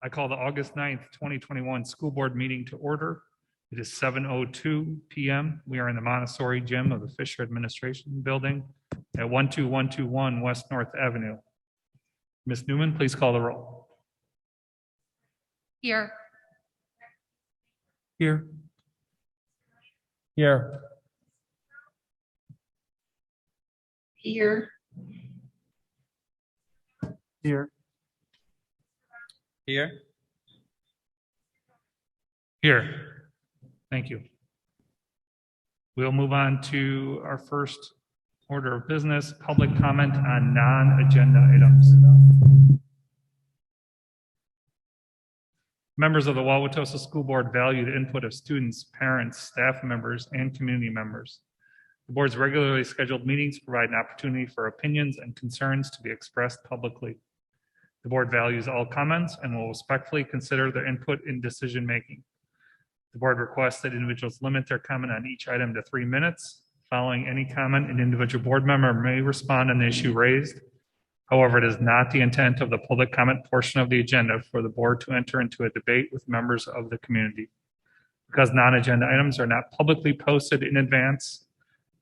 I call the August 9th, 2021 school board meeting to order. It is 7:02 p.m. We are in the Montessori gym of the Fisher Administration Building at 12121 West North Avenue. Ms. Newman, please call the roll. Here. Here. Here. Here. Here. Here. Here. Thank you. We'll move on to our first order of business, public comment on non-agenda items. Members of the Wauwatosa School Board value the input of students, parents, staff members, and community members. The board's regularly scheduled meetings provide an opportunity for opinions and concerns to be expressed publicly. The board values all comments and will respectfully consider their input in decision-making. The board requests that individuals limit their comment on each item to 3 minutes. Following any comment, an individual board member may respond on the issue raised. However, it is not the intent of the public comment portion of the agenda for the board to enter into a debate with members of the community. Because non-agenda items are not publicly posted in advance,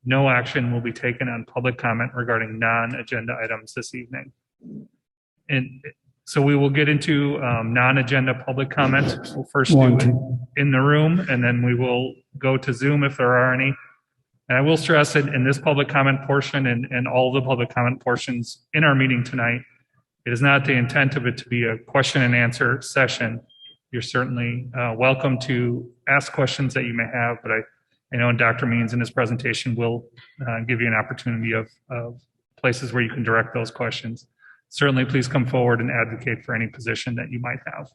no action will be taken on public comment regarding non-agenda items this evening. And so we will get into non-agenda public comment. We'll first do it in the room, and then we will go to Zoom if there are any. And I will stress that in this public comment portion and all the public comment portions in our meeting tonight, it is not the intent of it to be a question and answer session. You're certainly welcome to ask questions that you may have, but I know Dr. Means in his presentation will give you an opportunity of places where you can direct those questions. Certainly, please come forward and advocate for any position that you might have.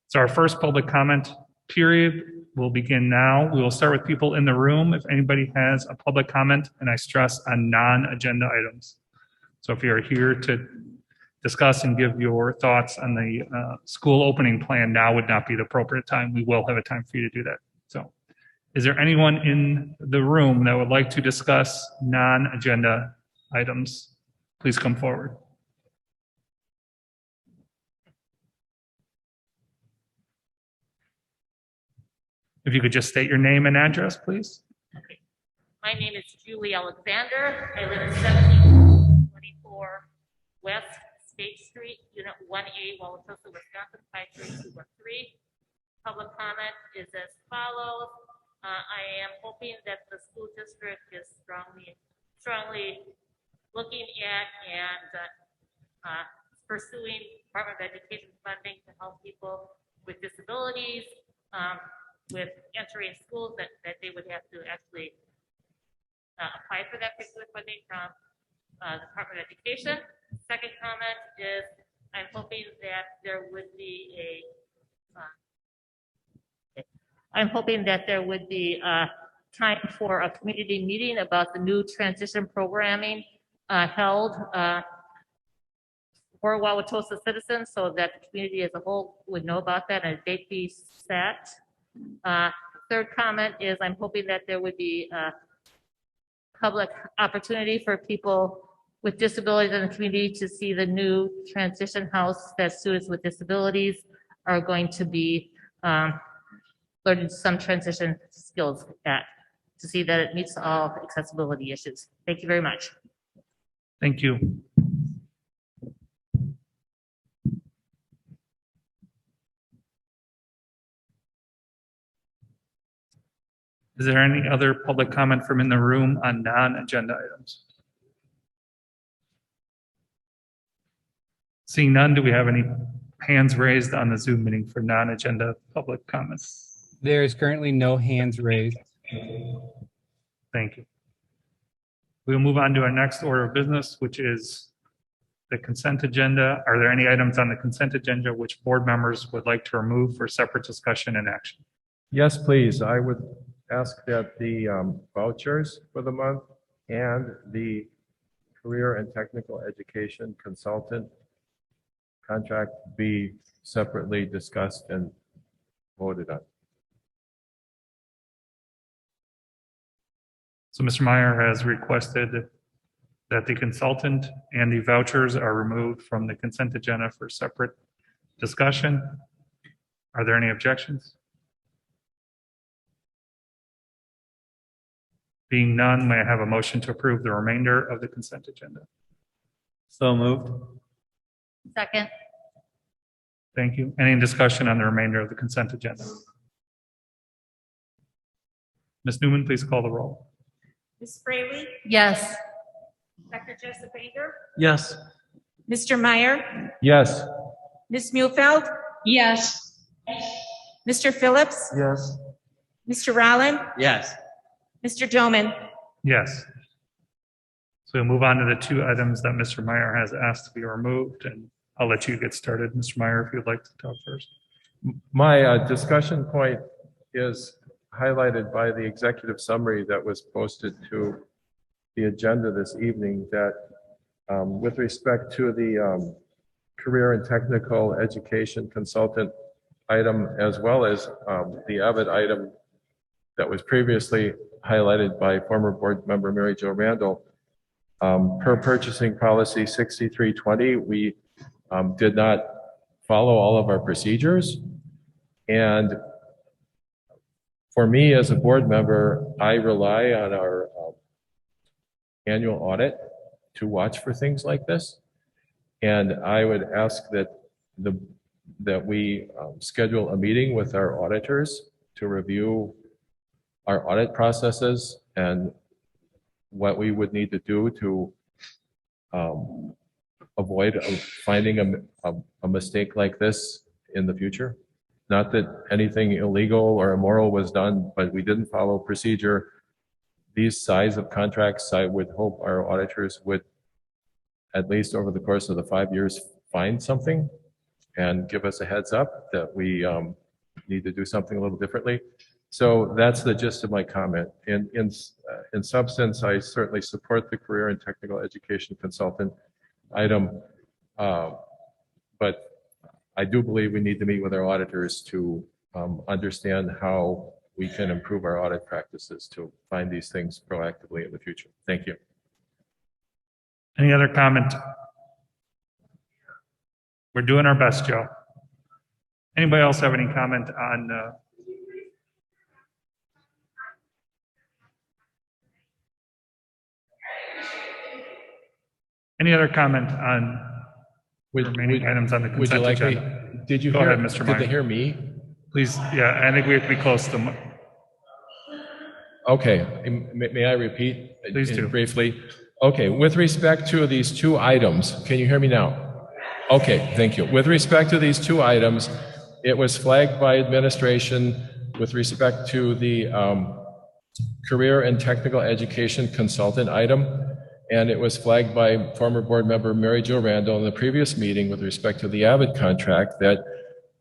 So our first public comment period will begin now. We will start with people in the room. If anybody has a public comment, and I stress on non-agenda items. So if you're here to discuss and give your thoughts on the school opening plan, now would not be the appropriate time. We will have a time for you to do that. So is there anyone in the room that would like to discuss non-agenda items? Please come forward. If you could just state your name and address, please. Okay. My name is Julie Alexander. I live at 1724 West State Street, Unit 1A, Wauwatosa, Wisconsin, 53213. Public comment is as follows. I am hoping that the school district is strongly looking at and pursuing Department of Education funding to help people with disabilities, with entering schools that they would have to actually apply for that particular funding from the Department of Education. Second comment is I'm hoping that there would be time for a community meeting about the new transition programming held for Wauwatosa citizens, so that the community as a whole would know about that and a date be set. Third comment is I'm hoping that there would be a public opportunity for people with disabilities in the community to see the new transition house that students with disabilities are going to be learning some transition skills at, to see that it meets all accessibility issues. Thank you very much. Thank you. Is there any other public comment from in the room on non-agenda items? Seeing none, do we have any hands raised on the Zoom meeting for non-agenda public comments? There is currently no hands raised. Thank you. We will move on to our next order of business, which is the consent agenda. Are there any items on the consent agenda which board members would like to remove for separate discussion and action? Yes, please. I would ask that the vouchers for the month and the career and technical education consultant contract be separately discussed and voted on. So Mr. Meyer has requested that the consultant and the vouchers are removed from the consent agenda for separate Discussion? Are there any objections? Being none, may I have a motion to approve the remainder of the consent agenda? So moved. Second. Thank you. Any discussion on the remainder of the consent agenda? Ms. Newman, please call the roll. Ms. Fraley, Yes. Dr. Joseph Baker, Yes. Mr. Meyer, Yes. Ms. Muehlfeld, yes, Mr. Phillips, Yes. Mr. Rowland, Yes. Mr. Doman. Yes. So we'll move on to the two items that Mr. Meyer has asked to be removed, and I'll let you get started, Mr. Meyer, if you'd like to talk first. My discussion point is highlighted by the executive summary that was posted to the agenda this evening, that with respect to the career and technical education consultant item, as well as the Avid item that was previously highlighted by former board member Mary Jo Randall, per purchasing policy 6320, we did not follow all of our procedures. And for me as a board member, I rely on our annual audit to watch for things like this. And I would ask that we schedule a meeting with our auditors to review our audit processes and what we would need to do to avoid finding a mistake like this in the future. Not that anything illegal or immoral was done, but we didn't follow procedure. These size of contracts, I would hope our auditors would, at least over the course of the 5 years, find something and give us a heads up that we need to do something a little differently. So that's the gist of my comment. In substance, I certainly support the career and technical education consultant item, but I do believe we need to meet with our auditors to understand how we can improve our audit practices to find these things proactively in the future. Thank you. Any other comment? We're doing our best, Joe. Anybody else have any comment on any other comment on remaining items on the Would you consent like me? agenda? Did you Go hear? ahead, Mr. Did Meyer. they hear me? Please, yeah, I think we have to be close to them. Okay, may I repeat? Please do. Briefly. Okay, with respect to these two items, can you hear me now? Okay, thank you. With respect to these two items, it was flagged by administration with respect to the career and technical education consultant item, and it was flagged by former board member Mary Jo Randall in the previous meeting with respect to the Avid contract that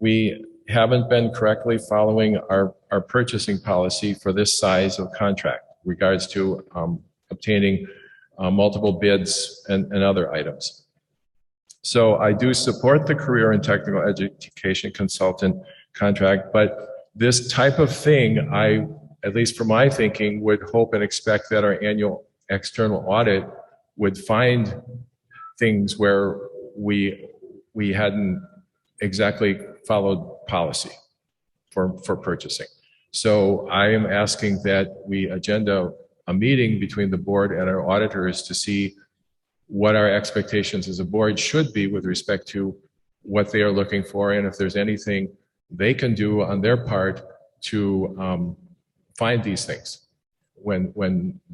we haven't been correctly following our purchasing policy for this size of contract regards to obtaining multiple bids and other items. So I do support the career and technical education consultant contract, but this type of thing, at least for my thinking, would hope and expect that our annual external audit would find things where we hadn't exactly followed policy for purchasing. So I am asking that we agenda a meeting between the board and our auditors to see what our expectations as a board should be with respect to what they are looking for, and if there's anything they can do on their part to find these things.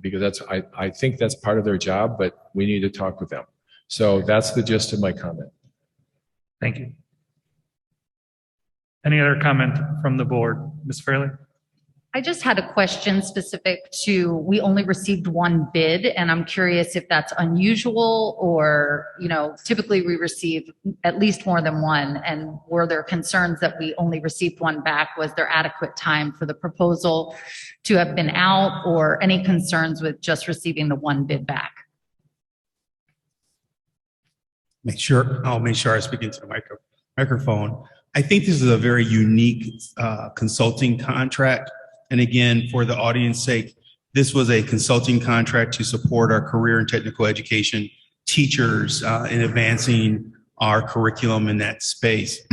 Because I think that's part of their job, but we need to talk with them. So that's the gist of my comment. Thank you. Any other comment from the board? Ms. Fraley? I just had a question specific to, we only received one bid, and I'm curious if that's unusual or, typically we receive at least more than one. And were there concerns that we only received one back? Was there adequate time for the proposal to have been out, or any concerns with just receiving the one bid back? I'll make sure I speak into the microphone. I think this is a very unique consulting contract. And again, for the audience sake, this was a consulting contract to support our career and technical education teachers in advancing our curriculum in that space.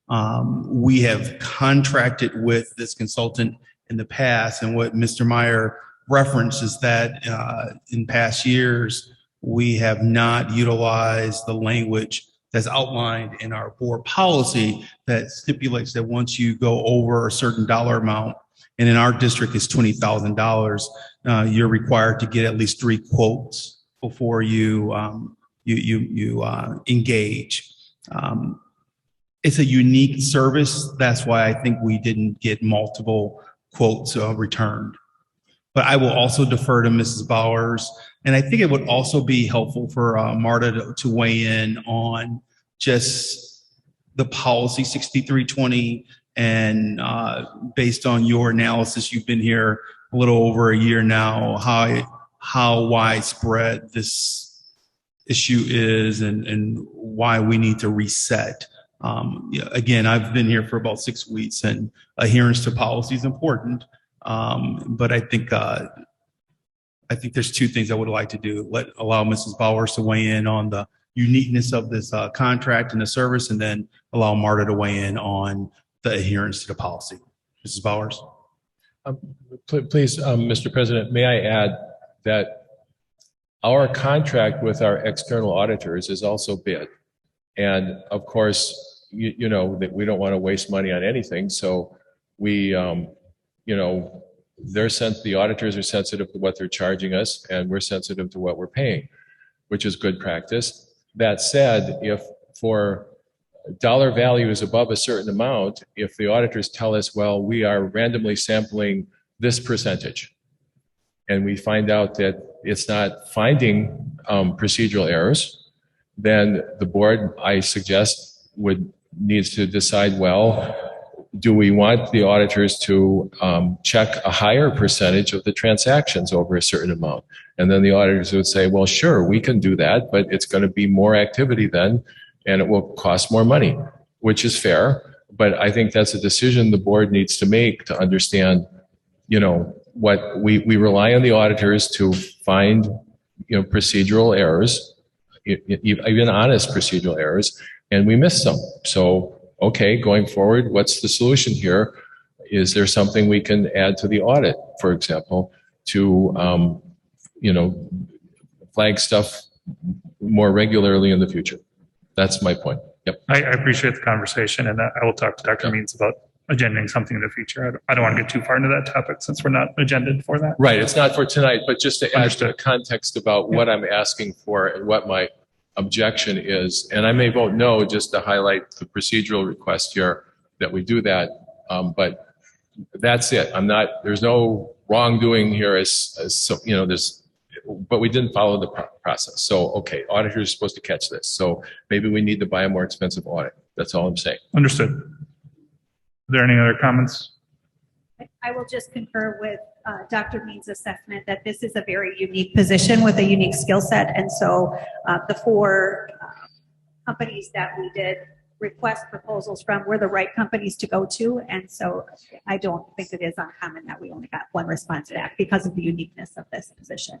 We have contracted with this consultant in the past, and what Mr. Meyer referenced is that in past years, we have not utilized the language that's outlined in our board policy that stipulates that once you go over a certain dollar amount, and in our district is $20,000, you're required to get at least 3 quotes before you engage. It's a unique service. That's why I think we didn't get multiple quotes returned. But I will also defer to Mrs. Bowers. And I think it would also be helpful for Marta to weigh in on just the policy 6320. And based on your analysis, you've been here a little over a year now, how widespread this issue is and why we need to reset. Again, I've been here for about 6 weeks, and adherence to policy is important. But I think there's 2 things I would like to do. Allow Mrs. Bowers to weigh in on the uniqueness of this contract and the service, and then allow Marta to weigh in on the adherence to the policy. Mrs. Bowers. Please, Mr. President, may I add that our contract with our external auditors is also bid. And of course, you know that we don't want to waste money on anything. So we, the auditors are sensitive to what they're charging us, and we're sensitive to what we're paying, which is good practice. That said, if for dollar value is above a certain amount, if the auditors tell us, well, we are randomly sampling this percentage, and we find out that it's not finding procedural errors, then the board, I suggest, needs to decide, well, do we want the auditors to check a higher percentage of the transactions over a certain amount? And then the auditors would say, well, sure, we can do that, but it's going to be more activity then, and it will cost more money, which is fair. But I think that's a decision the board needs to make to understand, what we rely on the auditors to find, procedural errors, even honest procedural errors, and we miss some. So, okay, going forward, what's the solution here? Is there something we can add to the audit, for example, to, flag stuff more regularly in the future? That's my point. Yep. I appreciate the conversation, and I will talk to Dr. Means about agendaing something in the future. I don't want to get too far into that topic since we're not agended for that. Right. It's not for tonight, but just to add to the context about what I'm asking for and what my objection is. And I may vote no just to highlight the procedural request here that we do that. But that's it. There's no wrongdoing here but we didn't follow the process. So, okay, auditors are supposed to catch this. So maybe we need to buy a more expensive audit. That's all I'm saying. Understood. Are there any other comments? I will just concur with Dr. Means' assessment that this is a very unique position with a unique skill set. And so the 4 companies that we did request proposals from were the right companies to go to. And so I don't think it is uncommon that we only got 1 response back because of the uniqueness of this position.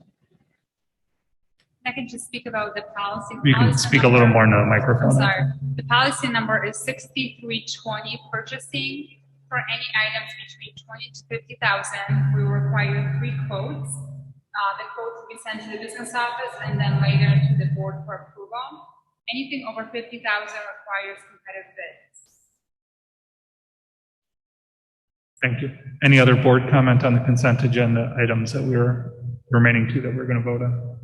I can just speak about the policy. You can speak a little more into the microphone. Sorry. The policy number is 6320 purchasing. For any items between 20 to 50,000, we require 3 quotes. The quotes will be sent to the business office and then later to the board for approval. Anything over 50,000 requires competitive bids. Thank you. Any other board comment on the consent agenda items that we're remaining to that we're going to vote on?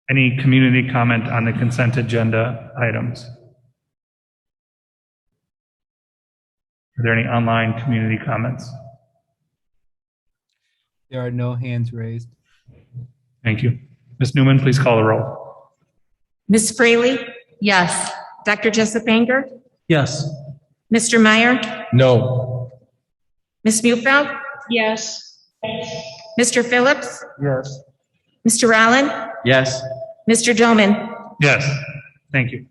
Any community comment on the consent agenda items? Are there any online community comments? There are no hands raised. Thank you. Ms. Newman, please call the roll. Ms. Fraley, Yes. Dr. Jessup Banger, Yes. Mr. Meyer, No. Ms. Mufeld, Yes. Mr. Phillips, Yes. Mr. Allen, Yes. Mr. Doman. Yes. Thank you.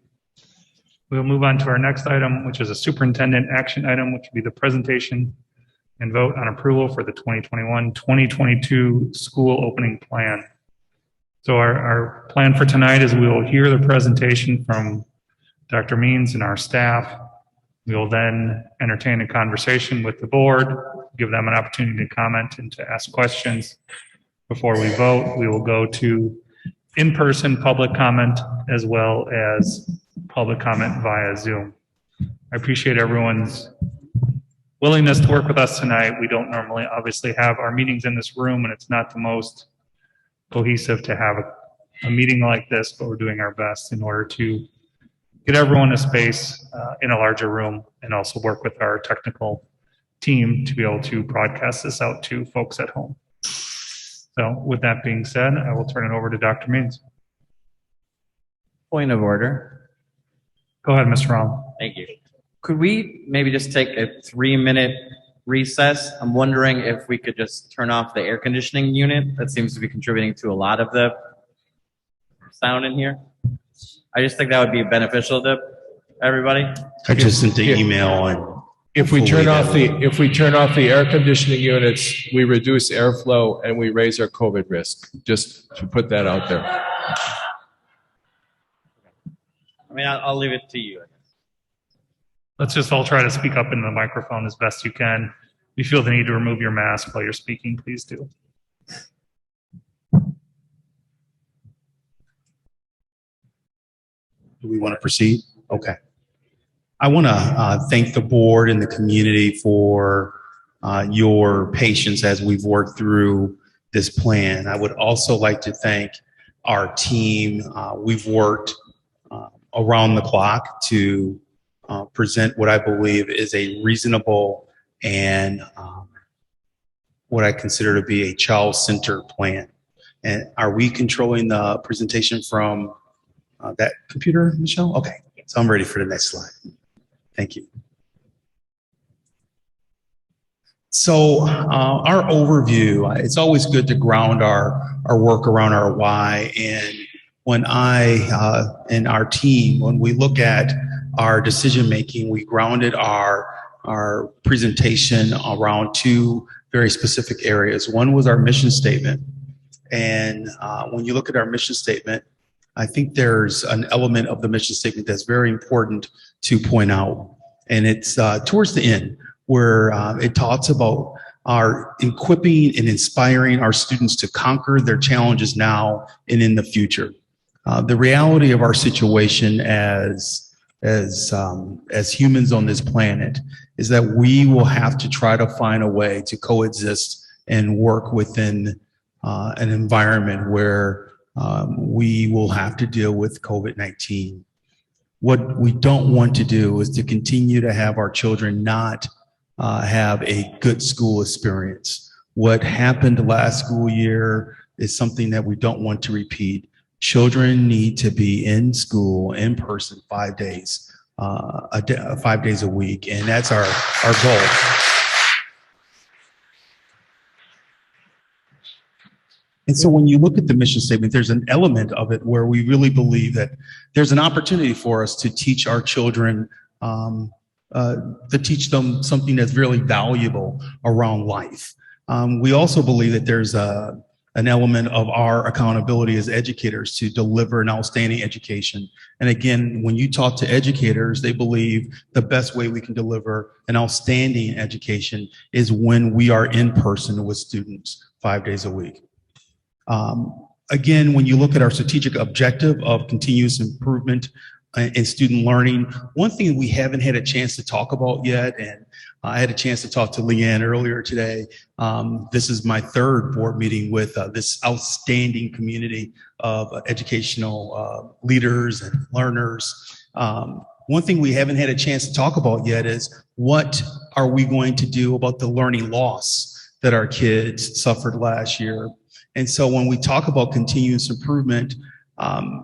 We'll move on to our next item, which is a superintendent action item, which will be the presentation and vote on approval for the 2021-2022 school opening plan. So our plan for tonight is we will hear the presentation from Dr. Means and our staff. We will then entertain a conversation with the board, give them an opportunity to comment and to ask questions. Before we vote, we will go to in-person public comment as well as public comment via Zoom. I appreciate everyone's willingness to work with us tonight. We don't normally obviously have our meetings in this room, and it's not the most cohesive to have a meeting like this, but we're doing our best in order to get everyone a space in a larger room and also work with our technical team to be able to broadcast this out to folks at home. So with that being said, I will turn it over to Dr. Means. Point of order. Go ahead, Mr. Rollins. Thank you. Could we maybe just take a 3-minute recess? I'm wondering if we could just turn off the air conditioning unit. That seems to be contributing to a lot of the sound in here. I just think that would be beneficial to everybody. I just sent the email and If we turn off the air conditioning units, we reduce airflow and we raise our COVID risk. Just to put that out there. I mean, I'll leave it to you. Let's just all try to speak up into the microphone as best you can. If you feel the need to remove your mask while you're speaking, please do. do we want to proceed? Okay. I want to thank the board and the community for your patience as we've worked through this plan. I would also like to thank our team. We've worked around the clock to present what I believe is a reasonable and what I consider to be a child-centered plan. And are we controlling the presentation from that computer, Michelle? Okay, so I'm ready for the next slide. Thank you. So our overview, it's always good to ground our work around our why. And when I and our team, when we look at our decision making, we grounded our presentation around two very specific areas. One was our mission statement. And when you look at our mission statement, I think there's an element of the mission statement that's very important to point out. And it's towards the end where it talks about our equipping and inspiring our students to conquer their challenges now and in the future. The reality of our situation as humans on this planet is that we will have to try to find a way to coexist and work within an environment where we will have to deal with COVID-19. What we don't want to do is to continue to have our children not have a good school experience. What happened last school year is something that we don't want to repeat. Children need to be in school in person 5 days, 5 days a week, and that's our goal. And so when you look at the mission statement, there's an element of it where we really believe that there's an opportunity for us to teach our children, to teach them something that's really valuable around life. We also believe that there's an element of our accountability as educators to deliver an outstanding education. And again, when you talk to educators, they believe the best way we can deliver an outstanding education is when we are in person with students 5 days a week. Again, when you look at our strategic objective of continuous improvement in student learning, one thing we haven't had a chance to talk about yet, and I had a chance to talk to Leanne earlier today. This is my third board meeting with this outstanding community of educational leaders and learners. One thing we haven't had a chance to talk about yet is what are we going to do about the learning loss that our kids suffered last year? And so when we talk about continuous improvement,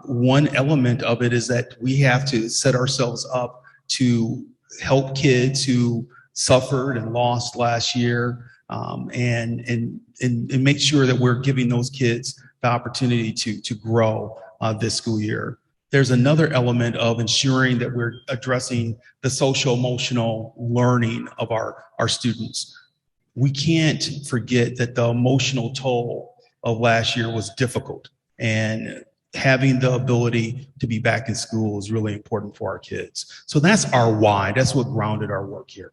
one element of it is that we have to set ourselves up to help kids who suffered and lost last year, and make sure that we're giving those kids the opportunity to grow this school year. There's another element of ensuring that we're addressing the social emotional learning of our students. We can't forget that the emotional toll of last year was difficult. And having the ability to be back in school is really important for our kids. So that's our why. That's what grounded our work here.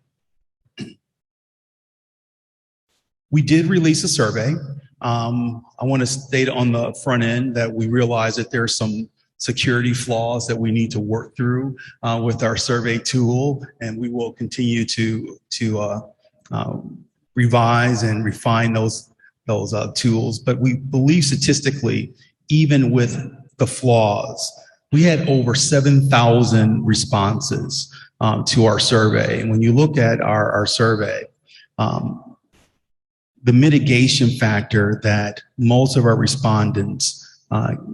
We did release a survey. I want to state on the front end that we realize that there are some security flaws that we need to work through with our survey tool, and we will continue to revise and refine those tools. But we believe statistically, even with the flaws, we had over 7,000 responses to our survey. And when you look at our survey, the mitigation factor that most of our respondents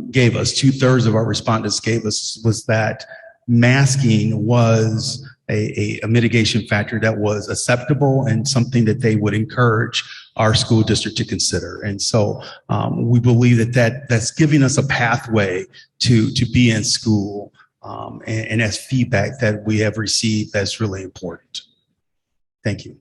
gave us, 2/3 of our respondents gave us, was that masking was a mitigation factor that was acceptable and something that they would encourage our school district to consider. And so we believe that's giving us a pathway to be in school, and that's feedback that we have received that's really important. Thank you.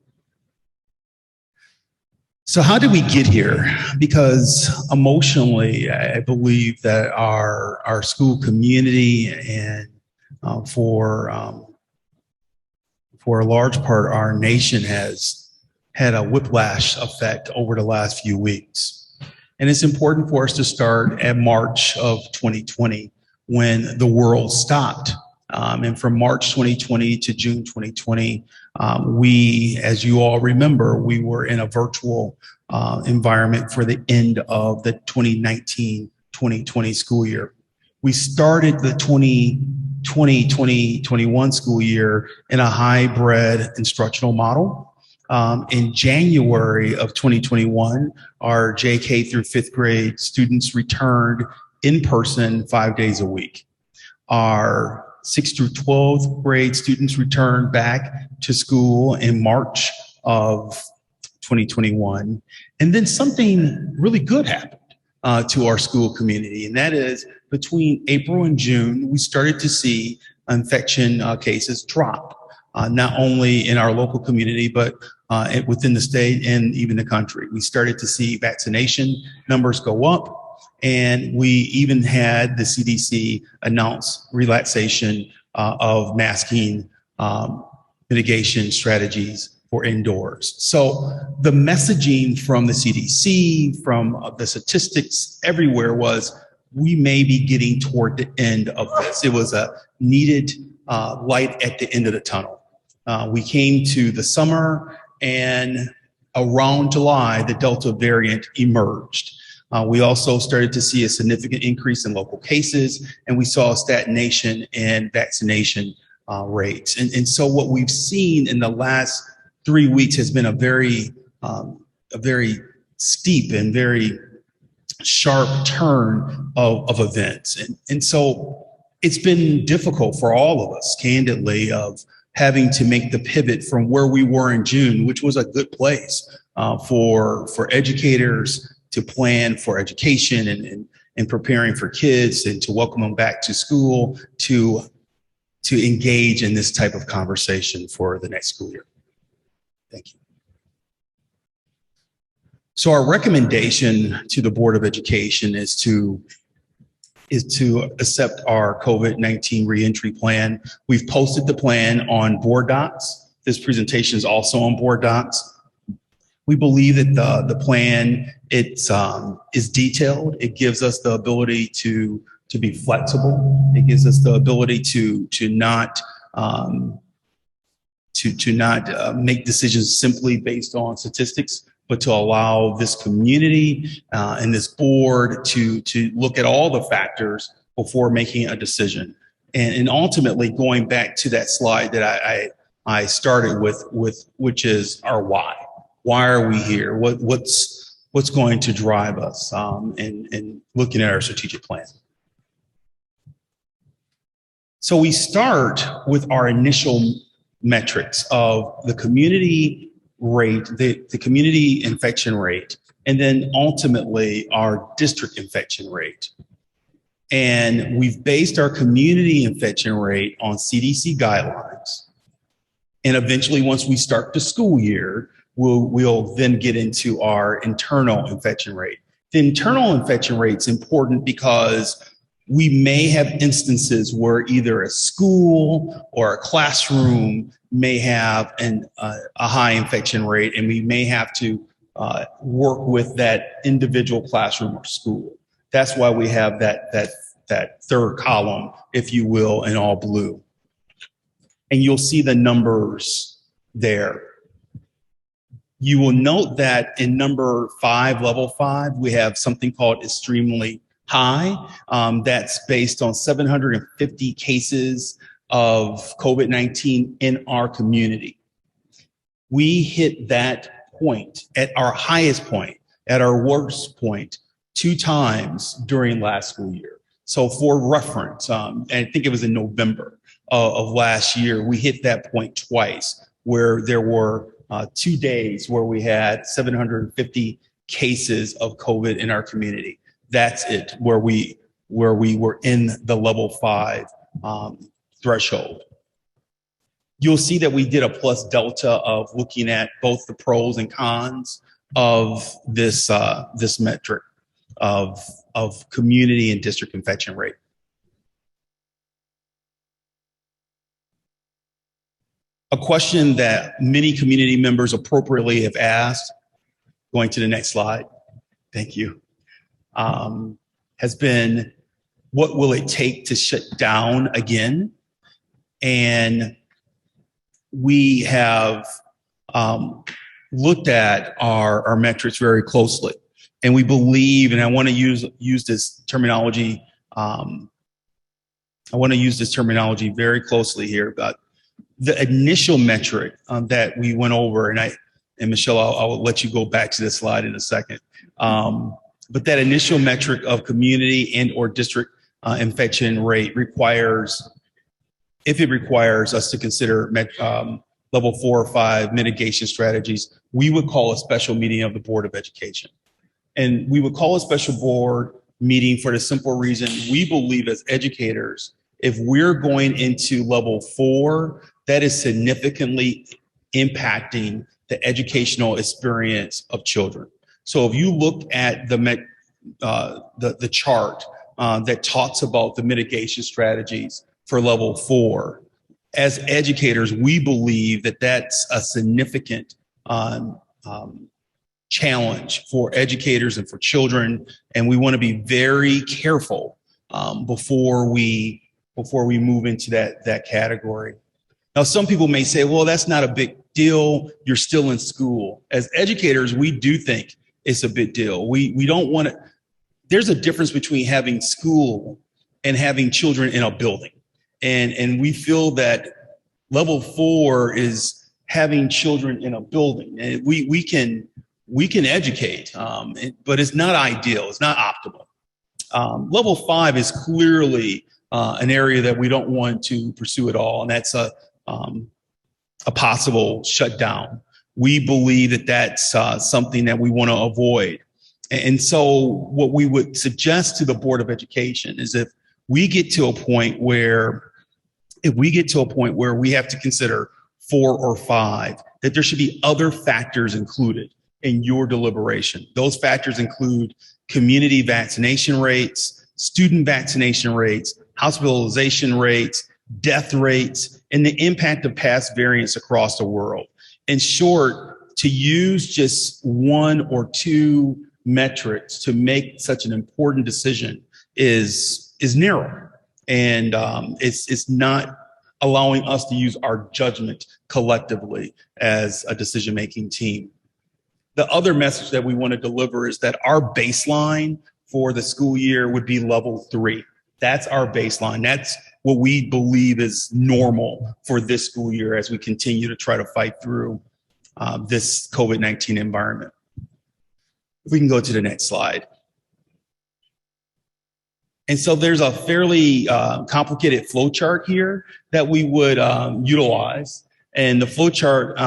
So how did we get here? Because emotionally, I believe that our school community and for a large part, our nation has had a whiplash effect over the last few weeks. And it's important for us to start at March of 2020 when the world stopped. And from March 2020 to June 2020, we, as you all remember, we were in a virtual environment for the end of the 2019-2020 school year. We started the 2020-2021 school year in a hybrid instructional model. In January of 2021, our JK through 5th grade students returned in person 5 days a week. Our 6th through 12th grade students returned back to school in March of 2021. And then something really good happened to our school community. And that is between April and June, we started to see infection cases drop, not only in our local community, but within the state and even the country. We started to see vaccination numbers go up. And we even had the CDC announce relaxation of masking mitigation strategies for indoors. So the messaging from the CDC, from the statistics everywhere was, we may be getting toward the end of this. It was a needed light at the end of the tunnel. We came to the summer, and around July, the Delta variant emerged. We also started to see a significant increase in local cases, and we saw a stagnation in vaccination rates. And so what we've seen in the last 3 weeks has been a very steep and very sharp turn of events. And so it's been difficult for all of us, candidly, of having to make the pivot from where we were in June, which was a good place for educators to plan for education and preparing for kids and to welcome them back to school, to engage in this type of conversation for the next school year. Thank you. So our recommendation to the Board of Education is to accept our COVID-19 reentry plan. We've posted the plan on board docs. This presentation is also on board docs. We believe that the plan is detailed. It gives us the ability to be flexible. It gives us the ability to not make decisions simply based on statistics, but to allow this community and this board to look at all the factors before making a decision. And ultimately, going back to that slide that I started with, which is our why. Why are we here? What's going to drive us in looking at our strategic plan? So we start with our initial metrics of the community rate, the community infection rate, and then ultimately our district infection rate. And we've based our community infection rate on CDC guidelines. And eventually, once we start the school year, we'll then get into our internal infection rate. The internal infection rate is important because We may have instances where either a school or a classroom may have a high infection rate, and we may have to work with that individual classroom or school. That's why we have that third column, if you will, in all blue. And you'll see the numbers there. You will note that in number 5, level 5, we have something called extremely high. That's based on 750 cases of COVID-19 in our community. We hit that point at our highest point, at our worst point, 2 times during last school year. So for reference, and I think it was in November of last year, we hit that point twice, where there were 2 days where we had 750 cases of COVID in our community. That's it, where we were in the level 5 threshold. You'll see that we did a plus delta of looking at both the pros and cons of this metric of community and district infection rate. A question that many community members appropriately have asked, going to the next slide, thank you, has been, what will it take to shut down again? And we have looked at our metrics very closely. And we believe, and I want to use this terminology, very closely here, about the initial metric that we went over, and Michelle, I'll let you go back to this slide in a second. But that initial metric of community and or district infection rate requires, if it requires us to consider level 4 or 5 mitigation strategies, we would call a special meeting of the Board of Education. And we would call a special board meeting for the simple reason we believe as educators, if we're going into level 4, that is significantly impacting the educational experience of children. So if you look at the chart that talks about the mitigation strategies for level 4, as educators, we believe that that's a significant challenge for educators and for children, and we want to be very careful before we move into that category. Now, some people may say, well, that's not a big deal. You're still in school. As educators, we do think it's a big deal. We don't want to. There's a difference between having school and having children in a building, and we feel that level 4 is having children in a building, and we can educate, but it's not ideal. It's not optimal. Level 5 is clearly an area that we don't want to pursue at all, and that's a possible shutdown. We believe that that's something that we want to avoid. And so what we would suggest to the Board of Education is if we get to a point where we have to consider 4 or 5, that there should be other factors included in your deliberation. Those factors include community vaccination rates, student vaccination rates, hospitalization rates, death rates, and the impact of past variants across the world. In short, to use just 1 or 2 metrics to make such an important decision is narrow, and it's not allowing us to use our judgment collectively as a decision-making team. The other message that we want to deliver is that our baseline for the school year would be level 3. That's our baseline. That's what we believe is normal for this school year as we continue to try to fight through this COVID-19 environment. If we can go to the next slide. And so there's a fairly complicated flow chart here that we would utilize. And the flow chart,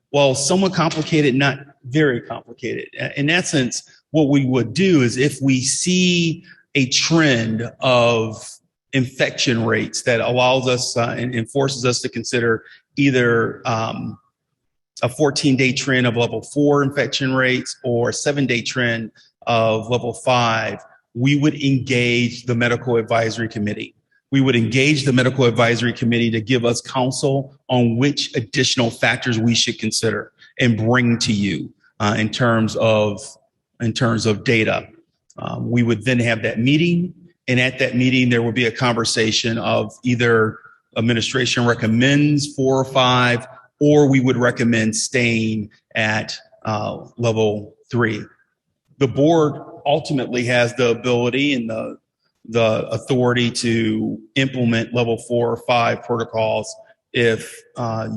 while somewhat complicated, not very complicated. In essence, what we would do is if we see a trend of infection rates that allows us and forces us to consider either a 14-day trend of level 4 infection rates or a 7-day trend of level 5, we would engage the medical advisory committee. We would engage the medical advisory committee to give us counsel on which additional factors we should consider and bring to you in terms of data. We would then have that meeting, and at that meeting there would be a conversation of either administration recommends 4 or 5, or we would recommend staying at level 3. The board ultimately has the ability and the authority to implement level 4 or 5 protocols if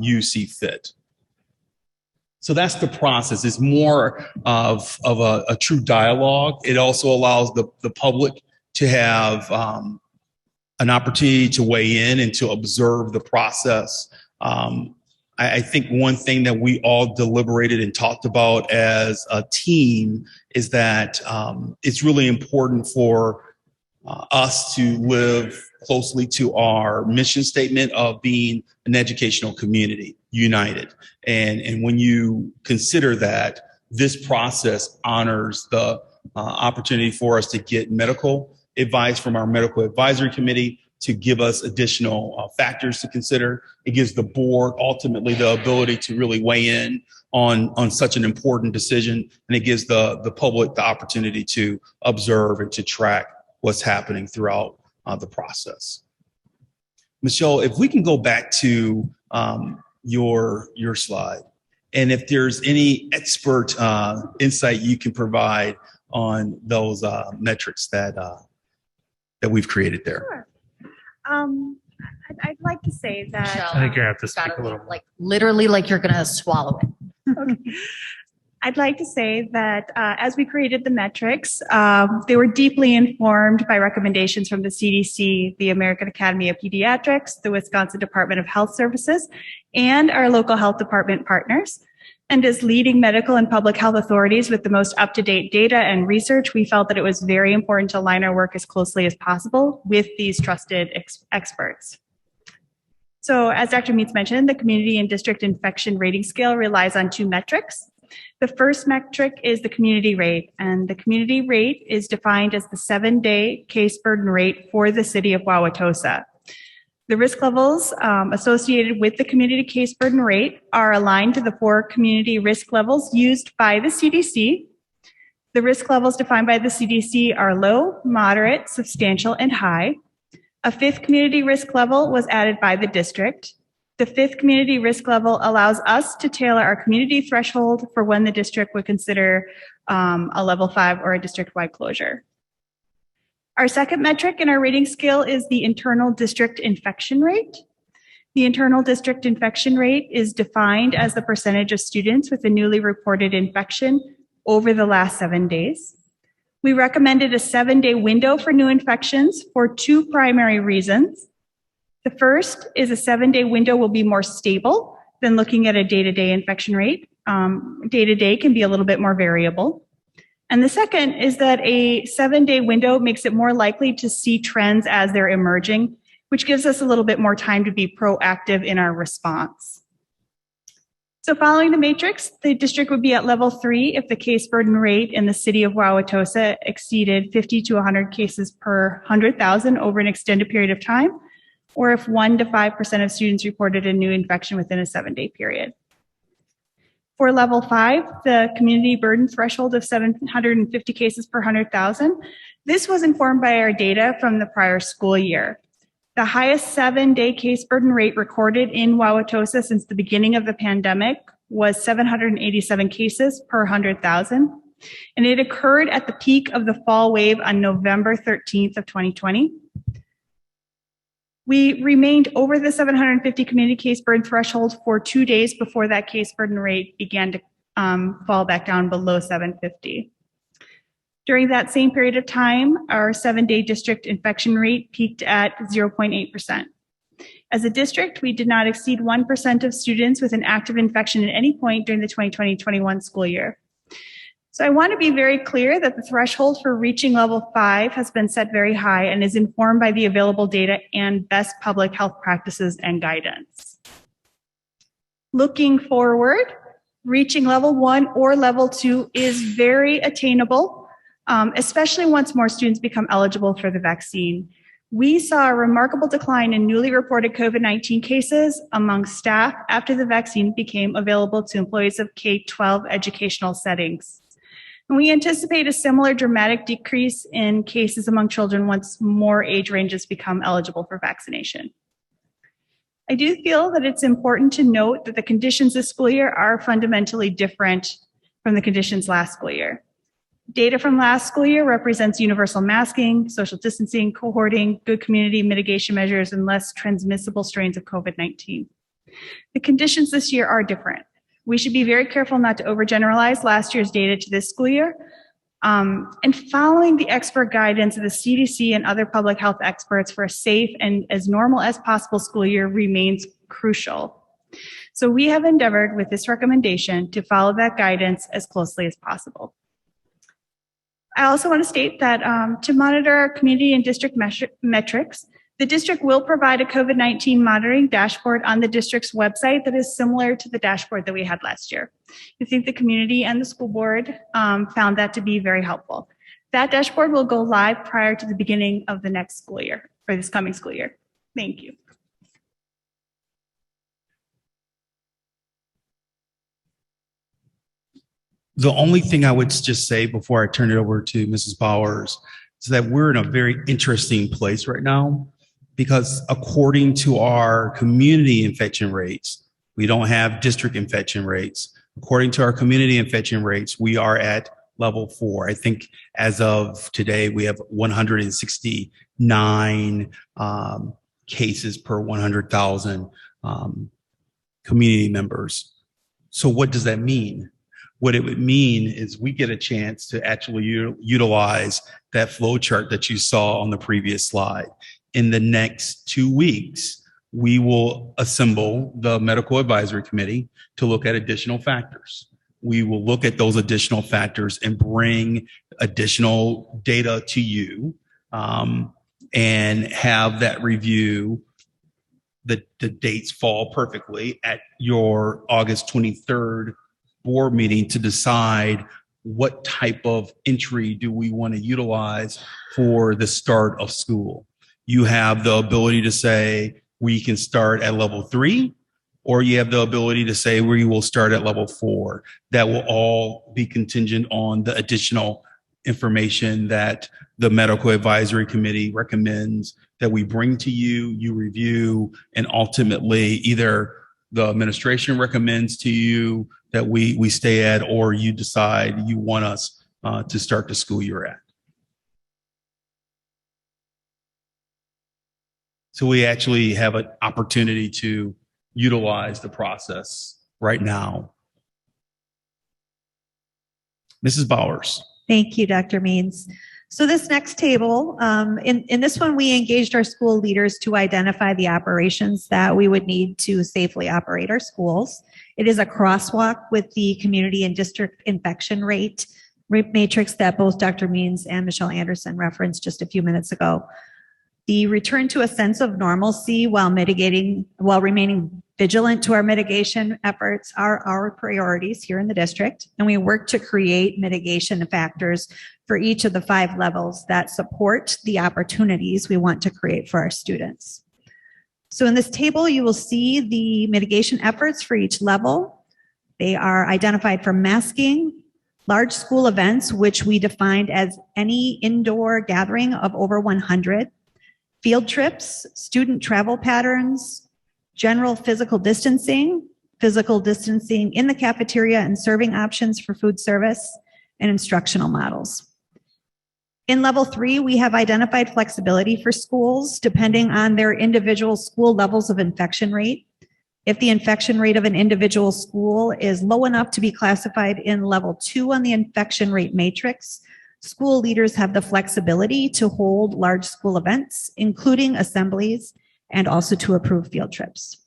you see fit. So that's the process. It's more of a true dialogue. It also allows the public to have an opportunity to weigh in and to observe the process. I think one thing that we all deliberated and talked about as a team is that it's really important for us to live closely to our mission statement of being an educational community, united. And when you consider that, this process honors the opportunity for us to get medical advice from our medical advisory committee, to give us additional factors to consider. It gives the board ultimately the ability to really weigh in on such an important decision, and it gives the public the opportunity to observe and to track what's happening throughout the process. Michelle, if we can go back to your slide, and if there's any expert insight you can provide on those metrics that we've created there. Sure. I'd like to say that. Michelle, I think you have to speak gotta a little. like literally like you're gonna swallow it. Okay. I'd like to say that as we created the metrics, they were deeply informed by recommendations from the CDC, the American Academy of Pediatrics, the Wisconsin Department of Health Services, and our local health department partners. And as leading medical and public health authorities with the most up-to-date data and research, we felt that it was very important to align our work as closely as possible with these trusted experts. So as Dr. Meeks mentioned, the community and district infection rating scale relies on 2 metrics. The first metric is the community rate, and the community rate is defined as the 7-day case burden rate for the city of Wauwatosa. The risk levels associated with the community case burden rate are aligned to the 4 community risk levels used by the CDC. The risk levels defined by the CDC are low, moderate, substantial, and high. A 5th community risk level was added by the district. The 5th community risk level allows us to tailor our community threshold for when the district would consider a level 5 or a district-wide closure. Our second metric in our rating scale is the internal district infection rate. The internal district infection rate is defined as the percentage of students with a newly reported infection over the last 7 days. We recommended a 7-day window for new infections for 2 primary reasons. The first is a 7-day window will be more stable than looking at a day-to-day infection rate. Day-to-day can be a little bit more variable. And the second is that a 7-day window makes it more likely to see trends as they're emerging, which gives us a little bit more time to be proactive in our response. So following the matrix, the district would be at level 3 if the case burden rate in the city of Wauwatosa exceeded 50 to 100 cases per 100,000 over an extended period of time, or if 1 to 5% of students reported a new infection within a 7-day period. For level 5, the community burden threshold of 750 cases per 100,000, this was informed by our data from the prior school year. The highest 7-day case burden rate recorded in Wauwatosa since the beginning of the pandemic was 787 cases per 100,000, and it occurred at the peak of the fall wave on November 13th of 2020. We remained over the 750 community case burden threshold for 2 days before that case burden rate began to fall back down below 750. During that same period of time, our 7-day district infection rate peaked at 0.8%. As a district, we did not exceed 1% of students with an active infection at any point during the 2020-21 school year. So I want to be very clear that the threshold for reaching level 5 has been set very high and is informed by the available data and best public health practices and guidance. Looking forward, reaching level 1 or level 2 is very attainable. especially once more students become eligible for the vaccine. We saw a remarkable decline in newly reported COVID-19 cases among staff after the vaccine became available to employees of K-12 educational settings. And we anticipate a similar dramatic decrease in cases among children once more age ranges become eligible for vaccination. I do feel that it's important to note that the conditions this school year are fundamentally different from the conditions last school year. Data from last school year represents universal masking, social distancing, cohorting, good community mitigation measures, and less transmissible strains of COVID-19. The conditions this year are different. We should be very careful not to overgeneralize last year's data to this school year. And following the expert guidance of the CDC and other public health experts for a safe and as normal as possible school year remains crucial. So we have endeavored with this recommendation to follow that guidance as closely as possible. I also want to state that to monitor our community and district metrics, the district will provide a COVID-19 monitoring dashboard on the district's website that is similar to the dashboard that we had last year. I think the community and the school board found that to be very helpful. That dashboard will go live prior to the beginning of the next school year, for this coming school year. Thank you. The only thing I would just say before I turn it over to Mrs. Bowers is that we're in a very interesting place right now, because according to our community infection rates, we don't have district infection rates. According to our community infection rates, we are at level 4. I think as of today, we have 169 cases per 100,000 community members. So what does that mean? What it would mean is we get a chance to actually utilize that flow chart that you saw on the previous slide. In the next 2 weeks, we will assemble the medical advisory committee to look at additional factors. We will look at those additional factors and bring additional data to you and have that review. The dates fall perfectly at your August 23rd board meeting to decide what type of entry do we want to utilize for the start of school. You have the ability to say we can start at level 3, or you have the ability to say we will start at level 4. That will all be contingent on the additional information that the medical advisory committee recommends that we bring to you, you review, and ultimately either the administration recommends to you that we stay at, or you decide you want us to start the school year at. So we actually have an opportunity to utilize the process right now. Mrs. Bowers. Thank you, Dr. Means. So this next table, in this one, we engaged our school leaders to identify the operations that we would need to safely operate our schools. It is a crosswalk with the community and district infection rate matrix that both Dr. Means and Michelle Anderson referenced just a few minutes ago. The return to a sense of normalcy while remaining vigilant to our mitigation efforts are our priorities here in the district, and we work to create mitigation factors for each of the 5 levels that support the opportunities we want to create for our students. So in this table, you will see the mitigation efforts for each level. They are identified for masking, large school events, which we defined as any indoor gathering of over 100, field trips, student travel patterns, general physical distancing in the cafeteria and serving options for food service, and instructional models. In level 3, we have identified flexibility for schools depending on their individual school levels of infection rate. If the infection rate of an individual school is low enough to be classified in level 2 on the infection rate matrix, school leaders have the flexibility to hold large school events, including assemblies, and also to approve field trips.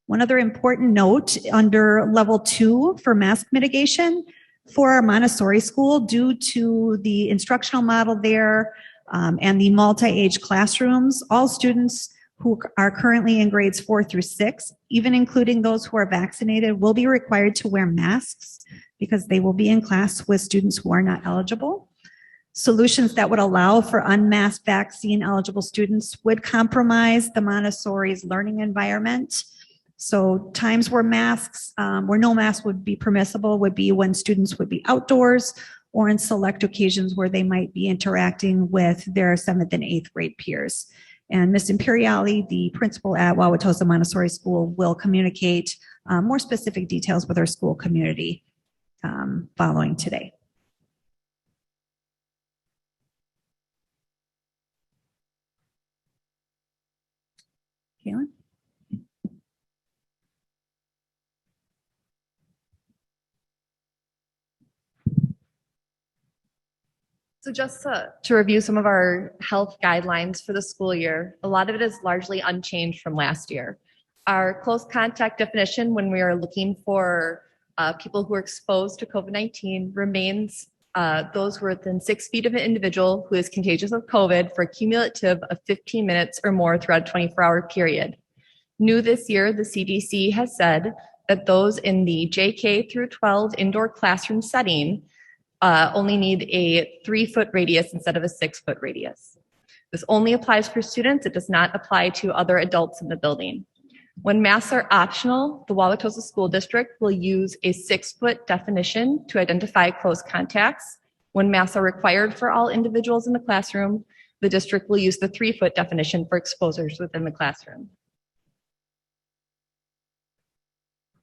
One other important note under level 2 for mask mitigation, for our Montessori school, due to the instructional model there and the multi-age classrooms, all students who are currently in grades 4 through 6, even including those who are vaccinated, will be required to wear masks because they will be in class with students who are not eligible. Solutions that would allow for unmasked vaccine eligible students would compromise the Montessori's learning environment. So times where where no mask would be permissible would be when students would be outdoors or in select occasions where they might be interacting with their 7th and 8th grade peers. And Ms. Imperiali, the principal at Wauwatosa Montessori School, will communicate more specific details with our school community following today. Kaylin? So just to review some of our health guidelines for the school year, a lot of it is largely unchanged from last year. Our close contact definition when we are looking for people who are exposed to COVID-19 remains those who are within 6 feet of an individual who is contagious with COVID for a cumulative of 15 minutes or more throughout a 24-hour period. New this year, the CDC has said that those in the JK through 12 indoor classroom setting only need a 3-foot radius instead of a 6-foot radius. This only applies for students. It does not apply to other adults in the building. When masks are optional, the Wauwatosa School District will use a 6-foot definition to identify close contacts. When masks are required for all individuals in the classroom, the district will use the 3-foot definition for exposures within the classroom.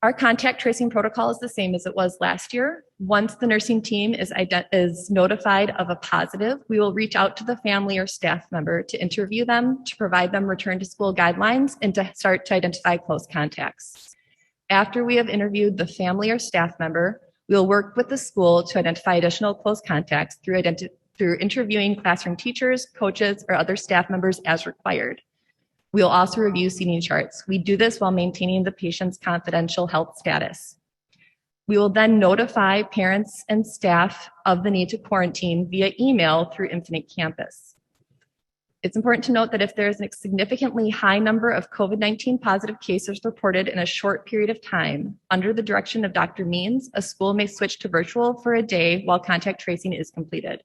Our contact tracing protocol is the same as it was last year. Once the nursing team is notified of a positive, we will reach out to the family or staff member to interview them, to provide them return to school guidelines, and to start to identify close contacts. After we have interviewed the family or staff member, we will work with the school to identify additional close contacts through interviewing classroom teachers, coaches, or other staff members as required. We will also review seating charts. We do this while maintaining the patient's confidential health status. We will then notify parents and staff of the need to quarantine via email through Infinite Campus. It's important to note that if there is a significantly high number of COVID-19 positive cases reported in a short period of time, under the direction of Dr. Means, a school may switch to virtual for a day while contact tracing is completed.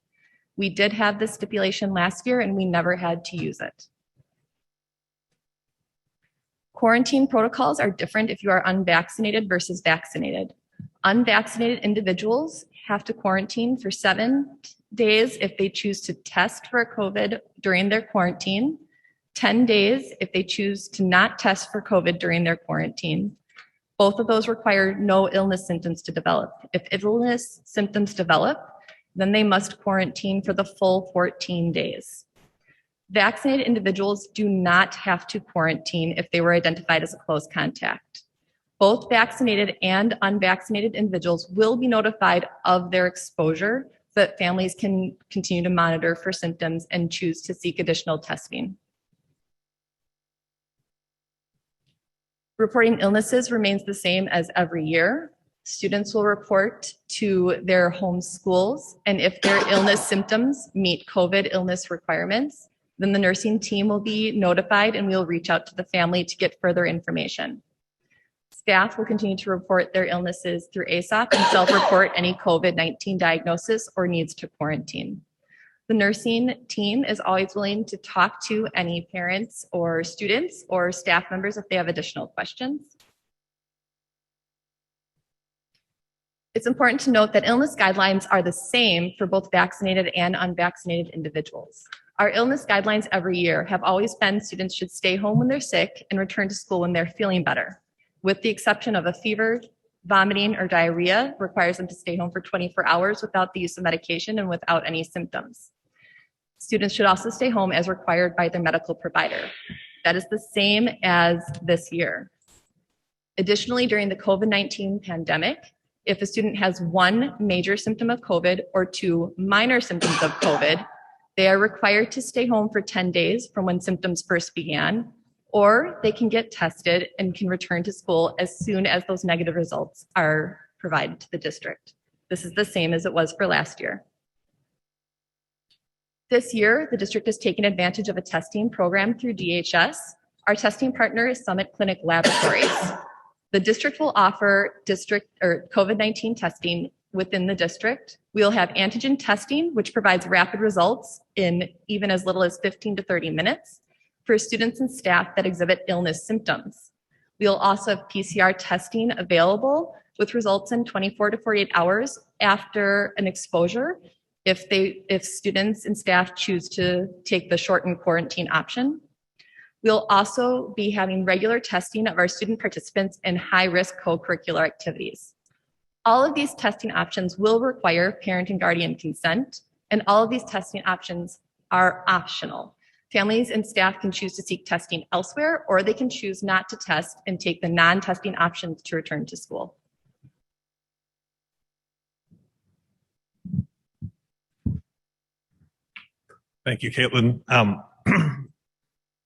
We did have this stipulation last year and we never had to use it. Quarantine protocols are different if you are unvaccinated versus vaccinated. Unvaccinated individuals have to quarantine for 7 days if they choose to test for COVID during their quarantine, 10 days if they choose to not test for COVID during their quarantine. Both of those require no illness symptoms to develop. If illness symptoms develop, then they must quarantine for the full 14 days. Vaccinated individuals do not have to quarantine if they were identified as a close contact. Both vaccinated and unvaccinated individuals will be notified of their exposure so that families can continue to monitor for symptoms and choose to seek additional testing. Reporting illnesses remains the same as every year. Students will report to their home schools, and if their illness symptoms meet COVID illness requirements, then the nursing team will be notified and we will reach out to the family to get further information. Staff will continue to report their illnesses through ASOP and self-report any COVID-19 diagnosis or needs to quarantine. The nursing team is always willing to talk to any parents or students or staff members if they have additional questions. It's important to note that illness guidelines are the same for both vaccinated and unvaccinated individuals. Our illness guidelines every year have always been students should stay home when they're sick and return to school when they're feeling better, with the exception of a fever, vomiting, or diarrhea requires them to stay home for 24 hours without the use of medication and without any symptoms. Students should also stay home as required by their medical provider. That is the same as this year. Additionally, during the COVID-19 pandemic, if a student has 1 major symptom of COVID or 2 minor symptoms of COVID, they are required to stay home for 10 days from when symptoms first began, or they can get tested and can return to school as soon as those negative results are provided to the district. This is the same as it was for last year. This year, the district has taken advantage of a testing program through DHS. Our testing partner is Summit Clinic Laboratories. The district will offer COVID-19 testing within the district. We'll have antigen testing, which provides rapid results in even as little as 15 to 30 minutes for students and staff that exhibit illness symptoms. We'll also have PCR testing available with results in 24 to 48 hours after an exposure if students and staff choose to take the shortened quarantine option. We'll also be having regular testing of our student participants in high-risk co-curricular activities. All of these testing options will require parent and guardian consent, and all of these testing options are optional. Families and staff can choose to seek testing elsewhere, or they can choose not to test and take the non-testing options to return to school. Thank you, Caitlin.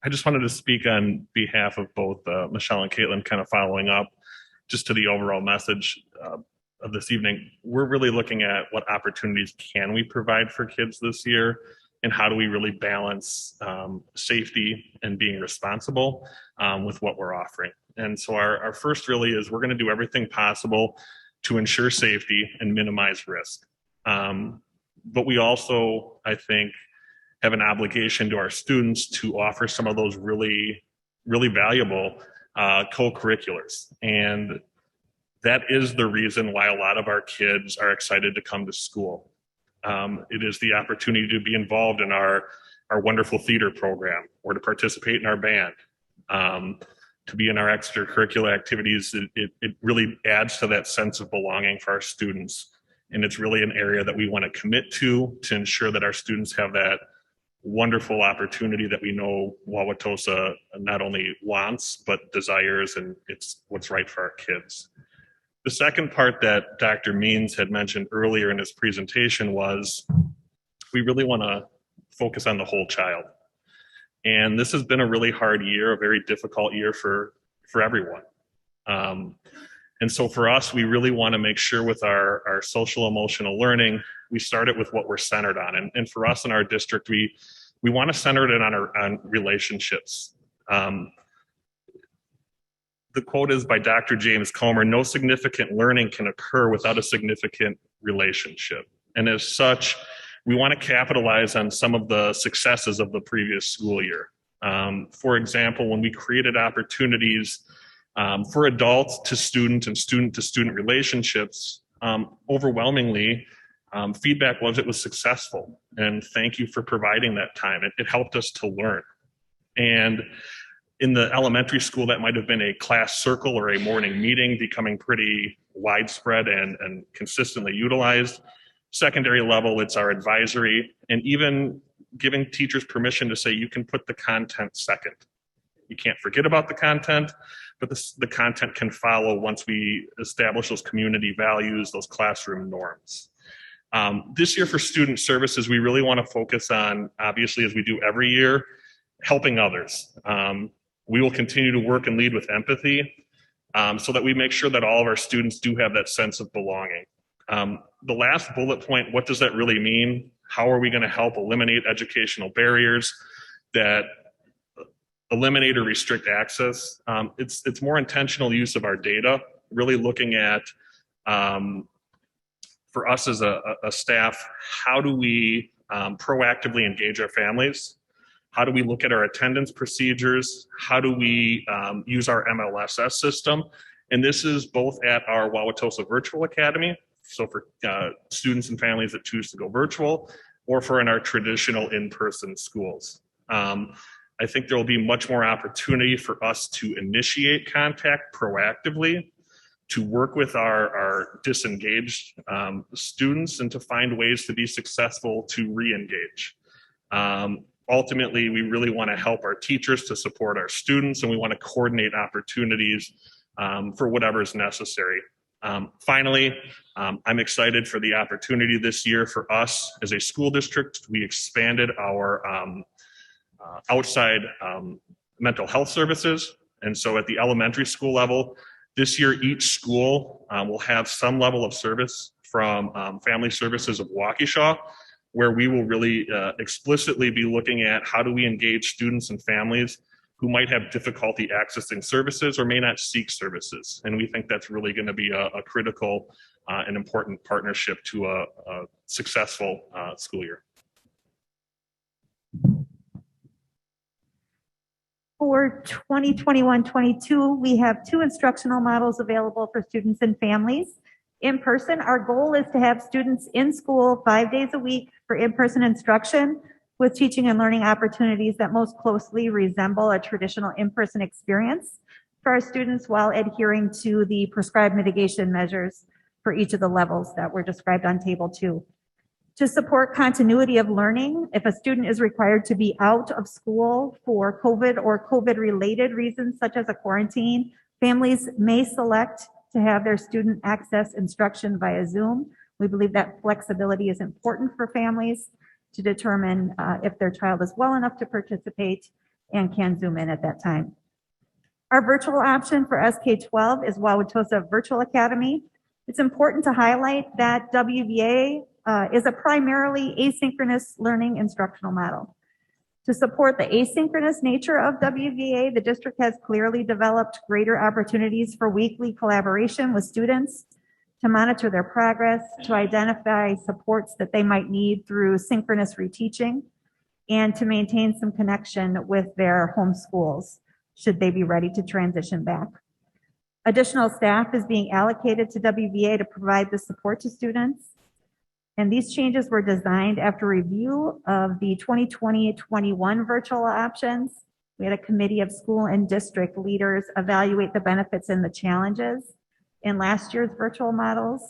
I just wanted to speak on behalf of both Michelle and Caitlin, kind of following up just to the overall message of this evening. We're really looking at what opportunities can we provide for kids this year, and how do we really balance safety and being responsible with what we're offering. And so our first really is we're going to do everything possible to ensure safety and minimize risk. But we also, I think, have an obligation to our students to offer some of those really, really valuable co-curriculars. And that is the reason why a lot of our kids are excited to come to school. It is the opportunity to be involved in our wonderful theater program, or to participate in our band, to be in our extracurricular activities. It really adds to that sense of belonging for our students. And it's really an area that we want to commit to ensure that our students have that wonderful opportunity that we know Wauwatosa not only wants, but desires, and it's what's right for our kids. The second part that Dr. Means had mentioned earlier in his presentation was we really want to focus on the whole child. And this has been a really hard year, a very difficult year for everyone. And so for us, we really want to make sure with our social emotional learning, we start it with what we're centered on. And for us in our district, we want to center it on relationships. The quote is by Dr. James Comer: "No significant learning can occur without a significant relationship." And as such, we want to capitalize on some of the successes of the previous school year. For example, when we created opportunities for adult to student and student to student relationships, overwhelmingly, feedback was it was successful. And thank you for providing that time. It helped us to learn. And in the elementary school, that might have been a class circle or a morning meeting, becoming pretty widespread and consistently utilized. Secondary level, it's our advisory, and even giving teachers permission to say you can put the content second. You can't forget about the content, but the content can follow once we establish those community values, those classroom norms. This year for student services, we really want to focus on, obviously, as we do every year, helping others. We will continue to work and lead with empathy so that we make sure that all of our students do have that sense of belonging. The last bullet point, what does that really mean? How are we going to help eliminate educational barriers that eliminate or restrict access? It's more intentional use of our data, really looking at, for us as a staff, how do we proactively engage our families? How do we look at our attendance procedures? How do we use our MLSS system? And this is both at our Wauwatosa Virtual Academy, so for students and families that choose to go virtual, or for in our traditional in-person schools. I think there will be much more opportunity for us to initiate contact proactively, to work with our disengaged students, and to find ways to be successful to re-engage. Ultimately, we really want to help our teachers to support our students, and we want to coordinate opportunities for whatever is necessary. Finally, I'm excited for the opportunity this year for us as a school district. We expanded our outside mental health services. And so at the elementary school level, this year, each school will have some level of service from Family Services of Waukesha, where we will really explicitly be looking at how do we engage students and families who might have difficulty accessing services or may not seek services. And we think that's really going to be a critical an important partnership to a successful school year. For 2021-22, we have 2 instructional models available for students and families. In person, our goal is to have students in school 5 days a week for in-person instruction with teaching and learning opportunities that most closely resemble a traditional in-person experience for our students while adhering to the prescribed mitigation measures for each of the levels that were described on Table 2. To support continuity of learning, if a student is required to be out of school for COVID or COVID-related reasons, such as a quarantine, families may select to have their student access instruction via Zoom. We believe that flexibility is important for families to determine if their child is well enough to participate and can Zoom in at that time. Our virtual option for SK-12 is Wauwatosa Virtual Academy. It's important to highlight that WVA is a primarily asynchronous learning instructional model. To support the asynchronous nature of WVA, the district has clearly developed greater opportunities for weekly collaboration with students, to monitor their progress, to identify supports that they might need through synchronous reteaching, and to maintain some connection with their home schools should they be ready to transition back. Additional staff is being allocated to WVA to provide the support to students. And these changes were designed after review of the 2020-21 virtual options. We had a committee of school and district leaders evaluate the benefits and the challenges in last year's virtual models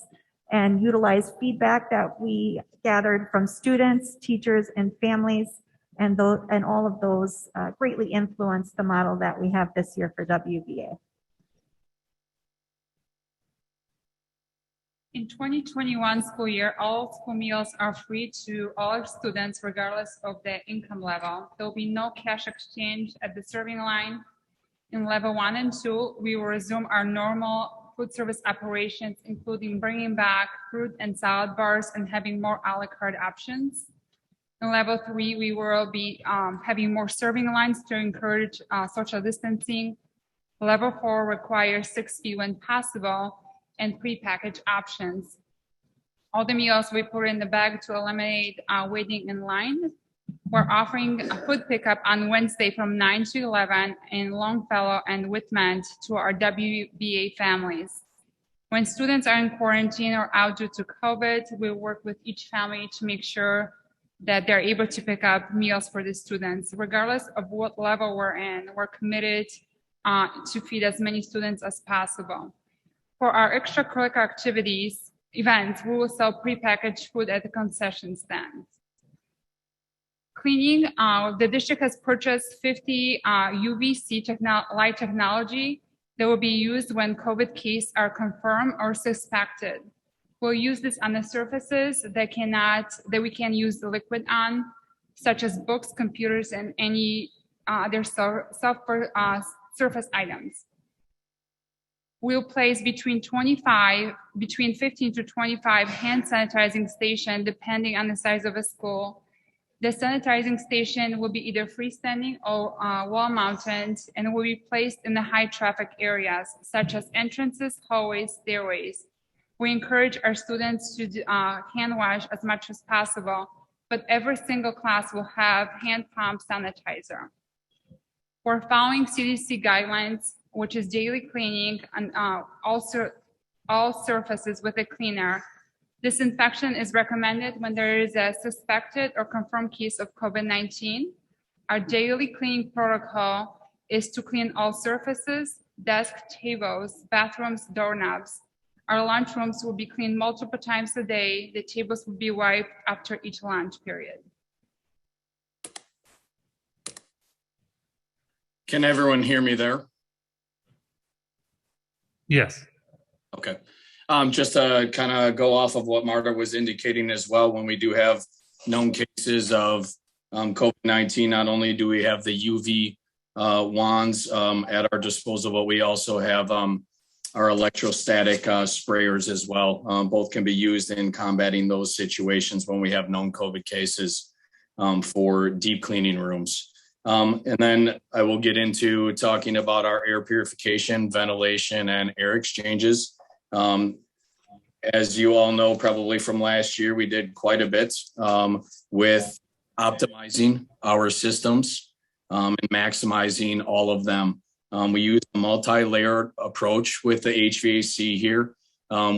and utilize feedback that we gathered from students, teachers, and families, and all of those greatly influenced the model that we have this year for WVA. In 2021 school year, all school meals are free to all our students regardless of their income level. There will be no cash exchange at the serving line. In level 1 and 2, we will resume our normal food service operations, including bringing back fruit and salad bars and having more a la carte options. In level 3, we will be having more serving lines to encourage social distancing. Level 4 requires 6 feet when possible and prepackaged options. All the meals we put in the bag to eliminate waiting in line. We're offering a food pickup on Wednesday from 9 to 11 in Longfellow and Whitman to our WBA families. When students are in quarantine or out due to COVID, we work with each family to make sure that they're able to pick up meals for the students. Regardless of what level we're in, we're committed to feed as many students as possible. For our extracurricular activities, events, we will sell prepackaged food at the concession stands. Cleaning, the district has purchased 50 UVC light technology that will be used when COVID cases are confirmed or suspected. We'll use this on the surfaces that we can use the liquid on, such as books, computers, and any other surface items. We'll place between 15 to 25 hand sanitizing stations, depending on the size of a school. The sanitizing station will be either freestanding or wall-mounted and will be placed in the high traffic areas, such as entrances, hallways, stairways. We encourage our students to hand wash as much as possible, but every single class will have hand pump sanitizer. We're following CDC guidelines, which is daily cleaning and all surfaces with a cleaner. Disinfection is recommended when there is a suspected or confirmed case of COVID-19. Our daily cleaning protocol is to clean all surfaces, desks, tables, bathrooms, doorknobs. Our lunchrooms will be cleaned multiple times a day. The tables will be wiped after each lunch period. Can everyone hear me there? Yes. Okay. Just to kind of go off of what Marta was indicating as well, when we do have known cases of COVID-19, not only do we have the UV wands at our disposal, but we also have our electrostatic sprayers as well. Both can be used in combating those situations when we have known COVID cases for deep cleaning rooms. And then I will get into talking about our air purification, ventilation, and air exchanges. As you all know, probably from last year, we did quite a bit with optimizing our systems and maximizing all of them. We use a multi-layered approach with the HVAC here,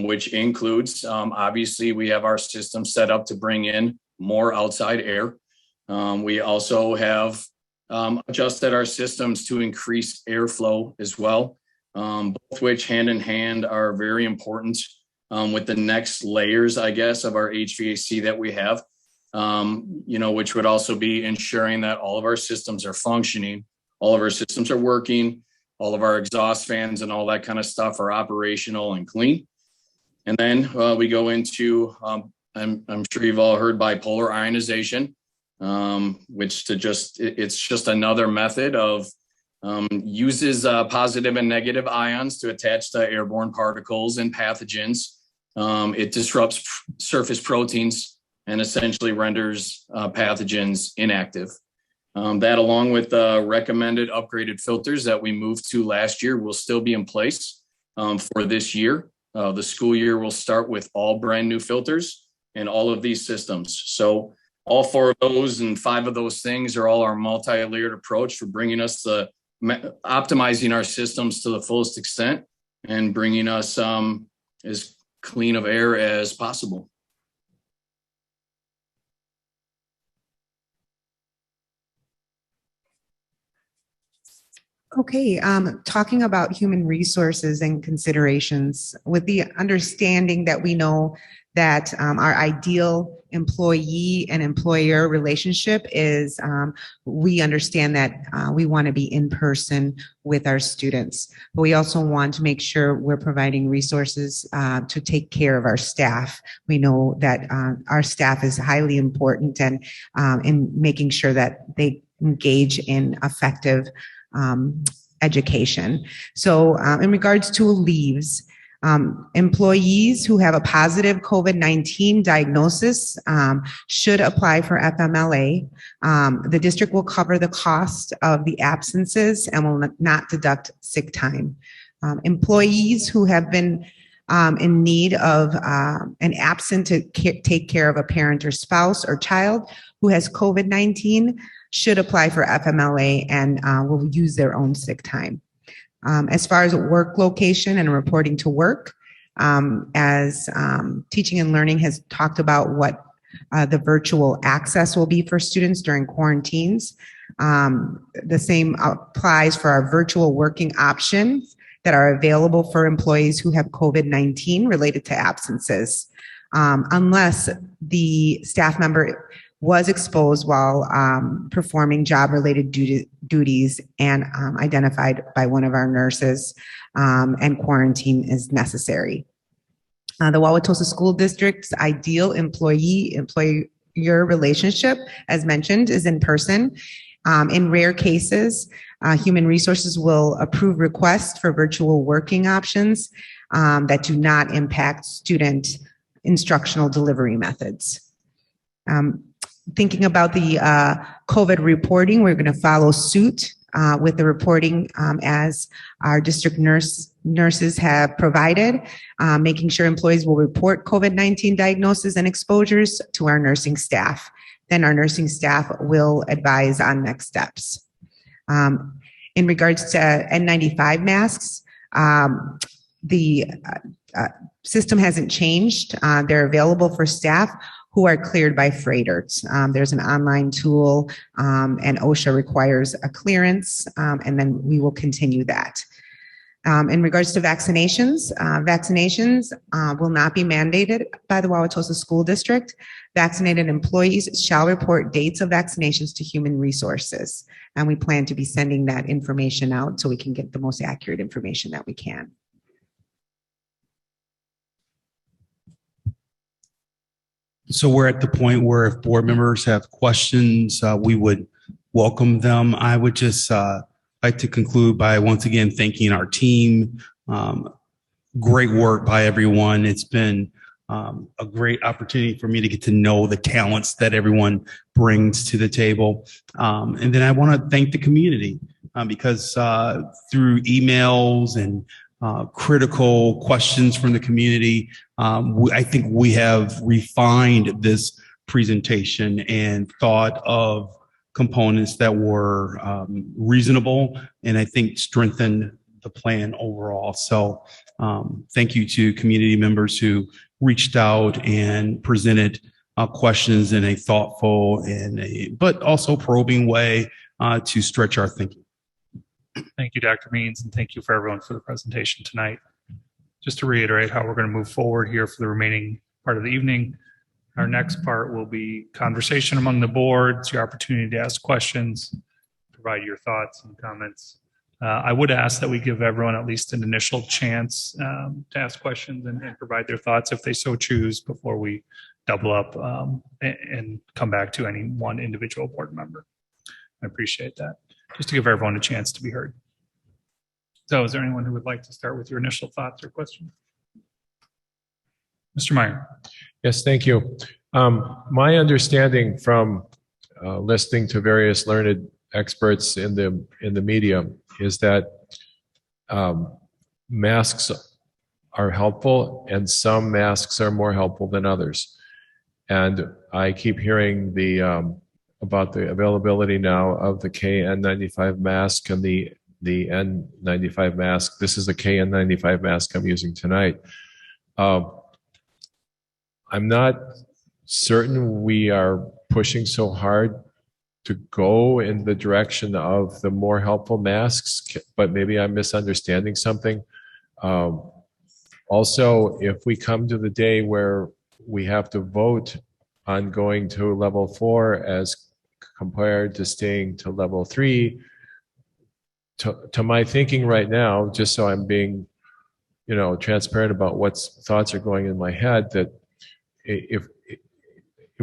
which includes, obviously, we have our system set up to bring in more outside air. We also have adjusted our systems to increase airflow as well, both which hand in hand are very important with the next layers, I guess, of our HVAC that we have, which would also be ensuring that all of our systems are functioning, all of our systems are working, all of our exhaust fans and all that kind of stuff are operational and clean. And then we go into, I'm sure you've all heard bipolar ionization, which it's just another method of uses positive and negative ions to attach to airborne particles and pathogens. It disrupts surface proteins and essentially renders pathogens inactive. That, along with the recommended upgraded filters that we moved to last year, will still be in place for this year. The school year will start with all brand new filters in all of these systems. So all 4 of those and 5 of those things are all our multi-layered approach for bringing us optimizing our systems to the fullest extent and bringing us as clean of air as possible. Okay, talking about human resources and considerations, with the understanding that we know that our ideal employee and employer relationship is, we understand that we want to be in person with our students, but we also want to make sure we're providing resources to take care of our staff. We know that our staff is highly important and in making sure that they engage in effective education. So in regards to leaves, employees who have a positive COVID-19 diagnosis should apply for FMLA. The district will cover the cost of the absences and will not deduct sick time. Employees who have been in need of an absent to take care of a parent or spouse or child who has COVID-19 should apply for FMLA and will use their own sick time. As far as work location and reporting to work, as Teaching and Learning has talked about what the virtual access will be for students during quarantines, the same applies for our virtual working options that are available for employees who have COVID-19 related to absences, unless the staff member was exposed while performing job-related duties and identified by one of our nurses, and quarantine is necessary. The Wauwatosa School District's ideal employee-employer relationship, as mentioned, is in person. In rare cases, Human Resources will approve requests for virtual working options that do not impact student instructional delivery methods. Thinking about the COVID reporting, we're going to follow suit with the reporting as our district nurses have provided, making sure employees will report COVID-19 diagnoses and exposures to our nursing staff. Then our nursing staff will advise on next steps. In regards to N95 masks, the system hasn't changed. They're available for staff who are cleared by freighters. There's an online tool and OSHA requires a clearance, and then we will continue that. In regards to vaccinations, vaccinations will not be mandated by the Wauwatosa School District. Vaccinated employees shall report dates of vaccinations to Human Resources, and we plan to be sending that information out so we can get the most accurate information that we can. So we're at the point where if board members have questions, we would welcome them. I would just like to conclude by once again thanking our team. Great work by everyone. It's been a great opportunity for me to get to know the talents that everyone brings to the table. And then I want to thank the community because through emails and critical questions from the community. I think we have refined this presentation and thought of components that were reasonable and I think strengthened the plan overall. So thank you to community members who reached out and presented questions in a thoughtful but also probing way to stretch our thinking. Thank you, Dr. Means, and thank you for everyone for the presentation tonight. Just to reiterate how we're going to move forward here for the remaining part of the evening. Our next part will be conversation among the boards, your opportunity to ask questions, provide your thoughts and comments. I would ask that we give everyone at least an initial chance to ask questions and provide their thoughts if they so choose before we double up and come back to any one individual board member. I appreciate that. Just to give everyone a chance to be heard. So is there anyone who would like to start with your initial thoughts or questions? Mr. Meyer. Yes, thank you. My understanding from listening to various learned experts in the media is that masks are helpful and some masks are more helpful than others. And I keep hearing about the availability now of the KN95 mask and the N95 mask. This is the KN95 mask I'm using tonight. I'm not certain we are pushing so hard to go in the direction of the more helpful masks, but maybe I'm misunderstanding something. Also, if we come to the day where we have to vote on going to level 4 as compared to staying to level 3, to my thinking right now, just so I'm being, transparent about what thoughts are going in my head, that if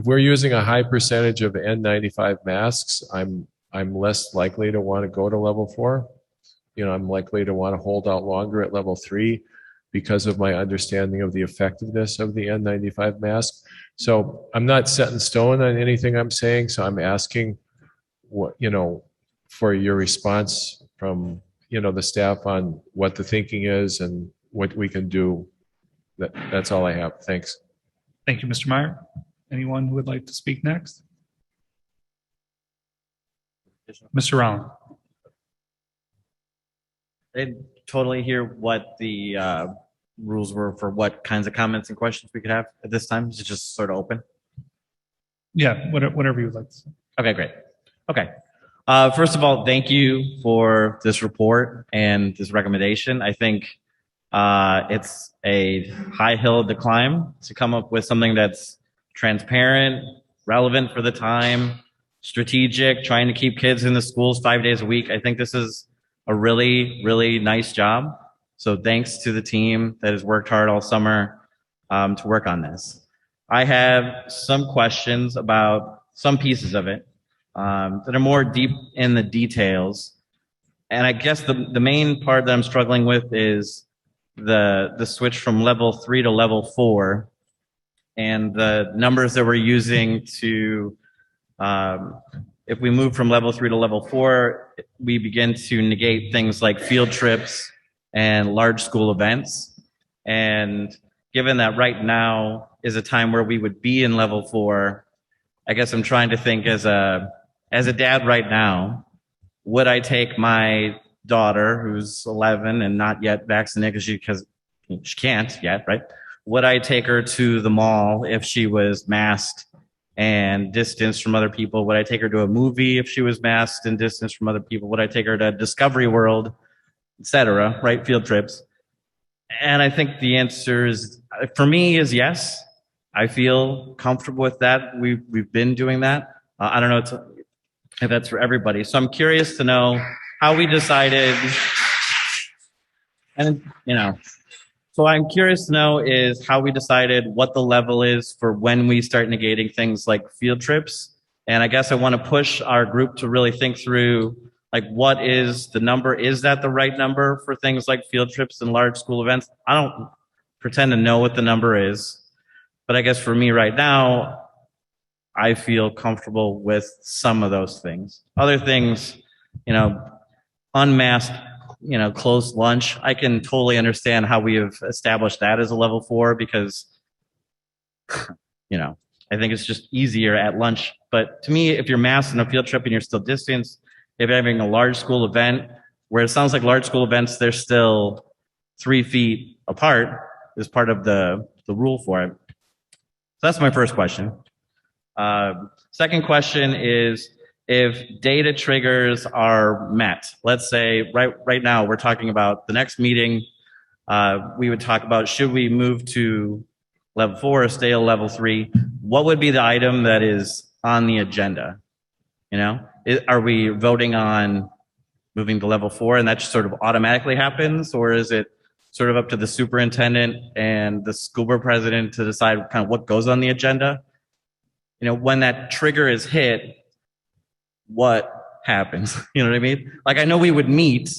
we're using a high percentage of N95 masks, I'm less likely to want to go to level 4. I'm likely to want to hold out longer at level 3 because of my understanding of the effectiveness of the N95 mask. So I'm not set in stone on anything I'm saying. So I'm asking for your response from, the staff on what the thinking is and what we can do. That's all I have. Thanks. Thank you, Mr. Meyer. Anyone who would like to speak next? Mr. Rowland. I didn't totally hear what the rules were for what kinds of comments and questions we could have at this time. Is it just sort of open? Yeah, whatever you would like to say. Okay, great. Okay. First of all, thank you for this report and this recommendation. I think it's a high hill to climb to come up with something that's transparent, relevant for the time, strategic, trying to keep kids in the schools 5 days a week. I think this is a really, really nice job. So thanks to the team that has worked hard all summer to work on this. I have some questions about some pieces of it that are more deep in the details. And I guess the main part that I'm struggling with is the switch from level 3 to level 4 and the numbers that we're using to, if we move from level 3 to level 4, we begin to negate things like field trips and large school events. And given that right now is a time where we would be in level 4, I guess I'm trying to think as a dad right now, would I take my daughter who's 11 and not yet vaccinated because she can't yet, right? Would I take her to the mall if she was masked and distanced from other people? Would I take her to a movie if she was masked and distanced from other people? Would I take her to Discovery World, etc., right? Field trips. And I think the answer is, for me, is yes. I feel comfortable with that. We've been doing that. I don't know if that's for everybody. So I'm curious to know how we decided, and so I'm curious to know is how we decided what the level is for when we start negating things like field trips. And I guess I want to push our group to really think through, like, what is the number? Is that the right number for things like field trips and large school events? I don't pretend to know what the number is, but I guess for me right now, I feel comfortable with some of those things. Other things, unmasked closed lunch. I can totally understand how we have established that as a level 4 because, I think it's just easier at lunch. But to me, if you're masked in a field trip and you're still distanced, if you're having a large school event, where it sounds like large school events, they're still 3 feet apart is part of the rule for it. So that's my first question. Second question is, if data triggers are met, let's say right now we're talking about the next meeting, we would talk about should we move to level 4 or stay at level 3? What would be the item that is on the agenda? Are we voting on moving to level 4 and that just sort of automatically happens, or is it sort of up to the superintendent and the school board president to decide kind of what goes on the agenda? When that trigger is hit, what happens? You know what I mean? Like, I know we would meet,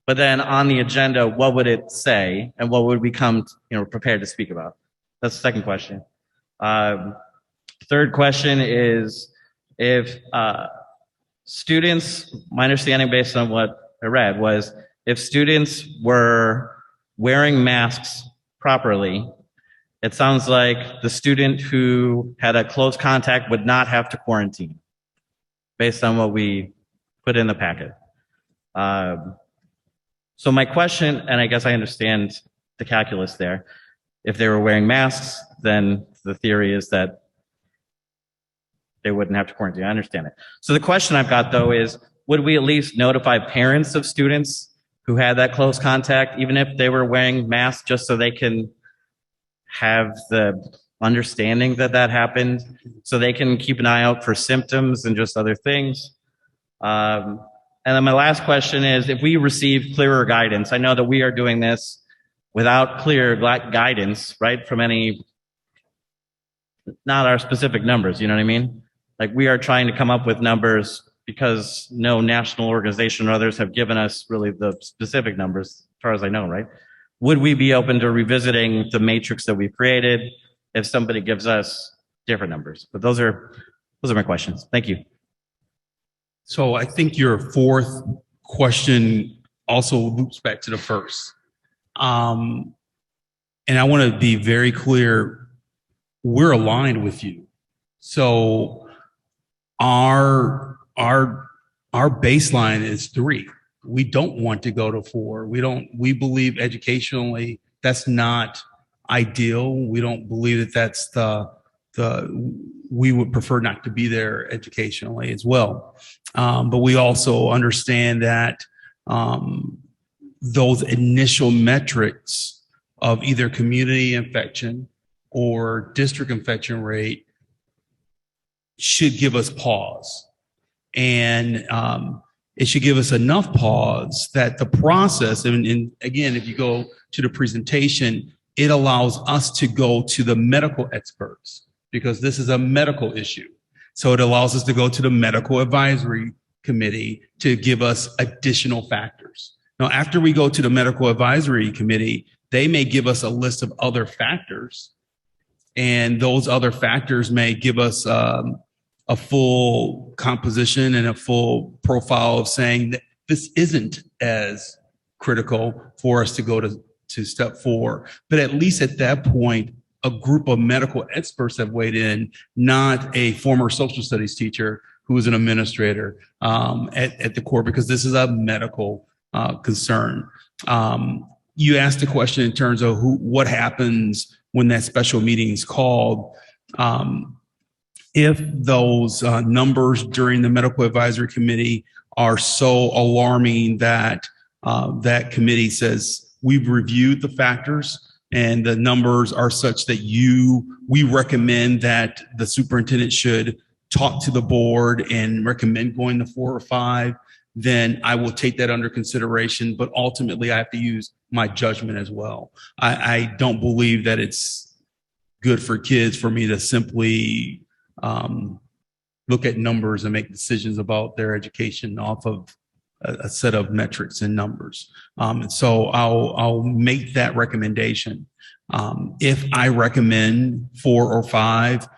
but then on the agenda, what would it say and what would we come, prepared to speak about? That's the second question. Third question is, if students, my understanding based on what I read was, if students were wearing masks properly, it sounds like the student who had a close contact would not have to quarantine, based on what we put in the packet. So my question, and I guess I understand the calculus there, if they were wearing masks, then the theory is that they wouldn't have to quarantine. I understand it. So the question I've got, though, is would we at least notify parents of students who had that close contact, even if they were wearing masks, just so they can have the understanding that that happened, so they can keep an eye out for symptoms and just other things? And then my last question is, if we receive clearer guidance, I know that we are doing this without clear guidance, right, from any, not our specific numbers, you know what I mean? Like, we are trying to come up with numbers because no national organization or others have given us really the specific numbers, as far as I know, right? Would we be open to revisiting the matrix that we've created if somebody gives us different numbers? But those are my questions. Thank you. So I think your fourth question also loops back to the first. And I want to be very clear, we're aligned with you. So our baseline is 3. We don't want to go to 4. We believe educationally that's not ideal. We don't believe that that's we would prefer not to be there educationally as well. But we also understand that those initial metrics of either community infection or district infection rate should give us pause. And it should give us enough pause that the process, and again, if you go to the presentation, it allows us to go to the medical experts because this is a medical issue. So it allows us to go to the medical advisory committee to give us additional factors. Now, after we go to the medical advisory committee, they may give us a list of other factors, and those other factors may give us a full composition and a full profile of saying that this isn't as critical for us to go to step 4. But at least at that point, a group of medical experts have weighed in, not a former social studies teacher who is an administrator at the core, because this is a medical concern. You asked a question in terms of what happens when that special meeting is called. If those numbers during the medical advisory committee are so alarming that that committee says, we've reviewed the factors and the numbers are such that we recommend that the superintendent should talk to the board and recommend going to 4 or 5, then I will take that under consideration. But ultimately, I have to use my judgment as well. I don't believe that it's good for kids for me to simply look at numbers and make decisions about their education off of a set of metrics and numbers. So I'll make that recommendation. If I recommend 4 or 5,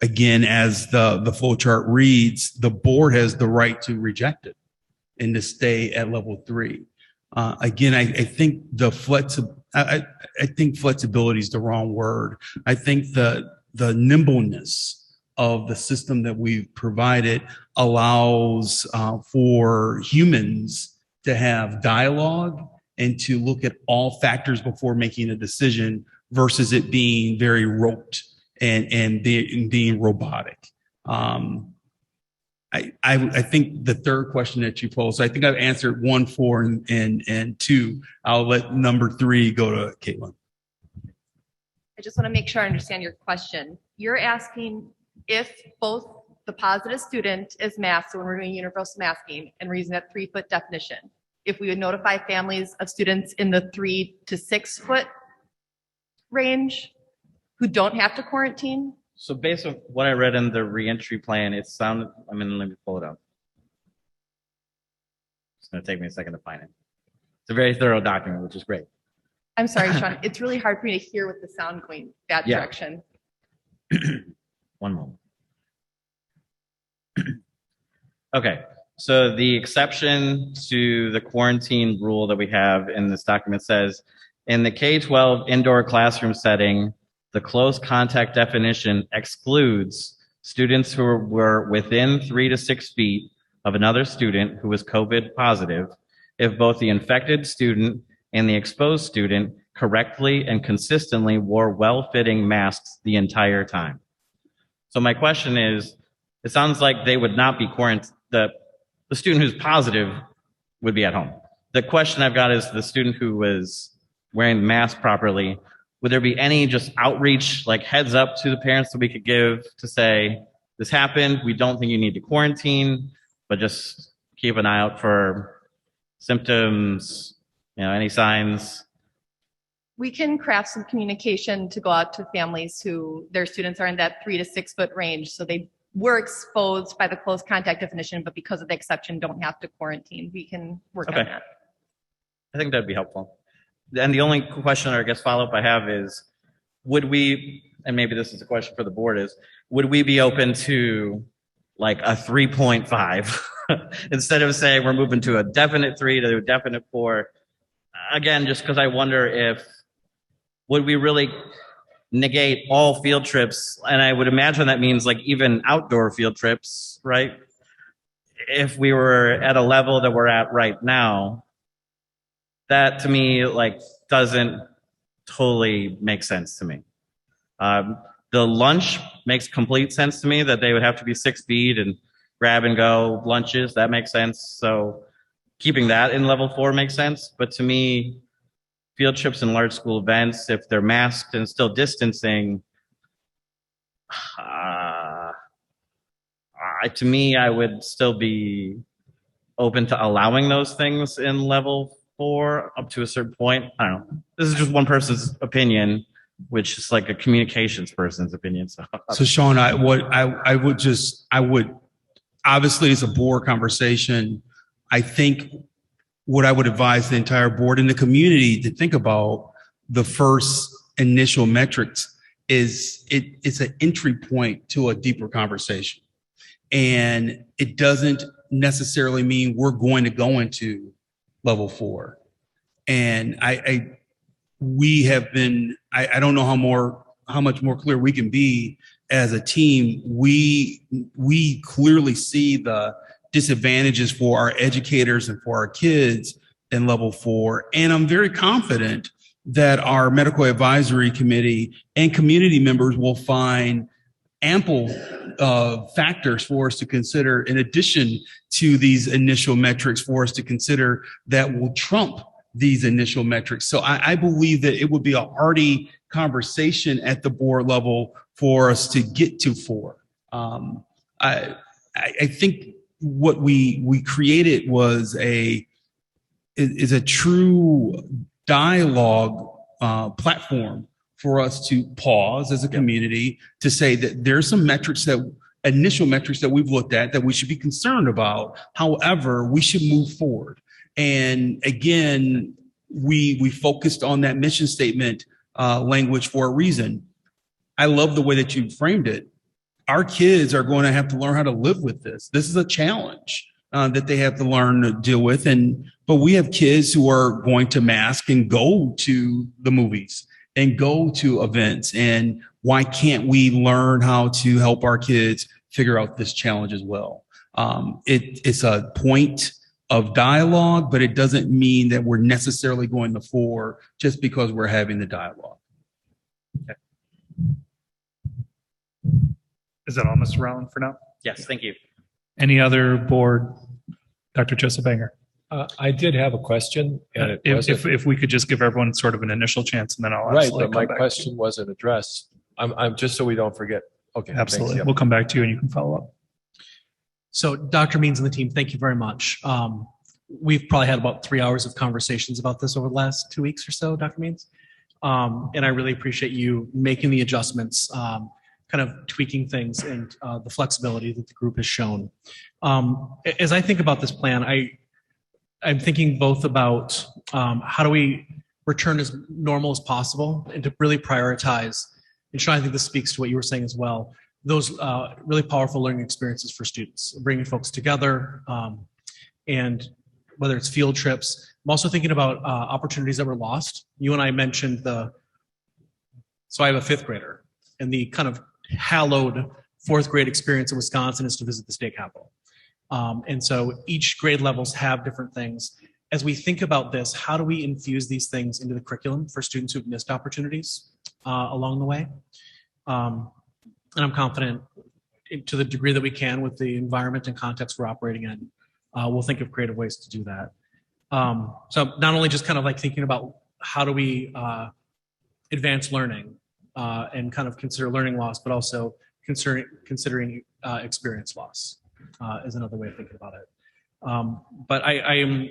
again, as the flow chart reads, the board has the right to reject it and to stay at level 3. Again, I think I think flexibility is the wrong word. I think the nimbleness of the system that we've provided allows for humans to have dialogue and to look at all factors before making a decision versus it being very rote and being robotic. I think the third question that you posed, I think I've answered 1, 4, and 2. I'll let number 3 go to Caitlin. I just want to make sure I understand your question. You're asking if both the positive student is masked, so when we're doing universal masking and we're using that 3-foot definition, if we would notify families of students in the 3 to 6 foot range who don't have to quarantine? So based on what I read in the reentry plan, it sounded, let me pull it up. It's going to take me a second to find it. It's a very thorough document, which is great. I'm sorry, Sean. It's really hard for me to hear with the sound going that direction. One moment. Okay, so the exception to the quarantine rule that we have in this document says, in the K-12 indoor classroom setting, the close contact definition excludes students who were within 3 to 6 feet of another student who was COVID positive if both the infected student and the exposed student correctly and consistently wore well-fitting masks the entire time. So my question is, it sounds like they would not be quarantined. The student who's positive would be at home. The question I've got is the student who was wearing the mask properly, would there be any just outreach, like heads up to the parents that we could give to say, this happened, we don't think you need to quarantine, but just keep an eye out for symptoms, any signs? We can craft some communication to go out to families who their students are in that 3 to 6 foot range. So they were exposed by the close contact definition, but because of the exception, don't have to quarantine. We can work on that. I think that'd be helpful. And the only question or I guess follow-up I have is, would we, and maybe this is a question for the board, is would we be open to like a 3.5 instead of saying we're moving to a definite 3 to a definite 4? Again, just because I wonder if, would we really negate all field trips? And I would imagine that means like even outdoor field trips, right? If we were at a level that we're at right now, that to me like doesn't totally make sense to me. The lunch makes complete sense to me that they would have to be 6 feet and grab and go lunches. That makes sense. So keeping that in level 4 makes sense. But to me, field trips and large school events, if they're masked and still distancing, to me, I would still be open to allowing those things in level 4 up to a certain point. I don't know. This is just one person's opinion, which is like a communications person's opinion. So Sean, I would obviously it's a board conversation. I think what I would advise the entire board and the community to think about the first initial metrics is it's an entry point to a deeper conversation. And it doesn't necessarily mean we're going to go into level 4. And we have been, I don't know how much more clear we can be as a team. We clearly see the disadvantages for our educators and for our kids in level 4. And I'm very confident that our medical advisory committee and community members will find ample factors for us to consider in addition to these initial metrics for us to consider that will trump these initial metrics. So I believe that it would be a hearty conversation at the board level for us to get to 4. I think what we created was a true dialogue platform for us to pause as a community to say that there's some initial metrics that we've looked at that we should be concerned about. However, we should move forward. And again, we focused on that mission statement language for a reason. I love the way that you framed it. Our kids are going to have to learn how to live with this. This is a challenge. that they have to learn to deal with. But we have kids who are going to mask and go to the movies and go to events. And why can't we learn how to help our kids figure out this challenge as well? It's a point of dialogue, but it doesn't mean that we're necessarily going to fore just because we're having the dialogue. Okay. Is that all, Mr. Rowland, for now? Yes, thank you. Any other board? Dr. Joseph Banger. I did have a question, and it If we could just give everyone sort of an initial chance, and then I'll right, absolutely but my come back. question wasn't addressed. I'm just so we don't forget. Okay, thanks, Absolutely. yeah. We'll come back to you and you can follow up. So Dr. Means and the team, thank you very much. We've probably had about 3 hours of conversations about this over the last 2 weeks or so, Dr. Means. And I really appreciate you making the adjustments, kind of tweaking things and the flexibility that the group has shown. As I think about this plan, I'm thinking both about how do we return as normal as possible and to really prioritize, and Sean, I think this speaks to what you were saying as well, those really powerful learning experiences for students, bringing folks together, and whether it's field trips. I'm also thinking about opportunities that were lost. You and I mentioned so I have a fifth grader, and the kind of hallowed fourth grade experience in Wisconsin is to visit the state capitol. And so each grade levels have different things. As we think about this, how do we infuse these things into the curriculum for students who've missed opportunities along the way? And I'm confident to the degree that we can with the environment and context we're operating in, we'll think of creative ways to do that. So not only just kind of like thinking about how do we advance learning and kind of consider learning loss, but also considering experience loss is another way of thinking about it. But I am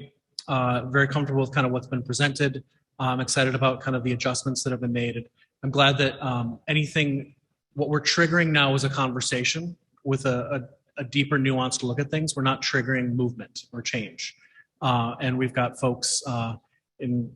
very comfortable with kind of what's been presented. I'm excited about kind of the adjustments that have been made. And I'm glad that what we're triggering now is a conversation with a deeper nuance to look at things. We're not triggering movement or change. And we've got folks who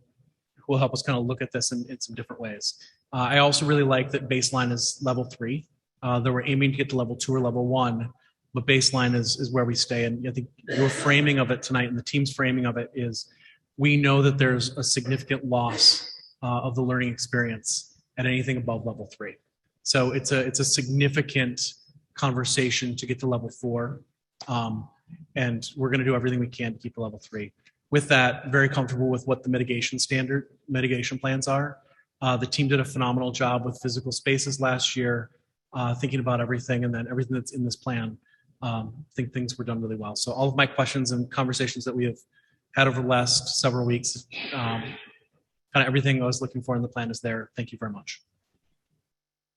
will help us kind of look at this in some different ways. I also really like that baseline is level 3, that we're aiming to get to level 2 or level 1, but baseline is where we stay. And I think your framing of it tonight and the team's framing of it is, we know that there's a significant loss of the learning experience at anything above level 3. So it's a significant conversation to get to level 4. And we're going to do everything we can to keep the level 3. With that, very comfortable with what the mitigation plans are. The team did a phenomenal job with physical spaces last year, thinking about everything, and then everything that's in this plan. I think things were done really well. So all of my questions and conversations that we have had over the last several weeks, kind of everything I was looking for in the plan is there. Thank you very much.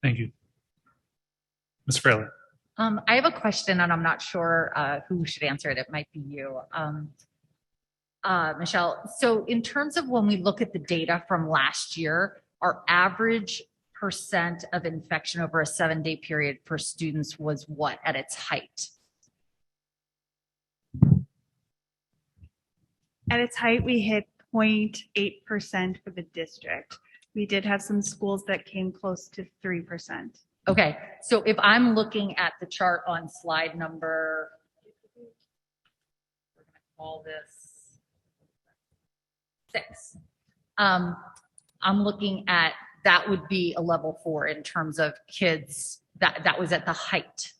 Thank you. Ms. Fraley. I have a question, and I'm not sure who should answer it. It might be you, Michelle. So in terms of when we look at the data from last year, our average percent of infection over a 7-day period for students was what at its height? At its height, we hit 0.8% for the district. We did have some schools that came close to 3%. Okay, so if I'm looking at the chart on slide number, we're going to call this 6. I'm looking at, that would be a level 4 in terms of kids, that was at the height.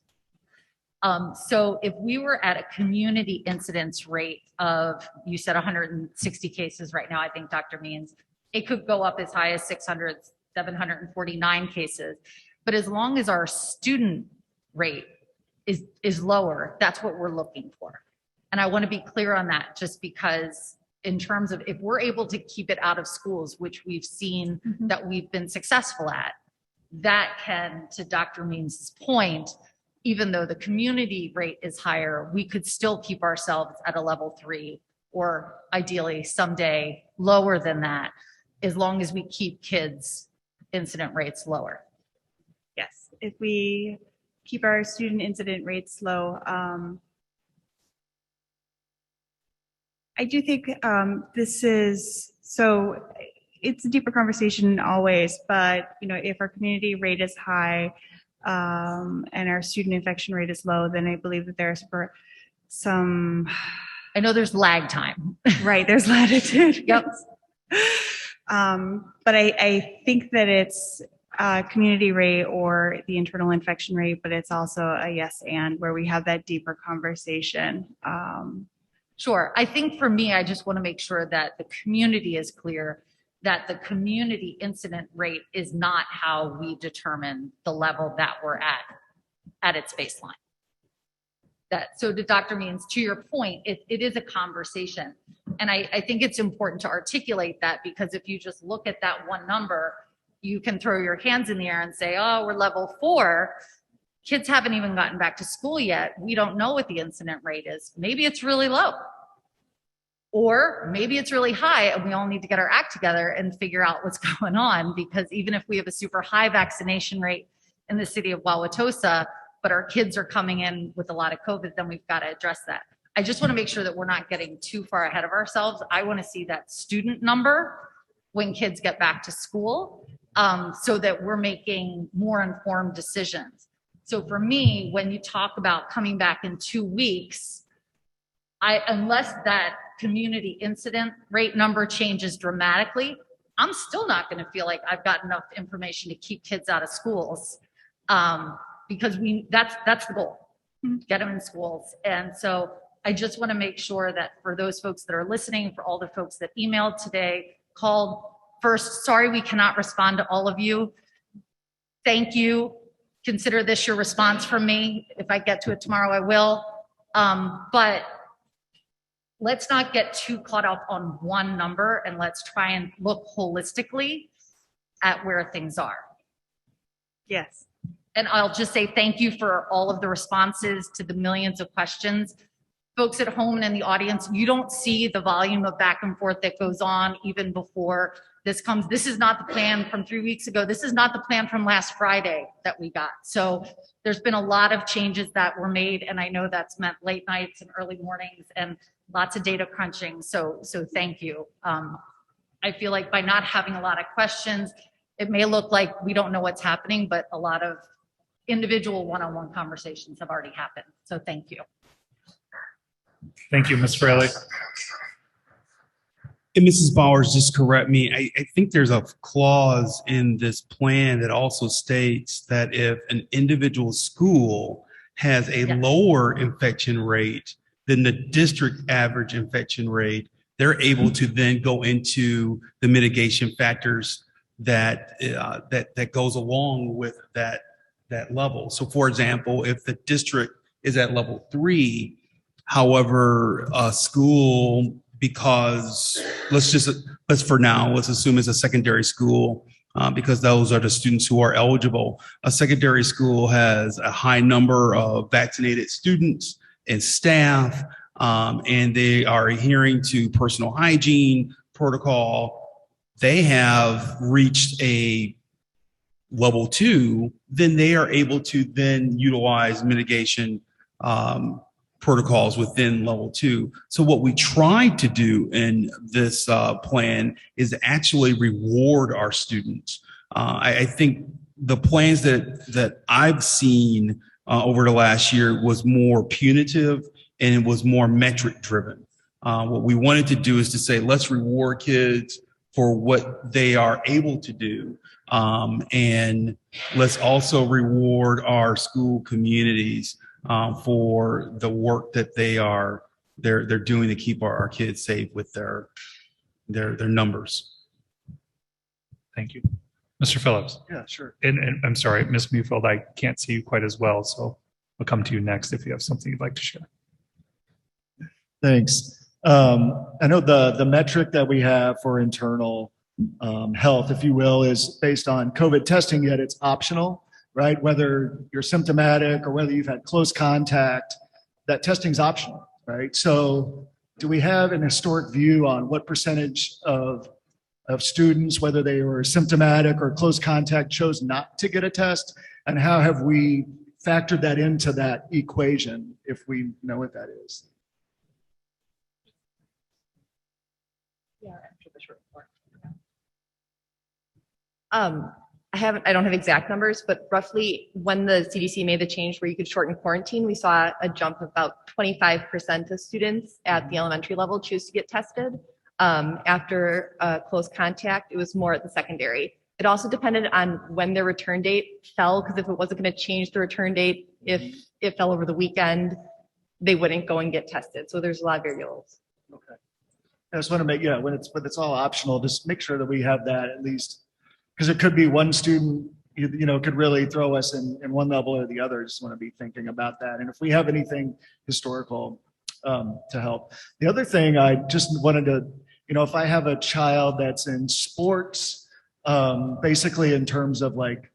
So if we were at a community incidence rate of, you said 160 cases right now, I think Dr. Means, it could go up as high as 600, 749 cases. But as long as our student rate is lower, that's what we're looking for. And I want to be clear on that, just because in terms of if we're able to keep it out of schools, which we've seen that we've been successful at, that can, to Dr. Means' point, even though the community rate is higher, we could still keep ourselves at a level 3, or ideally someday lower than that, as long as we keep kids' incident rates lower. Yes, if we keep our student incident rates low, I do think this is, so it's a deeper conversation always, but if our community rate is high and our student infection rate is low, then I believe that there are some, I know there's lag time. right, there's latitude. Yep. But I think that it's community rate or the internal infection rate, but it's also a yes and where we have that deeper conversation. Sure. I think for me, I just want to make sure that the community is clear that the community incident rate is not how we determine the level that we're at its baseline. So to Dr. Means, to your point, it is a conversation. And I think it's important to articulate that, because if you just look at that one number, you can throw your hands in the air and say, oh, we're level 4. Kids haven't even gotten back to school yet. We don't know what the incident rate is. Maybe it's really low. Or maybe it's really high and we all need to get our act together and figure out what's going on, because even if we have a super high vaccination rate in the city of Wauwatosa, but our kids are coming in with a lot of COVID, then we've got to address that. I just want to make sure that we're not getting too far ahead of ourselves. I want to see that student number when kids get back to school, so that we're making more informed decisions. So for me, when you talk about coming back in 2 weeks, unless that community incident rate number changes dramatically, I'm still not going to feel like I've got enough information to keep kids out of schools, because that's the goal, get them in schools. And so I just want to make sure that for those folks that are listening, for all the folks that emailed today, called, first, sorry we cannot respond to all of you. Thank you. Consider this your response from me. If I get to it tomorrow, I will. But let's not get too caught up on one number, and let's try and look holistically at where things are. Yes. And I'll just say thank you for all of the responses to the millions of questions. Folks at home and in the audience, you don't see the volume of back and forth that goes on even before this comes. This is not the plan from 3 weeks ago. This is not the plan from last Friday that we got. So there's been a lot of changes that were made, and I know that's meant late nights and early mornings and lots of data crunching. So thank you. I feel like by not having a lot of questions, it may look like we don't know what's happening, but a lot of individual one-on-one conversations have already happened. So thank you. Thank you, Ms. Fraley. And Mrs. Bowers, just correct me. I think there's a clause in this plan that also states that if an individual school has a lower infection rate than the district average infection rate, they're able to then go into the mitigation factors that goes along with that level. So for example, if the district is at level 3, however, a school, because let's assume it's a secondary school, because those are the students who are eligible. A secondary school has a high number of vaccinated students and staff, and they are adhering to personal hygiene protocol. They have reached a level 2, then they are able to then utilize mitigation protocols within level 2. So what we tried to do in this plan is actually reward our students. I think the plans that I've seen over the last year was more punitive and it was more metric driven. What we wanted to do is to say, let's reward kids for what they are able to do. And let's also reward our school communities for the work that they're doing to keep our kids safe with their numbers. Thank you. Mr. Phillips. Yeah, sure. And I'm sorry, Ms. Mufeld, I can't see you quite as well, so I'll come to you next if you have something you'd like to share. Thanks. I know the metric that we have for internal health, if you will, is based on COVID testing, yet it's optional, right? Whether you're symptomatic or whether you've had close contact, that testing's optional, right? So do we have an historic view on what percentage of students, whether they were symptomatic or close contact, chose not to get a test? And how have we factored that into that equation, if we know what that is? Yeah, after the short report. I don't have exact numbers, but roughly when the CDC made the change where you could shorten quarantine, we saw a jump of about 25% of students at the elementary level choose to get tested. After close contact, it was more at the secondary. It also depended on when their return date fell, because if it wasn't going to change the return date, if it fell over the weekend, they wouldn't go and get tested. So there's a lot of variables. Okay. I just want to make, when it's all optional, just make sure that we have that at least, because it could be one student, could really throw us in one level or the other. Just want to be thinking about that. And if we have anything historical to help. The other thing I just wanted to, if I have a child that's in sports, basically in terms of like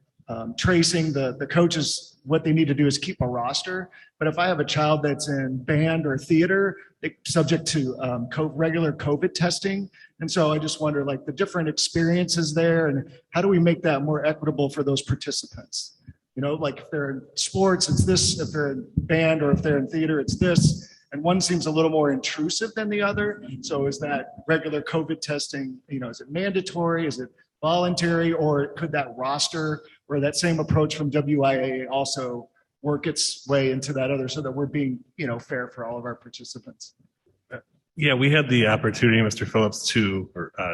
tracing the coaches, what they need to do is keep a roster. But if I have a child that's in band or theater, they're subject to regular COVID testing. And so I just wonder like the different experiences there and how do we make that more equitable for those participants? Like if they're in sports, it's this, if they're in band or if they're in theater, it's this. And one seems a little more intrusive than the other. So is that regular COVID testing, is it mandatory? Is it voluntary? Or could that roster or that same approach from WIA also work its way into that other so that we're being, fair for all of our participants? Yeah, we had the opportunity, Mr. Phillips,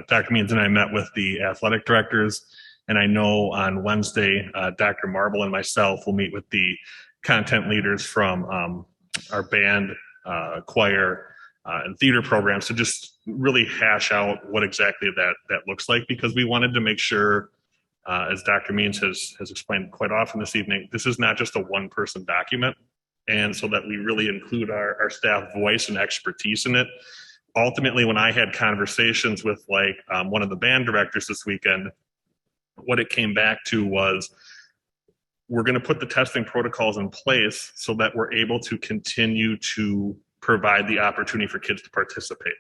Dr. Means and I met with the athletic directors. And I know on Wednesday, Dr. Marble and myself will meet with the content leaders from our band, choir, and theater programs to just really hash out what exactly that looks like, because we wanted to make sure, as Dr. Means has explained quite often this evening, this is not just a one-person document, and so that we really include our staff voice and expertise in it. Ultimately, when I had conversations with one of the band directors this weekend, what it came back to was we're going to put the testing protocols in place so that we're able to continue to provide the opportunity for kids to participate.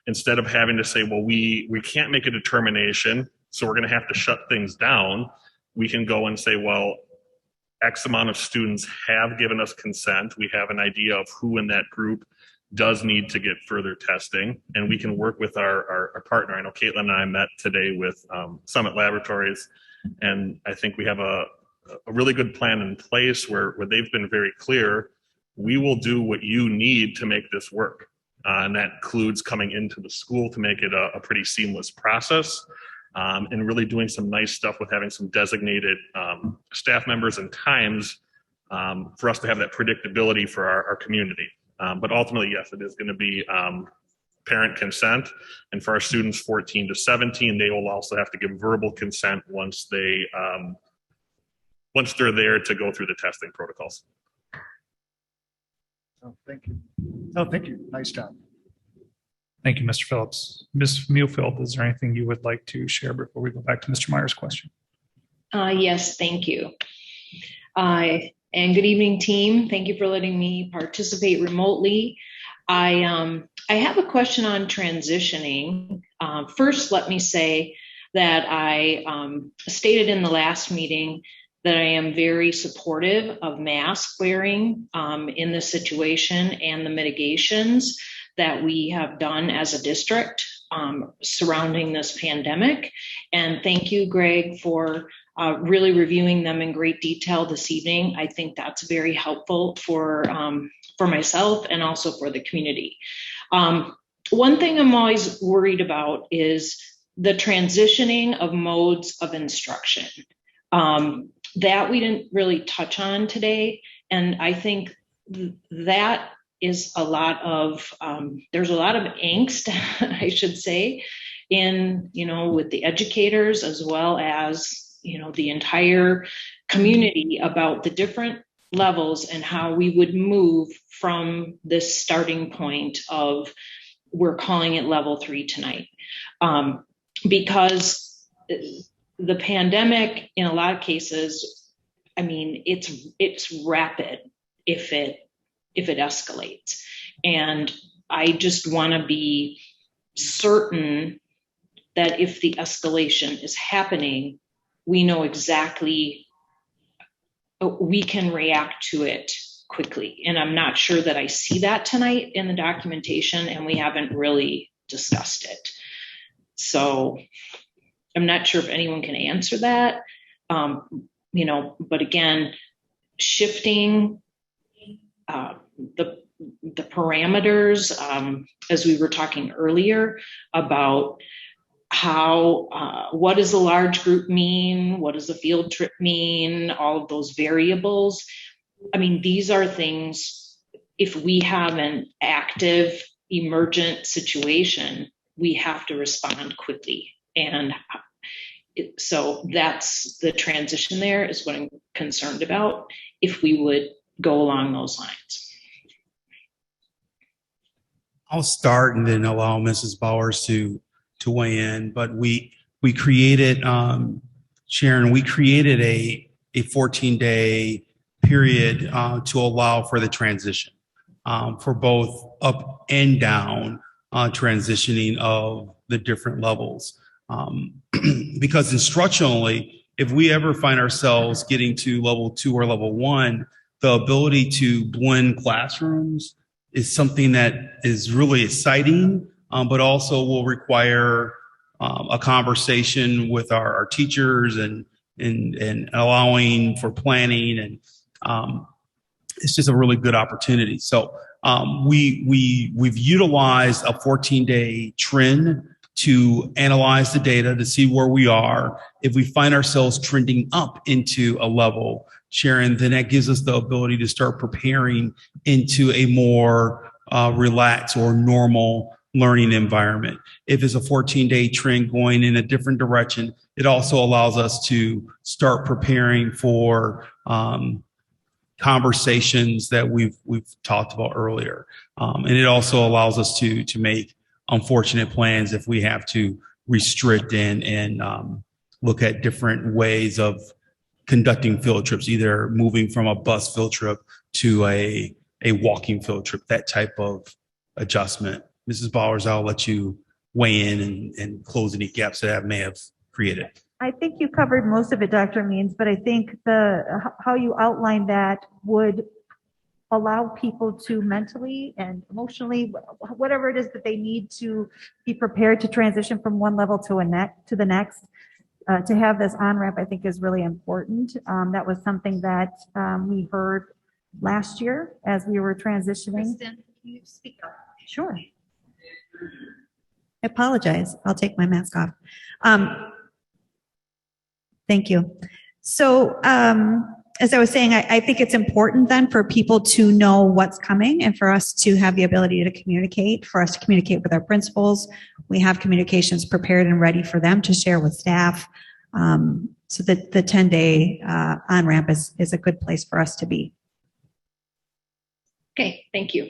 Instead of having to say, well, we can't make a determination, so we're going to have to shut things down, we can go and say, well, X amount of students have given us consent. We have an idea of who in that group does need to get further testing, and we can work with our partner. I know Caitlin and I met today with Summit Laboratories, and I think we have a really good plan in place where they've been very clear, we will do what you need to make this work. And that includes coming into the school to make it a pretty seamless process, and really doing some nice stuff with having some designated staff members and times for us to have that predictability for our community. But ultimately, yes, it is going to be parent consent. And for our students 14 to 17, they will also have to give verbal consent once they're there to go through the testing protocols. Oh, thank you. Oh, thank you. Nice job. Thank you, Mr. Phillips. Ms. Muehlfeld, is there anything you would like to share before we go back to Mr. Meyer's question? Yes, thank you. And good evening, team. Thank you for letting me participate remotely. I have a question on transitioning. First, let me say that I stated in the last meeting that I am very supportive of mask wearing in this situation and the mitigations that we have done as a district surrounding this pandemic. And thank you, Greg, for really reviewing them in great detail this evening. I think that's very helpful for myself and also for the community. One thing I'm always worried about is the transitioning of modes of instruction. That we didn't really touch on today. And I think that is a lot of, there's a lot of angst, I should say, with the educators as well as, the entire community about the different levels and how we would move from this starting point of, we're calling it level 3 tonight. Because the pandemic, in a lot of cases, I mean, it's rapid if it escalates. And I just want to be certain that if the escalation is happening, we know exactly, we can react to it quickly. And I'm not sure that I see that tonight in the documentation, and we haven't really discussed it. So I'm not sure if anyone can answer that. But again, shifting the parameters, as we were talking earlier about what does a large group mean? What does a field trip mean? All of those variables. I mean, these are things, if we have an active emergent situation, we have to respond quickly. And so that's the transition there is what I'm concerned about if we would go along those lines. I'll start and then allow Mrs. Bowers to weigh in. But we created, Sharon, we created a 14-day period to allow for the transition for both up and down transitioning of the different levels. Because instructionally, if we ever find ourselves getting to level 2 or level 1, the ability to blend classrooms is something that is really exciting, but also will require a conversation with our teachers and allowing for planning, and it's just a really good opportunity. So we've utilized a 14-day trend to analyze the data to see where we are. If we find ourselves trending up into a level, Sharon, then that gives us the ability to start preparing into a more relaxed or normal learning environment. If it's a 14-day trend going in a different direction, it also allows us to start preparing for conversations that we've talked about earlier. And it also allows us to make unfortunate plans if we have to restrict and look at different ways of conducting field trips, either moving from a bus field trip to a walking field trip, that type of adjustment. Mrs. Bowers, I'll let you weigh in and close any gaps that I may have created. I think you covered most of it, Dr. Means, but I think how you outlined that would allow people to mentally and emotionally, whatever it is that they need to be prepared to transition from one level to the next. To have this on-ramp, I think, is really important. That was something that we heard last year as we were transitioning. Kristen, can you speak up? Sure. I apologize. I'll take my mask off. Thank you. So, as I was saying, I think it's important then for people to know what's coming and for us to have the ability to communicate, for us to communicate with our principals. We have communications prepared and ready for them to share with staff. So that the 10-day on-ramp is a good place for us to be. Okay, thank you.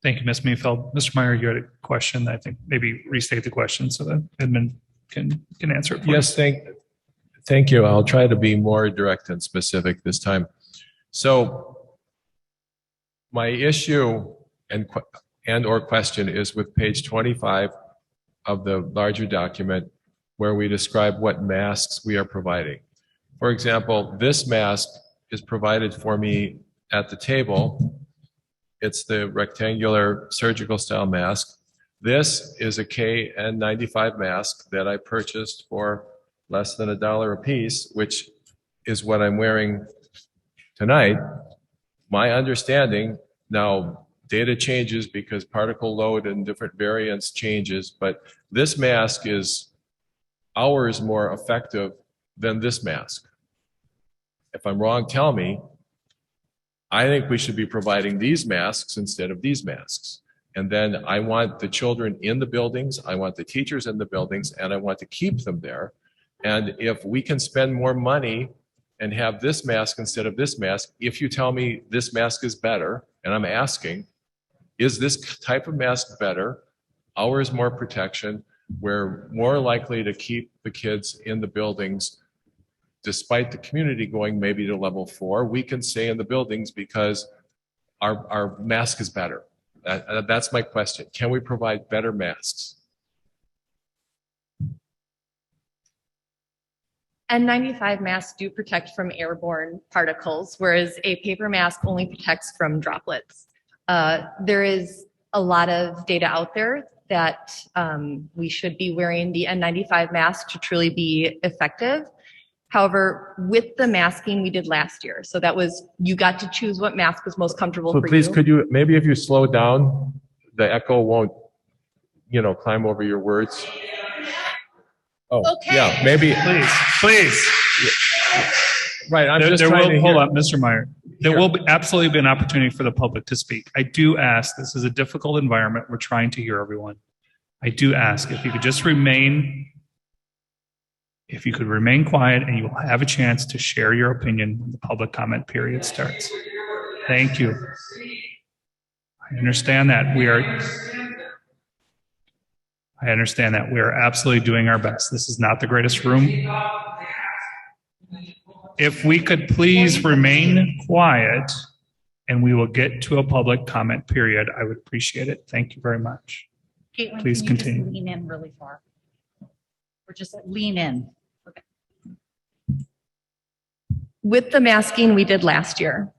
Thank you, Ms. Mayfeld. Mr. Meyer, you had a question. I think maybe restate the question so that admin can answer it. Yes, thank you. I'll try to be more direct and specific this time. So my issue and or question is with page 25 of the larger document where we describe what masks we are providing. For example, this mask is provided for me at the table. It's the rectangular surgical style mask. This is a KN95 mask that I purchased for less than $1 a piece, which is what I'm wearing tonight. My understanding, now data changes because particle load and different variants changes, but this mask is hours more effective than this mask. If I'm wrong, tell me. I think we should be providing these masks instead of these masks. And then I want the children in the buildings, I want the teachers in the buildings, and I want to keep them there. And if we can spend more money and have this mask instead of this mask, if you tell me this mask is better, and I'm asking, is this type of mask better? Hours more protection. We're more likely to keep the kids in the buildings despite the community going maybe to level 4. We can stay in the buildings because our mask is better. That's my question. Can we provide better masks? N95 masks do protect from airborne particles, whereas a paper mask only protects from droplets. There is a lot of data out there that we should be wearing the N95 mask to truly be effective. However, with the masking we did last year, so that was, you got to choose what mask was most comfortable So for please, you. could you, maybe if you slow down, the echo won't, climb over your words. Oh, Okay. yeah, maybe. Please. Right, I'm There- just there trying will- to Hold hear. on, Mr. Meyer. There will absolutely be an opportunity for the public to speak. I do ask, this is a difficult environment. We're trying to hear everyone. I do ask if you could just remain quiet, and you will have a chance to share your opinion when the public comment period starts. Thank you. I understand that. I understand that. We are absolutely doing our best. This is not the greatest room. If we could please remain quiet, and we will get to a public comment period, I would appreciate it. Thank you very much. Caitlin, Please can you just continue. lean in really far? Or just lean in. With the masking we did last year,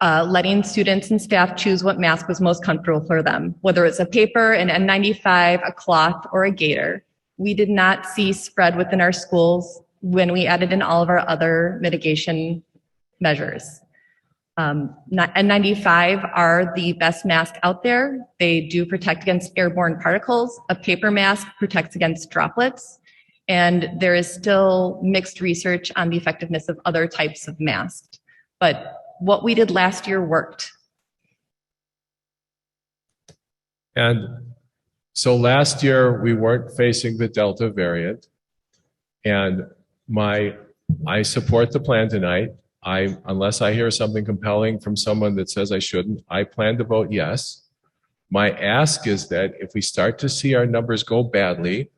letting students and staff choose what mask was most comfortable for them, whether it's a paper, an N95, a cloth, or a gaiter. We did not see spread within our schools when we added in all of our other mitigation measures. N95 are the best mask out there. They do protect against airborne particles. A paper mask protects against droplets. And there is still mixed research on the effectiveness of other types of masks. But what we did last year worked. And so last year, we weren't facing the Delta variant. And I support the plan tonight. Unless I hear something compelling from someone that says I shouldn't, I plan to vote yes. My ask is that if we start to see our numbers go badly,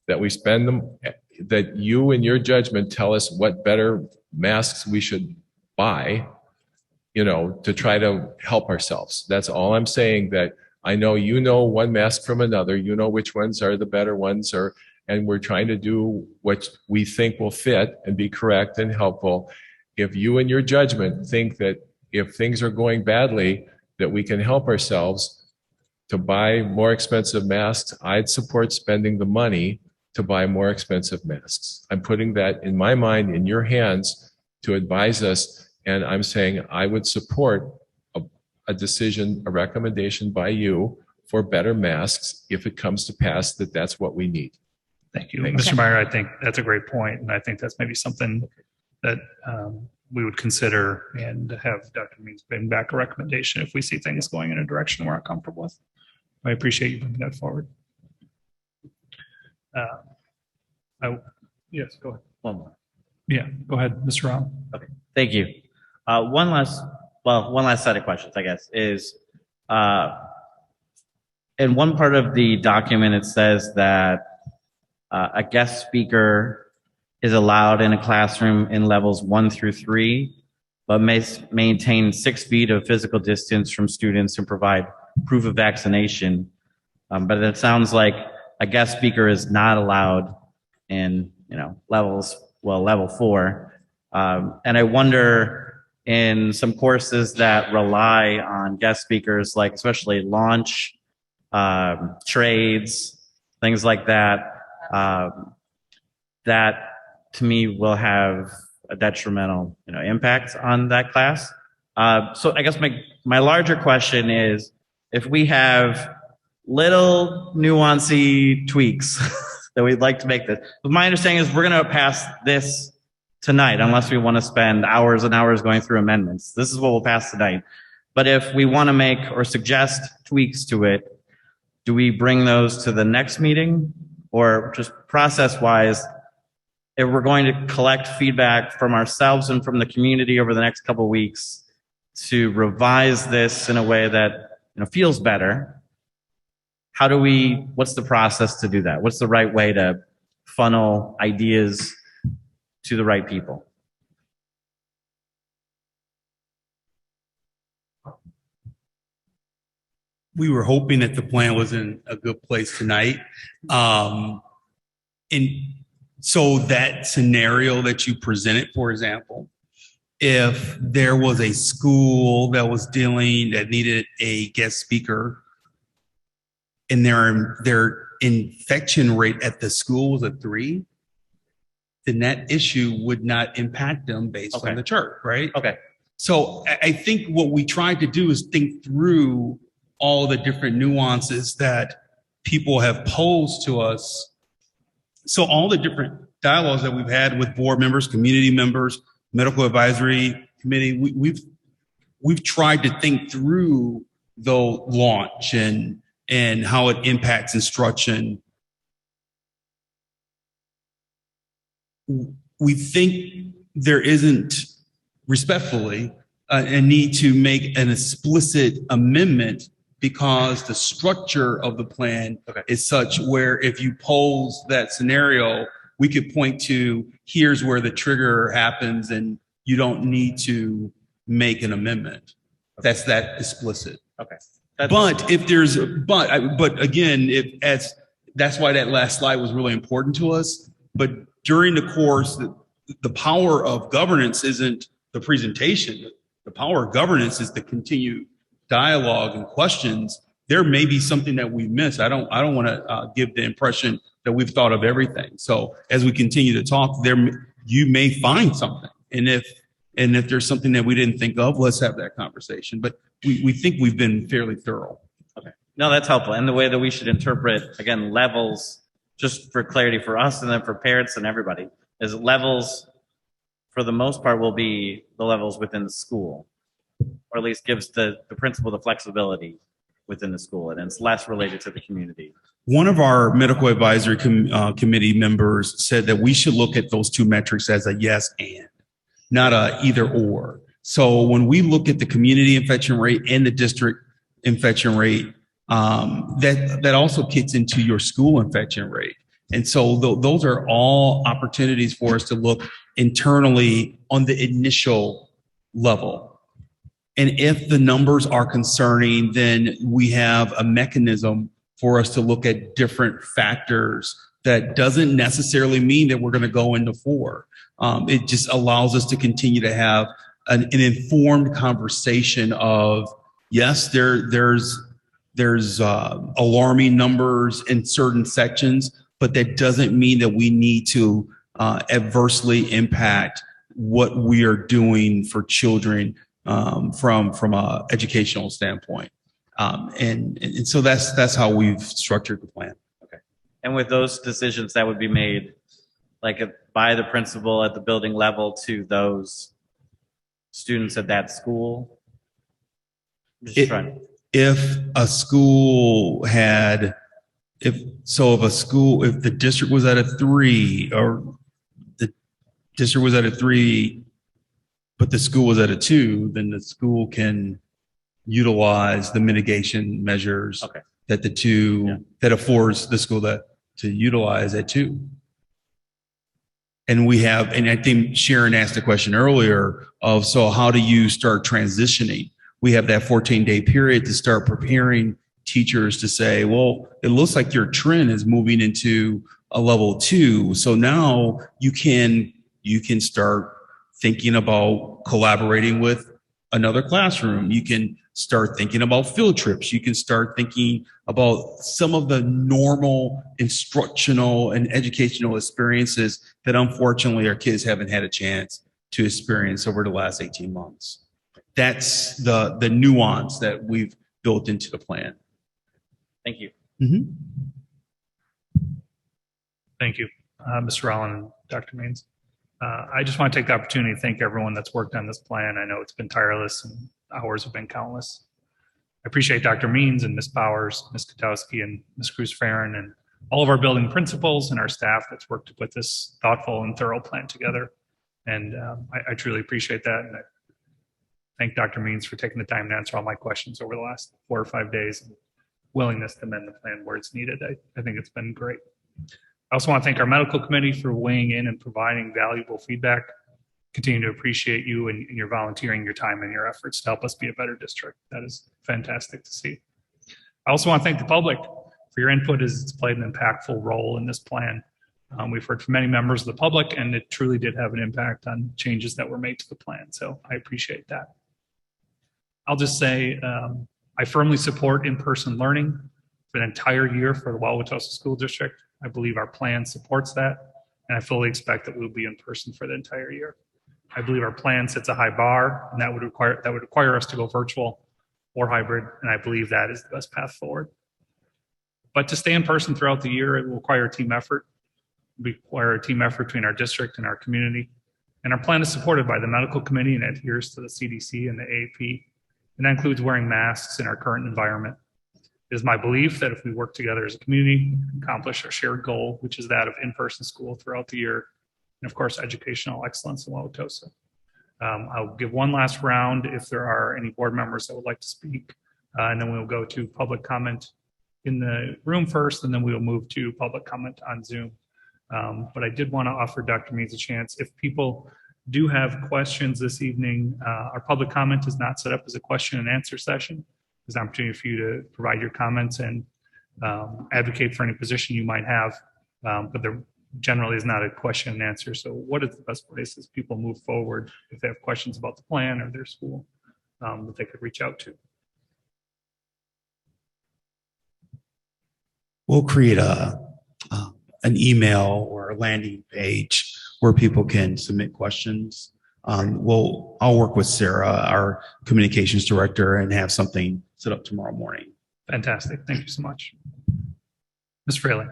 that we spend them, that you in your judgment tell us what better masks we should buy, to try to help ourselves. That's all I'm saying, that I know one mask from another, which ones are the better ones, and we're trying to do what we think will fit and be correct and helpful. If you in your judgment think that if things are going badly, that we can help ourselves to buy more expensive masks, I'd support spending the money to buy more expensive masks. I'm putting that in my mind in your hands to advise us, and I'm saying I would support a decision, a recommendation by you for better masks if it comes to pass that that's what we need. Thank you. Thanks. Mr. Meyer, I think that's a great point, and I think that's maybe something that we would consider and have Dr. Means bring back a recommendation if we see things going in a direction we're uncomfortable with. I appreciate you bringing that forward. Yes, go ahead. One more. Yeah, go ahead, Mr. Ram. Okay, thank you. One last set of questions, I guess, is in one part of the document, it says that a guest speaker is allowed in a classroom in levels 1 through 3, but may maintain 6 feet of physical distance from students and provide proof of vaccination. But it sounds like a guest speaker is not allowed in, level 4. And I wonder, in some courses that rely on guest speakers, like especially launch, trades, things like that, that to me will have a detrimental, impact on that class. So I guess my larger question is, if we have little nuancy tweaks that we'd like to make this, but my understanding is we're going to pass this tonight unless we want to spend hours and hours going through amendments. This is what we'll pass tonight. But if we want to make or suggest tweaks to it, do we bring those to the next meeting? Or just process-wise, if we're going to collect feedback from ourselves and from the community over the next couple of weeks to revise this in a way that feels better, what's the process to do that? What's the right way to funnel ideas to the right people? We were hoping that the plan was in a good place tonight. And so that scenario that you presented, for example, if there was a school that needed a guest speaker, and their infection rate at the school was a 3, then that issue would not impact them based on the chart, right? Okay. So I think what we tried to do is think through all the different nuances that people have posed to us. So all the different dialogues that we've had with board members, community members, medical advisory committee, we've tried to think through the launch and how it impacts instruction. We think there isn't, respectfully, a need to make an explicit amendment because the structure of the plan is such where if you pose that scenario, we could point to here's where the trigger happens and you don't need to make an amendment. That's that explicit. Okay. But if there's, but again, that's why that last slide was really important to us. But during the course, the power of governance isn't the presentation. The power of governance is the continued dialogue and questions. There may be something that we miss. I don't want to give the impression that we've thought of everything. So as we continue to talk, you may find something. And if there's something that we didn't think of, let's have that conversation. But we think we've been fairly thorough. Okay. No, that's helpful. And the way that we should interpret, again, levels, just for clarity for us and then for parents and everybody, is levels, for the most part, will be the levels within the school, or at least gives the principal the flexibility within the school, and it's less related to the community. One of our medical advisory committee members said that we should look at those two metrics as a yes and, not a either or. So when we look at the community infection rate and the district infection rate, that also kicks into your school infection rate. And so those are all opportunities for us to look internally on the initial level. And if the numbers are concerning, then we have a mechanism for us to look at different factors. That doesn't necessarily mean that we're going to go into 4. It just allows us to continue to have an informed conversation of, yes, there's alarming numbers in certain sections, but that doesn't mean that we need to adversely impact what we are doing for children from a educational standpoint. And so that's how we've structured the plan. Okay. And with those decisions that would be made, like by the principal at the building level to those students at that school? If a school had, if the district was at a 3 or the district was at a 3, but the school was at a 2, then the school can utilize the mitigation measures that that affords the school to utilize at 2. And we have, and I think Sharon asked a question earlier of, so how do you start transitioning? We have that 14-day period to start preparing teachers to say, well, it looks like your trend is moving into a level 2. So now you can start thinking about collaborating with another classroom. You can start thinking about field trips. You can start thinking about some of the normal instructional and educational experiences that unfortunately our kids haven't had a chance to experience over the last 18 months. That's the nuance that we've built into the plan. Thank you. Mm-hmm. Thank you, Mr. Rowland and Dr. Means. I just want to take the opportunity to thank everyone that's worked on this plan. I know it's been tireless and hours have been countless. I appreciate Dr. Means and Ms. Powers, Ms. Katowski, and Ms. Cruz-Farron, and all of our building principals and our staff that's worked to put this thoughtful and thorough plan together. And I truly appreciate that. And I thank Dr. Means for taking the time to answer all my questions over the last 4 or 5 days and willingness to amend the plan where it's needed. I think it's been great. I also want to thank our medical committee for weighing in and providing valuable feedback. Continue to appreciate you and your volunteering your time and your efforts to help us be a better district. That is fantastic to see. I also want to thank the public for your input, as it's played an impactful role in this plan. We've heard from many members of the public, and it truly did have an impact on changes that were made to the plan. So I appreciate that. I'll just say I firmly support in-person learning. for the entire year for the Wauwatosa School District. I believe our plan supports that, and I fully expect that we'll be in person for the entire year. I believe our plan sets a high bar, and that would require us to go virtual or hybrid, and I believe that is the best path forward. But to stay in person throughout the year, it will require a team effort. It will require a team effort between our district and our community. And our plan is supported by the medical committee and adheres to the CDC and the AAP. And that includes wearing masks in our current environment. It is my belief that if we work together as a community, we can accomplish our shared goal, which is that of in-person school throughout the year. And of course, educational excellence in Wauwatosa. I'll give one last round if there are any board members that would like to speak. And then we'll go to public comment in the room first, and then we will move to public comment on Zoom. But I did want to offer Dr. Means a chance. If people do have questions this evening, our public comment is not set up as a question and answer session. There's an opportunity for you to provide your comments and advocate for any position you might have, but there generally is not a question and answer. So what is the best place as people move forward if they have questions about the plan or their school that they could reach out to? We'll create an email or a landing page where people can submit questions. I'll work with Sarah, our communications director, and have something set up tomorrow morning. Fantastic. Thank you so much. Ms. Fraley.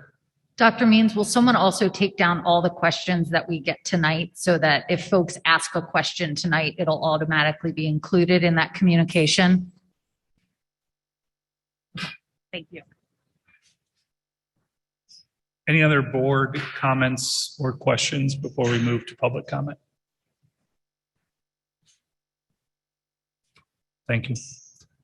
Dr. Means, will someone also take down all the questions that we get tonight so that if folks ask a question tonight, it'll automatically be included in that communication? Thank you. Any other board comments or questions before we move to public comment? Thank you.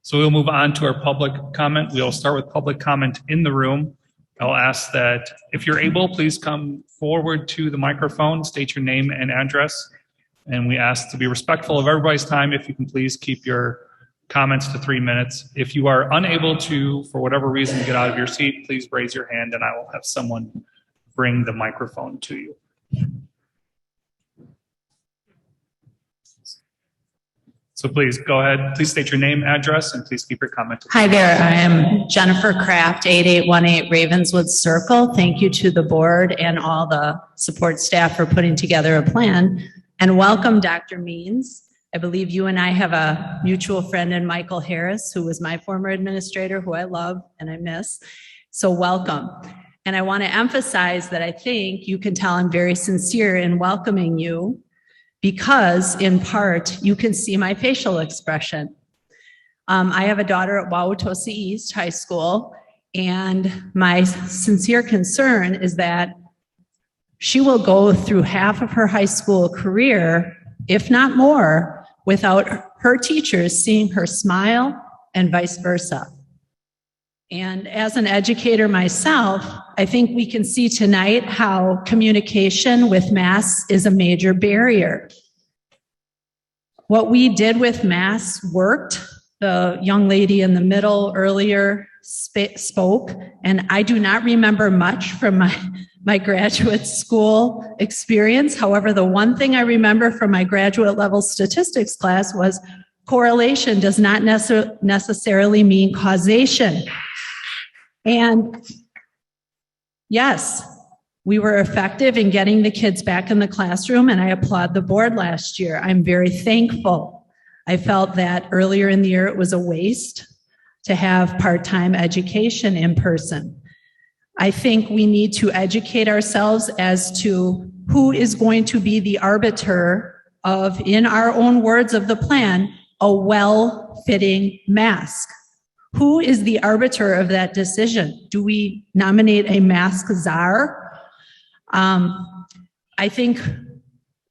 So we'll move on to our public comment. We'll start with public comment in the room. I'll ask that if you're able, please come forward to the microphone, state your name and address. And we ask to be respectful of everybody's time. If you can please keep your comments to 3 minutes. If you are unable to, for whatever reason, get out of your seat, please raise your hand and I will have someone bring the microphone to you. So please go ahead. Please state your name, address, and please keep your comment. Hi there. I am Jennifer Kraft, 8818 Ravenswood Circle. Thank you to the board and all the support staff for putting together a plan. And welcome, Dr. Means. I believe you and I have a mutual friend in Michael Harris, who was my former administrator, who I love and I miss. So welcome. And I want to emphasize that I think you can tell I'm very sincere in welcoming you because, in part, you can see my facial expression. I have a daughter at Wauwatosa East High School, and my sincere concern is that she will go through half of her high school career, if not more, without her teachers seeing her smile and vice versa. And as an educator myself, I think we can see tonight how communication with masks is a major barrier. What we did with masks worked. The young lady in the middle earlier spoke, and I do not remember much from my graduate school experience. However, the one thing I remember from my graduate level statistics class was correlation does not necessarily mean causation. And yes, we were effective in getting the kids back in the classroom, and I applaud the board last year. I'm very thankful. I felt that earlier in the year it was a waste to have part-time education in person. I think we need to educate ourselves as to who is going to be the arbiter of, in our own words of the plan, a well-fitting mask. Who is the arbiter of that decision? Do we nominate a mask czar? I think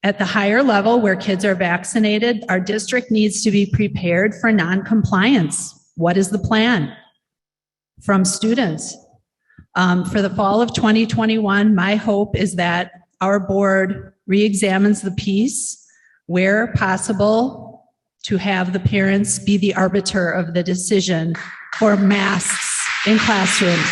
at the higher level where kids are vaccinated, our district needs to be prepared for non-compliance. What is the plan from students? For the fall of 2021, my hope is that our board re-examines the piece where possible to have the parents be the arbiter of the decision for masks in classrooms.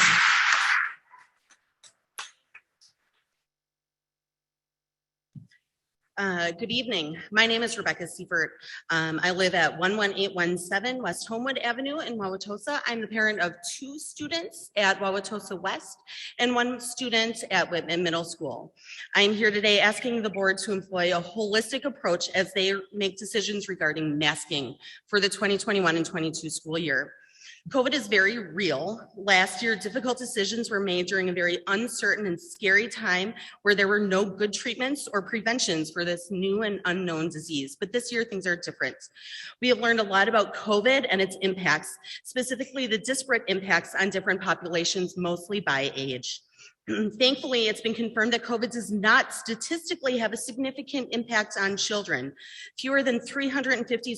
Good evening. My name is Rebecca Seifert. I live at 11817 West Homewood Avenue in Wauwatosa. I'm the parent of 2 students at Wauwatosa West and 1 student at Whitman Middle School. I am here today asking the board to employ a holistic approach as they make decisions regarding masking for the 2021 and 22 school year. COVID is very real. Last year, difficult decisions were made during a very uncertain and scary time where there were no good treatments or preventions for this new and unknown disease. But this year, things are different. We have learned a lot about COVID and its impacts, specifically the disparate impacts on different populations, mostly by age. Thankfully, it's been confirmed that COVID does not statistically have a significant impact on children. Fewer than 350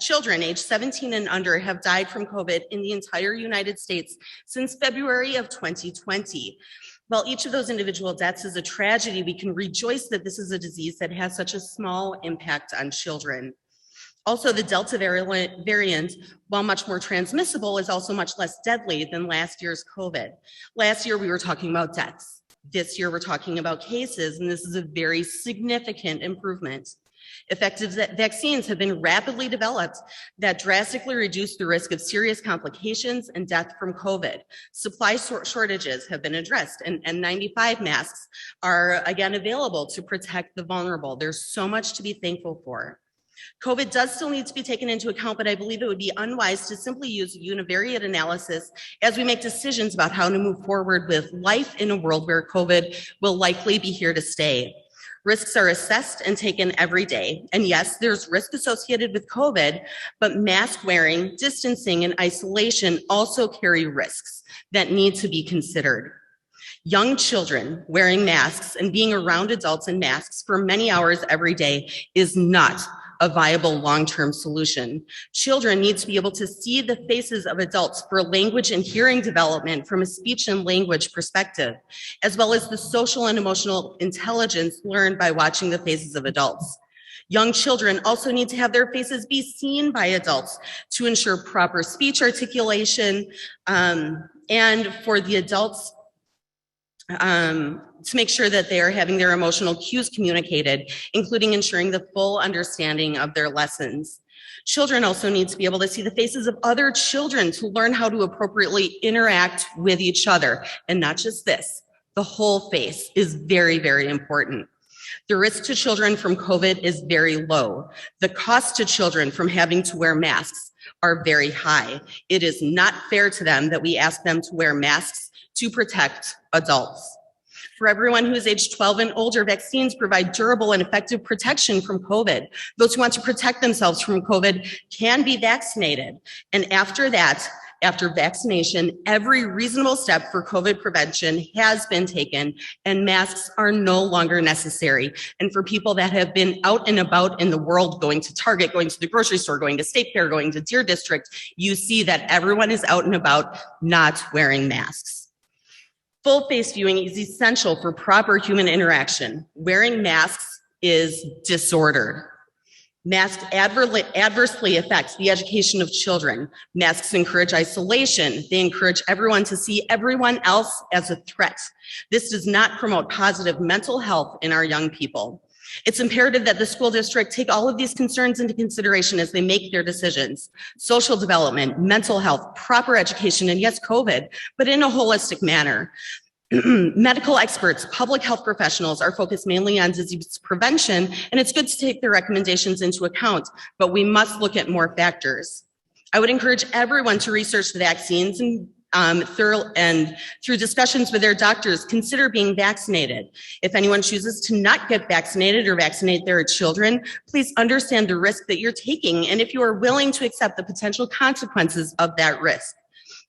children aged 17 and under have died from COVID in the entire United States since February of 2020. While each of those individual deaths is a tragedy, we can rejoice that this is a disease that has such a small impact on children. Also, the Delta variant, while much more transmissible, is also much less deadly than last year's COVID. Last year, we were talking about deaths. This year, we're talking about cases, and this is a very significant improvement. Effective vaccines have been rapidly developed that drastically reduce the risk of serious complications and death from COVID. Supply shortages have been addressed, and N95 masks are again available to protect the vulnerable. There's so much to be thankful for. COVID does still need to be taken into account, but I believe it would be unwise to simply use univariate analysis as we make decisions about how to move forward with life in a world where COVID will likely be here to stay. Risks are assessed and taken every day. And yes, there's risk associated with COVID, but mask wearing, distancing, and isolation also carry risks that need to be considered. Young children wearing masks and being around adults in masks for many hours every day is not a viable long-term solution. Children need to be able to see the faces of adults for language and hearing development from a speech and language perspective, as well as the social and emotional intelligence learned by watching the faces of adults. Young children also need to have their faces be seen by adults to ensure proper speech articulation, and for the adults to make sure that they are having their emotional cues communicated, including ensuring the full understanding of their lessons. Children also need to be able to see the faces of other children to learn how to appropriately interact with each other. And not just this, the whole face is very, very important. The risk to children from COVID is very low. The cost to children from having to wear masks are very high. It is not fair to them that we ask them to wear masks to protect adults. For everyone who is age 12 and older, vaccines provide durable and effective protection from COVID. Those who want to protect themselves from COVID can be vaccinated. And after that, after vaccination, every reasonable step for COVID prevention has been taken and masks are no longer necessary. And for people that have been out and about in the world, going to Target, going to the grocery store, going to State Fair, going to Deer District, you see that everyone is out and about not wearing masks. Full face viewing is essential for proper human interaction. Wearing masks is disordered. Masks adversely affect the education of children. Masks encourage isolation. They encourage everyone to see everyone else as a threat. This does not promote positive mental health in our young people. It's imperative that the school district take all of these concerns into consideration as they make their decisions. Social development, mental health, proper education, and yes, COVID, but in a holistic manner. Medical experts, public health professionals are focused mainly on disease prevention, and it's good to take their recommendations into account, but we must look at more factors. I would encourage everyone to research the vaccines and through discussions with their doctors, consider being vaccinated. If anyone chooses to not get vaccinated or vaccinate their children, please understand the risk that you're taking and if you are willing to accept the potential consequences of that risk.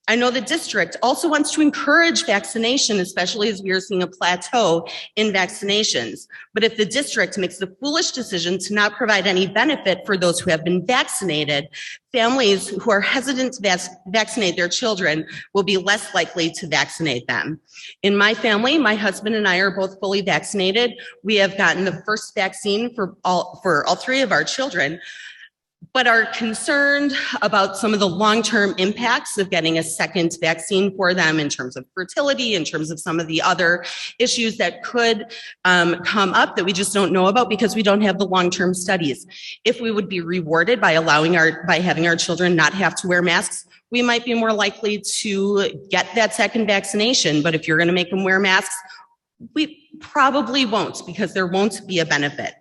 I know the district also wants to encourage vaccination, especially as we are seeing a plateau in vaccinations. But if the district makes the foolish decision to not provide any benefit for those who have been vaccinated, families who are hesitant to vaccinate their children will be less likely to vaccinate them. In my family, my husband and I are both fully vaccinated. We have gotten the first vaccine for all 3 of our children. but are concerned about some of the long-term impacts of getting a second vaccine for them in terms of fertility, in terms of some of the other issues that could come up that we just don't know about because we don't have the long-term studies. If we would be rewarded by by having our children not have to wear masks, we might be more likely to get that second vaccination. But if you're going to make them wear masks, we probably won't, because there won't be a benefit.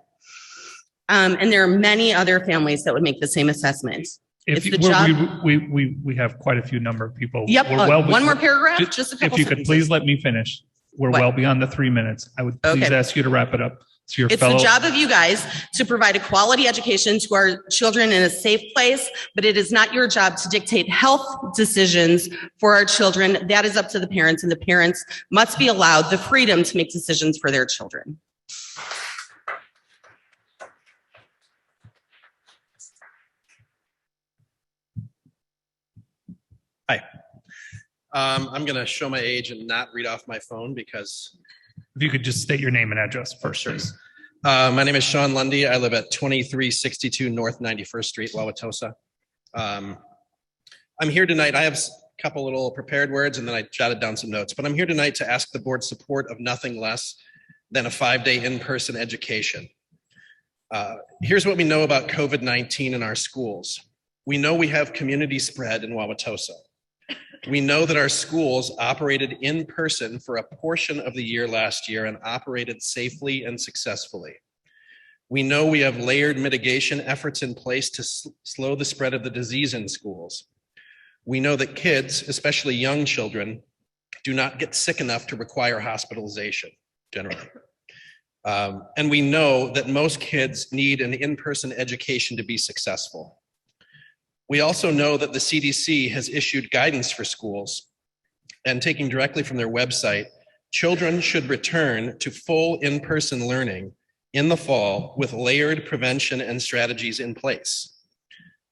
And there are many other families that would make the same assessment. If It's the job. we have quite a few number of people. Yep, We're well- one more paragraph, just a couple If you could sentences. please let me finish. We're What? well beyond the 3 minutes. I would please Okay. ask you to wrap it up. So your It's fellow. the job of you guys to provide a quality education to our children in a safe place, but it is not your job to dictate health decisions for our children. That is up to the parents, and the parents must be allowed the freedom to make decisions for their children. Hi. I'm going to show my age and not read off my phone because. If you could just state your name and address first. Sure. My name is Sean Lundy. I live at 2362 North 91st Street, Wauwatosa. I'm here tonight. I have a couple little prepared words and then I jotted down some notes, but I'm here tonight to ask the board's support of nothing less than a 5-day in-person education. Here's what we know about COVID-19 in our schools. We know we have community spread in Wauwatosa. We know that our schools operated in person for a portion of the year last year and operated safely and successfully. We know we have layered mitigation efforts in place to slow the spread of the disease in schools. We know that kids, especially young children, do not get sick enough to require hospitalization generally. And we know that most kids need an in-person education to be successful. We also know that the CDC has issued guidance for schools, and taking directly from their website, children should return to full in-person learning in the fall with layered prevention and strategies in place.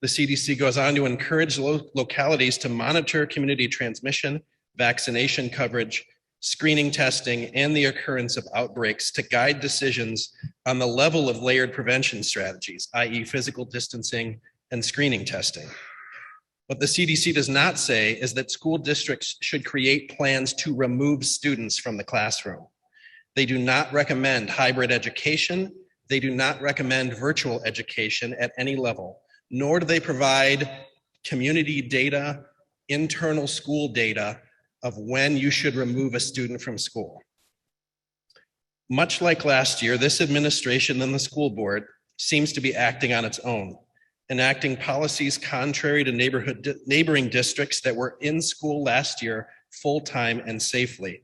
The CDC goes on to encourage localities to monitor community transmission, vaccination coverage, screening testing, and the occurrence of outbreaks to guide decisions on the level of layered prevention strategies, i.e. physical distancing and screening testing. What the CDC does not say is that school districts should create plans to remove students from the classroom. They do not recommend hybrid education. They do not recommend virtual education at any level, nor do they provide community data, internal school data of when you should remove a student from school. Much like last year, this administration and the school board seems to be acting on its own, enacting policies contrary to neighboring districts that were in school last year full-time and safely,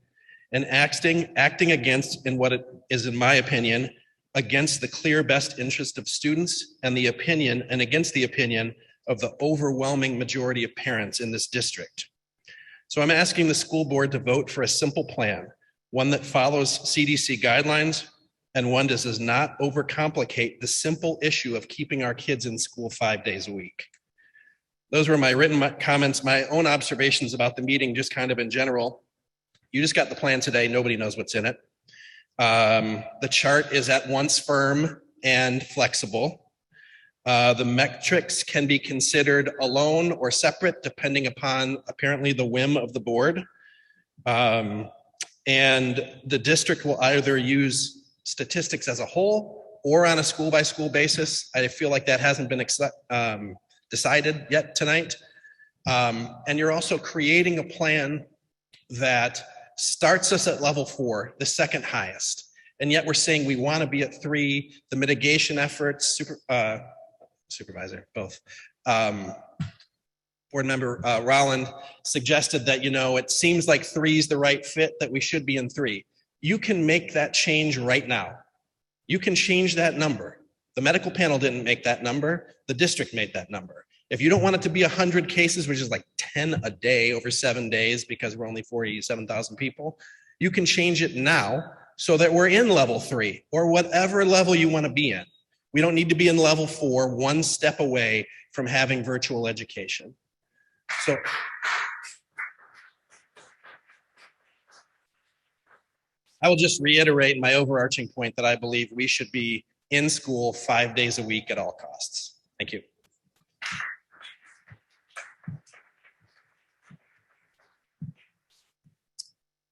and acting against, in what it is, in my opinion, against the clear best interest of students and against the opinion of the overwhelming majority of parents in this district. So I'm asking the school board to vote for a simple plan, one that follows CDC guidelines and one that does not overcomplicate the simple issue of keeping our kids in school 5 days a week. Those were my written comments, my own observations about the meeting, just kind of in general. You just got the plan today. Nobody knows what's in it. The chart is at once firm and flexible. The metrics can be considered alone or separate, depending upon apparently the whim of the board. And the district will either use statistics as a whole or on a school-by-school basis. I feel like that hasn't been decided yet tonight. And you're also creating a plan that starts us at level 4, the second highest. And yet we're saying we want to be at 3, the mitigation efforts, supervisor, both. Board member Rolland suggested that, it seems like 3 is the right fit, that we should be in 3. You can make that change right now. You can change that number. The medical panel didn't make that number. The district made that number. If you don't want it to be 100 cases, which is like 10 a day over 7 days because we're only 47,000 people, you can change it now so that we're in level 3 or whatever level you want to be in. We don't need to be in level 4, one step away from having virtual education. So I will just reiterate my overarching point that I believe we should be in school 5 days a week at all costs. Thank you.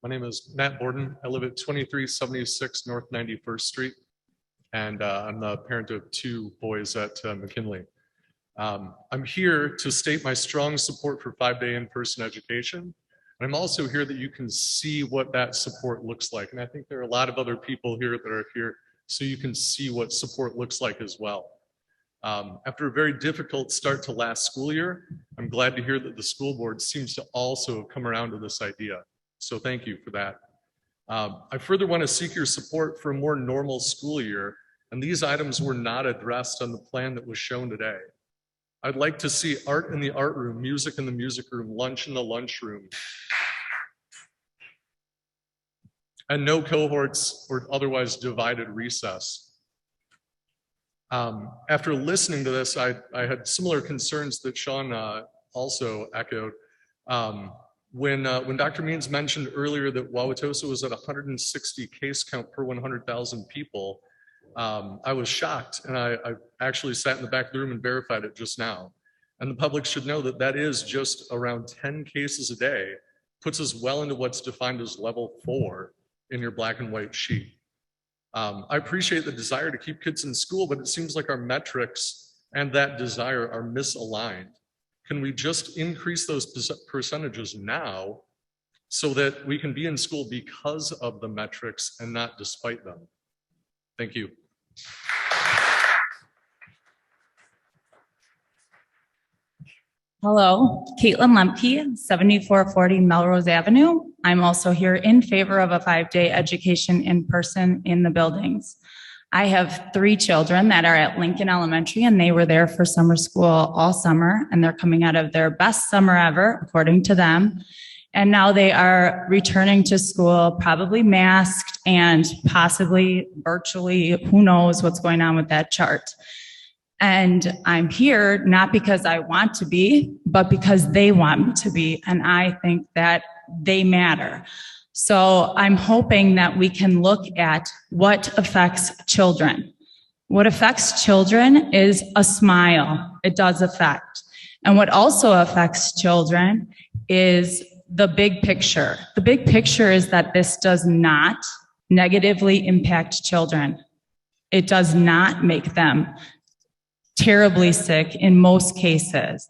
My name is Matt Borden. I live at 2376 North 91st Street, and I'm the parent of 2 boys at McKinley. I'm here to state my strong support for 5-day in-person education. And I'm also here that you can see what that support looks like. And I think there are a lot of other people here that are here so you can see what support looks like as well. After a very difficult start to last school year, I'm glad to hear that the school board seems to also have come around to this idea. So thank you for that. I further want to seek your support for a more normal school year, and these items were not addressed on the plan that was shown today. I'd like to see art in the art room, music in the music room, lunch in the lunch room, and no cohorts or otherwise divided recess. After listening to this, I had similar concerns that Sean also echoed. When Dr. Means mentioned earlier that Wauwatosa was at 160 case count per 100,000 people, I was shocked, and I actually sat in the back of the room and verified it just now. And the public should know that that is just around 10 cases a day, puts us well into what's defined as level 4 in your black and white sheet. I appreciate the desire to keep kids in school, but it seems like our metrics and that desire are misaligned. Can we just increase those percentages now so that we can be in school because of the metrics and not despite them? Thank you. Hello, Caitlin Lemke, 7440 Melrose Avenue. I'm also here in favor of a 5-day education in person in the buildings. I have 3 children that are at Lincoln Elementary, and they were there for summer school all summer, and they're coming out of their best summer ever, according to them. And now they are returning to school, probably masked and possibly virtually, who knows what's going on with that chart. And I'm here not because I want to be, but because they want me to be. And I think that they matter. So I'm hoping that we can look at what affects children. What affects children is a smile. It does affect. And what also affects children is the big picture. The big picture is that this does not negatively impact children. It does not make them terribly sick in most cases.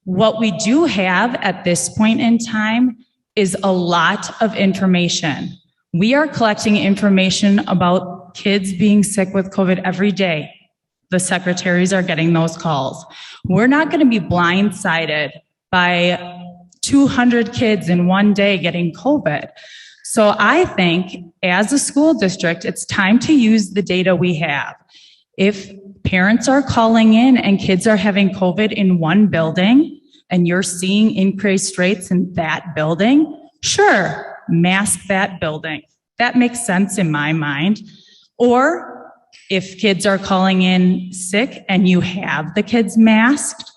What we do have at this point in time is a lot of information. We are collecting information about kids being sick with COVID every day. The secretaries are getting those calls. We're not going to be blindsided by 200 kids in one day getting COVID. So I think as a school district, it's time to use the data we have. If parents are calling in and kids are having COVID in one building, and you're seeing increased rates in that building, sure, mask that building. That makes sense in my mind. Or if kids are calling in sick and you have the kids masked,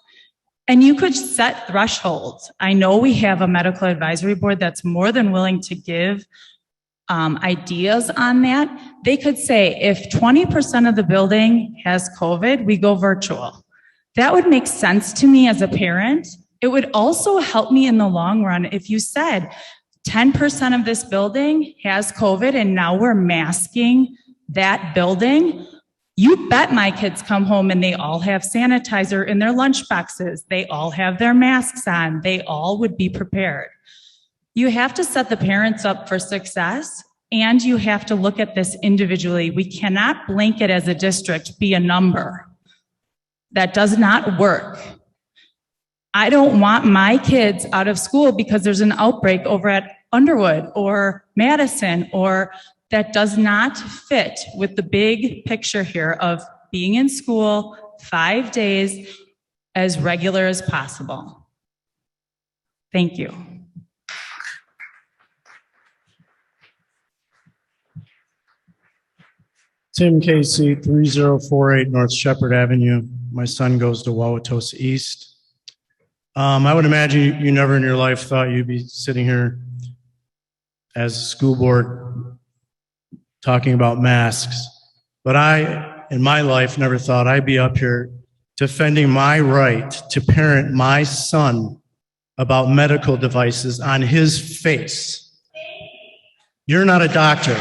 and you could set thresholds. I know we have a medical advisory board that's more than willing to give ideas on that. They could say if 20% of the building has COVID, we go virtual. That would make sense to me as a parent. It would also help me in the long run if you said 10% of this building has COVID and now we're masking that building. You bet my kids come home and they all have sanitizer in their lunch boxes. They all have their masks on. They all would be prepared. You have to set the parents up for success, and you have to look at this individually. We cannot blanket as a district be a number. That does not work. I don't want my kids out of school because there's an outbreak over at Underwood or Madison, or that does not fit with the big picture here of being in school 5 days as regular as possible. Thank you. Tim Casey, 3048 North Shepherd Avenue. My son goes to Wauwatosa East. I would imagine you never in your life thought you'd be sitting here as a school board talking about masks. But I, in my life, never thought I'd be up here defending my right to parent my son about medical devices on his face. You're not a doctor.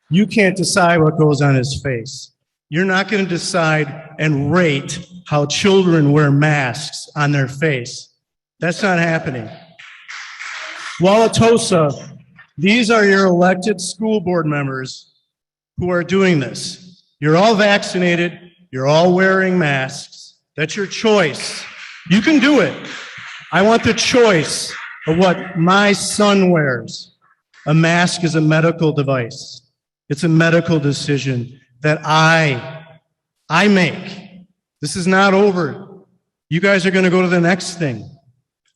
You can't decide what goes on his face. You're not going to decide and rate how children wear masks on their face. That's not happening. Wauwatosa, these are your elected school board members who are doing this. You're all vaccinated. You're all wearing masks. That's your choice. You can do it. I want the choice of what my son wears. A mask is a medical device. It's a medical decision that I make. This is not over. You guys are going to go to the next thing.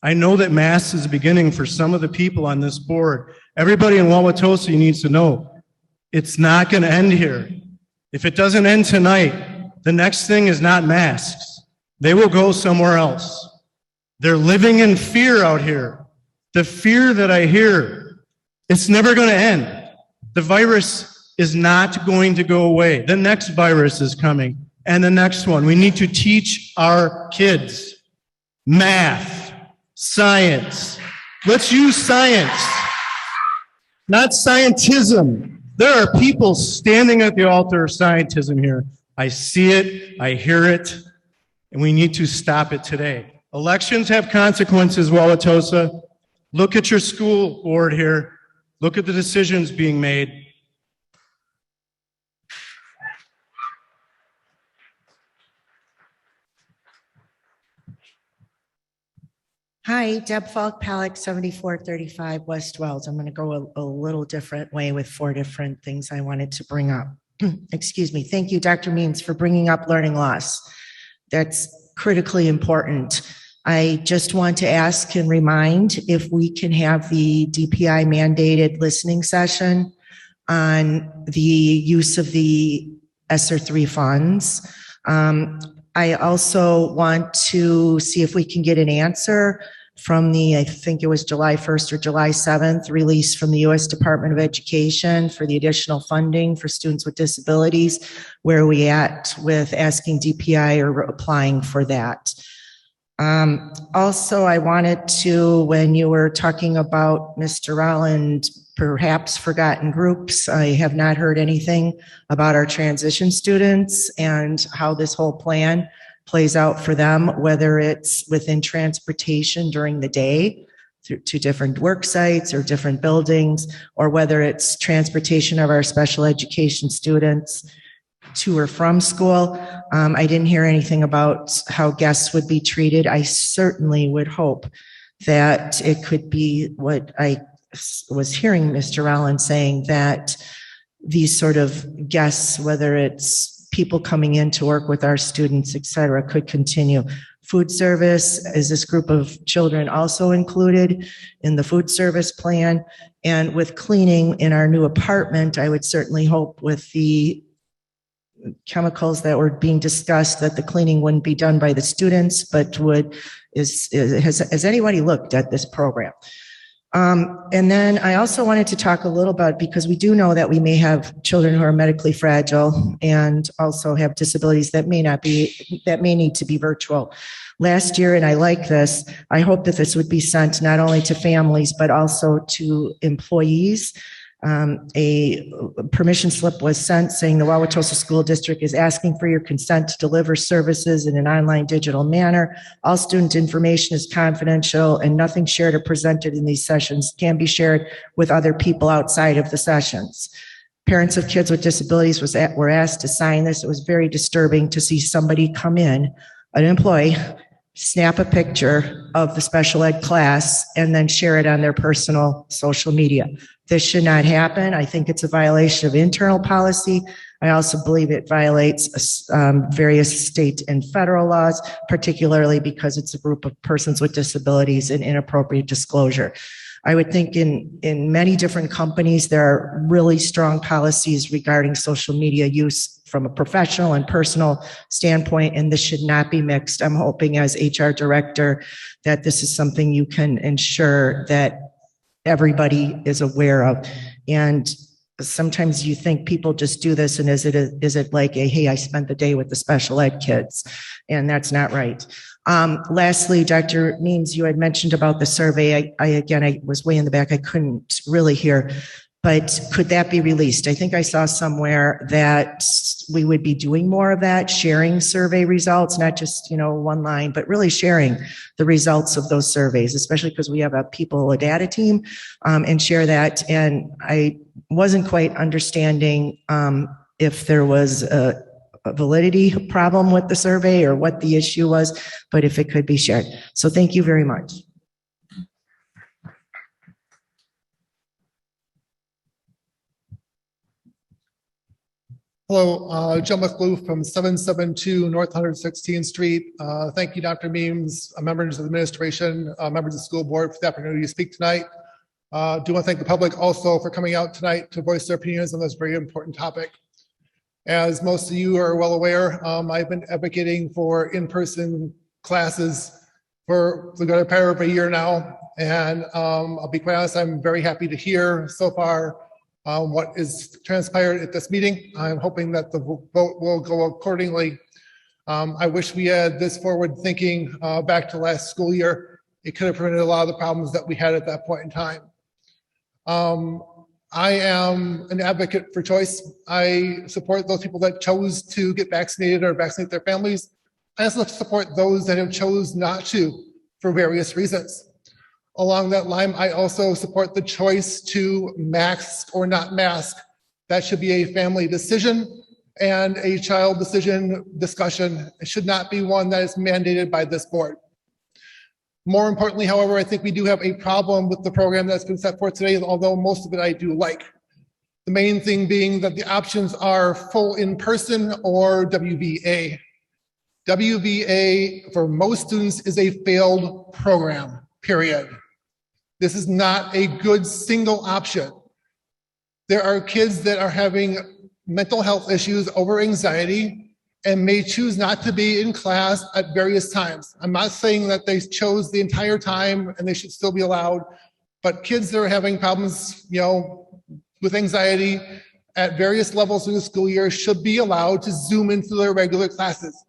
I know that masks is a beginning for some of the people on this board. Everybody in Wauwatosa needs to know it's not going to end here. If it doesn't end tonight, the next thing is not masks. They will go somewhere else. They're living in fear out here. The fear that I hear, it's never going to end. The virus is not going to go away. The next virus is coming, and the next one. We need to teach our kids math, science. Let's use science, not scientism. There are people standing at the altar of scientism here. I see it, I hear it, and we need to stop it today. Elections have consequences, Wauwatosa. Look at your school board here. Look at the decisions being made. Hi, Deb Falk, Palak, 7435 West Wells. I'm going to go a little different way with 4 different things I wanted to bring up. Excuse me. Thank you, Dr. Means, for bringing up learning loss. That's critically important. I just want to ask and remind if we can have the DPI mandated listening session on the use of the ESSER 3 funds. I also want to see if we can get an answer from the, I think it was July 1st or July 7th, release from the U.S. Department of Education for the additional funding for students with disabilities. Where are we at with asking DPI or applying for that? Also, I wanted to, when you were talking about Mr. Rolland, perhaps forgotten groups, I have not heard anything about our transition students and how this whole plan plays out for them, whether it's within transportation during the day to different work sites or different buildings, or whether it's transportation of our special education students to or from school. I didn't hear anything about how guests would be treated. I certainly would hope that it could be what I was hearing Mr. Rolland saying, that these sort of guests, whether it's people coming in to work with our students, et cetera, could continue. Food service, is this group of children also included in the food service plan? And with cleaning in our new apartment, I would certainly hope with the chemicals that were being discussed that the cleaning wouldn't be done by the students, but has anybody looked at this program? And then I also wanted to talk a little about, because we do know that we may have children who are medically fragile and also have disabilities that may need to be virtual. Last year, and I like this, I hope that this would be sent not only to families, but also to employees. A permission slip was sent saying the Wauwatosa School District is asking for your consent to deliver services in an online digital manner. All student information is confidential, and nothing shared or presented in these sessions can be shared with other people outside of the sessions. Parents of kids with disabilities were asked to sign this. It was very disturbing to see somebody come in, an employee, snap a picture of the special ed class and then share it on their personal social media. This should not happen. I think it's a violation of internal policy. I also believe it violates various state and federal laws, particularly because it's a group of persons with disabilities and inappropriate disclosure. I would think in many different companies, there are really strong policies regarding social media use from a professional and personal standpoint, and this should not be mixed. I'm hoping as HR director that this is something you can ensure that everybody is aware of. And sometimes you think people just do this, and is it like a, hey, I spent the day with the special ed kids, and that's not right. Lastly, Dr. Means, you had mentioned about the survey. I was way in the back. I couldn't really hear, but could that be released? I think I saw somewhere that we would be doing more of that, sharing survey results, not just, one line, but really sharing the results of those surveys, especially because we have a data team, and share that. And I wasn't quite understanding if there was a validity problem with the survey or what the issue was, but if it could be shared. So thank you very much. Hello, Joe McLew from 772 North 116th Street. Thank you, Dr. Means, members of the administration, members of the school board for the opportunity to speak tonight. Do want to thank the public also for coming out tonight to voice their opinions on this very important topic. As most of you are well aware, I've been advocating for in-person classes for the better part of a year now. And I'll be quite honest, I'm very happy to hear so far what is transpired at this meeting. I'm hoping that the vote will go accordingly. I wish we had this forward thinking back to last school year. It could have prevented a lot of the problems that we had at that point in time. I am an advocate for choice. I support those people that chose to get vaccinated or vaccinate their families. I also support those that have chose not to for various reasons. Along that line, I also support the choice to mask or not mask. That should be a family decision and a child decision discussion. It should not be one that is mandated by this board. More importantly, however, I think we do have a problem with the program that's been set forth today, although most of it I do like. The main thing being that the options are full in-person or WVA. WVA for most students is a failed program, period. This is not a good single option. There are kids that are having mental health issues over anxiety and may choose not to be in class at various times. I'm not saying that they chose the entire time and they should still be allowed, but kids that are having problems, with anxiety at various levels in the school year should be allowed to Zoom into their regular classes.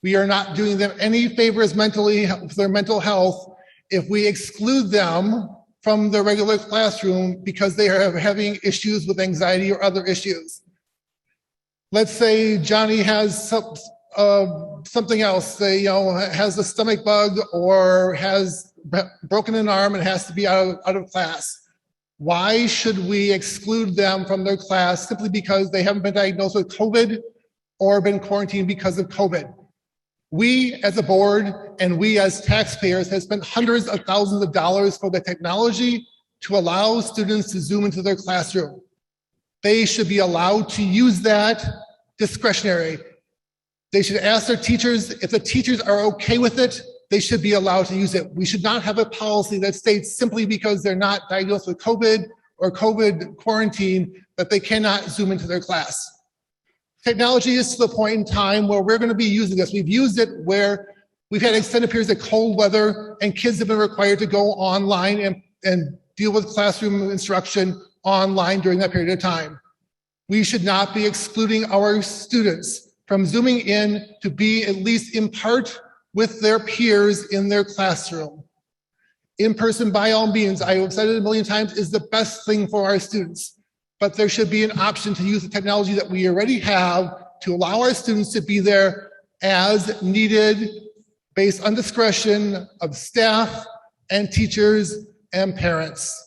We are not doing them any favors mentally for their mental health if we exclude them from the regular classroom because they are having issues with anxiety or other issues. Let's say Johnny has something else, has a stomach bug or has broken an arm and has to be out of class. Why should we exclude them from their class simply because they haven't been diagnosed with COVID or been quarantined because of COVID? We as a board and we as taxpayers have spent hundreds of thousands of dollars for the technology to allow students to Zoom into their classroom. They should be allowed to use that discretionary. They should ask their teachers. If the teachers are okay with it, they should be allowed to use it. We should not have a policy that states simply because they're not diagnosed with COVID or COVID quarantine that they cannot Zoom into their class. Technology is to the point in time where we're going to be using this. We've used it where we've had extended periods of cold weather and kids have been required to go online and deal with classroom instruction online during that period of time. We should not be excluding our students from Zooming in to be at least in part with their peers in their classroom. In person, by all means, I have said it a million times, is the best thing for our students. But there should be an option to use the technology that we already have to allow our students to be there as needed based on discretion of staff and teachers and parents.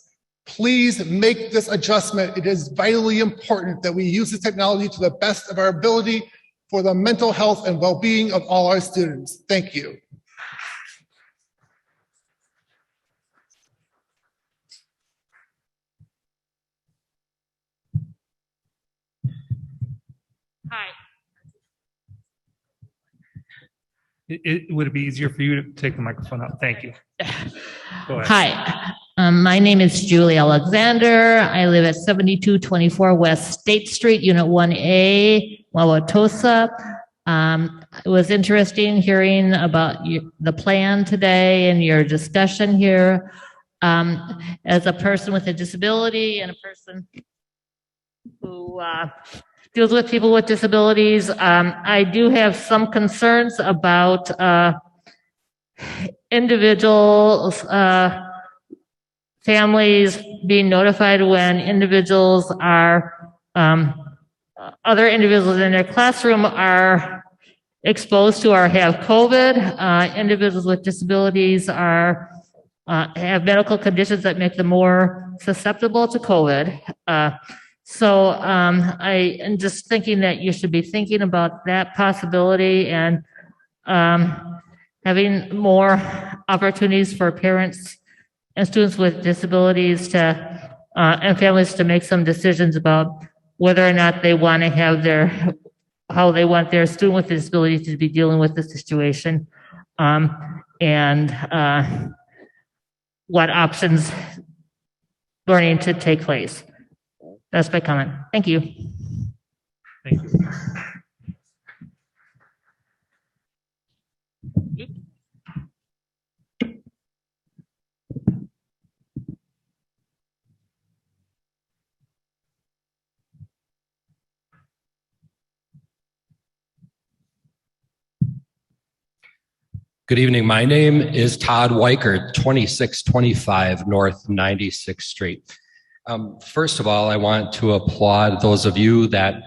Please make this adjustment. It is vitally important that we use this technology to the best of our ability for the mental health and well-being of all our students. Thank you. Hi. Would it be easier for you to take the microphone up? Thank you. Go ahead. Hi, my name is Julie Alexander. I live at 7224 West State Street, Unit 1A, Wauwatosa. It was interesting hearing about the plan today and your discussion here. As a person with a disability and a person who deals with people with disabilities, I do have some concerns about individuals, families being notified when individuals are, other individuals in their classroom are exposed to or have COVID. Individuals with disabilities are, have medical conditions that make them more susceptible to COVID. So I am just thinking that you should be thinking about that possibility and having more opportunities for parents and students with disabilities to and families to make some decisions about whether or not they want to have their, how they want their student with disabilities to be dealing with the situation, and what options learning to take place. That's my comment. Thank you. Thank you. Good evening. My name is Todd Weichert, 2625 North 96th Street. First of all, I want to applaud those of you that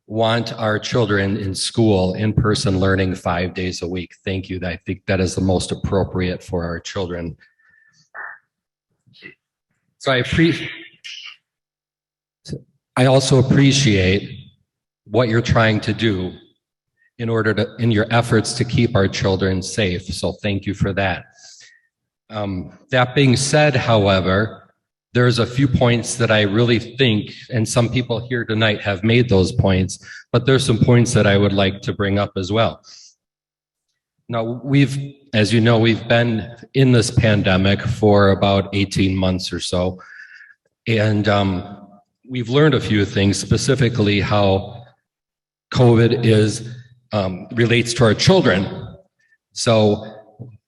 want our children in school, in-person learning 5 days a week. Thank you. I think that is the most appropriate for our children. So I also appreciate what you're trying to do in order to, in your efforts to keep our children safe. So thank you for that. That being said, however, there's a few points that I really think, and some people here tonight have made those points, but there's some points that I would like to bring up as well. Now, as you know, we've been in this pandemic for about 18 months or so, and we've learned a few things, specifically how COVID relates to our children. So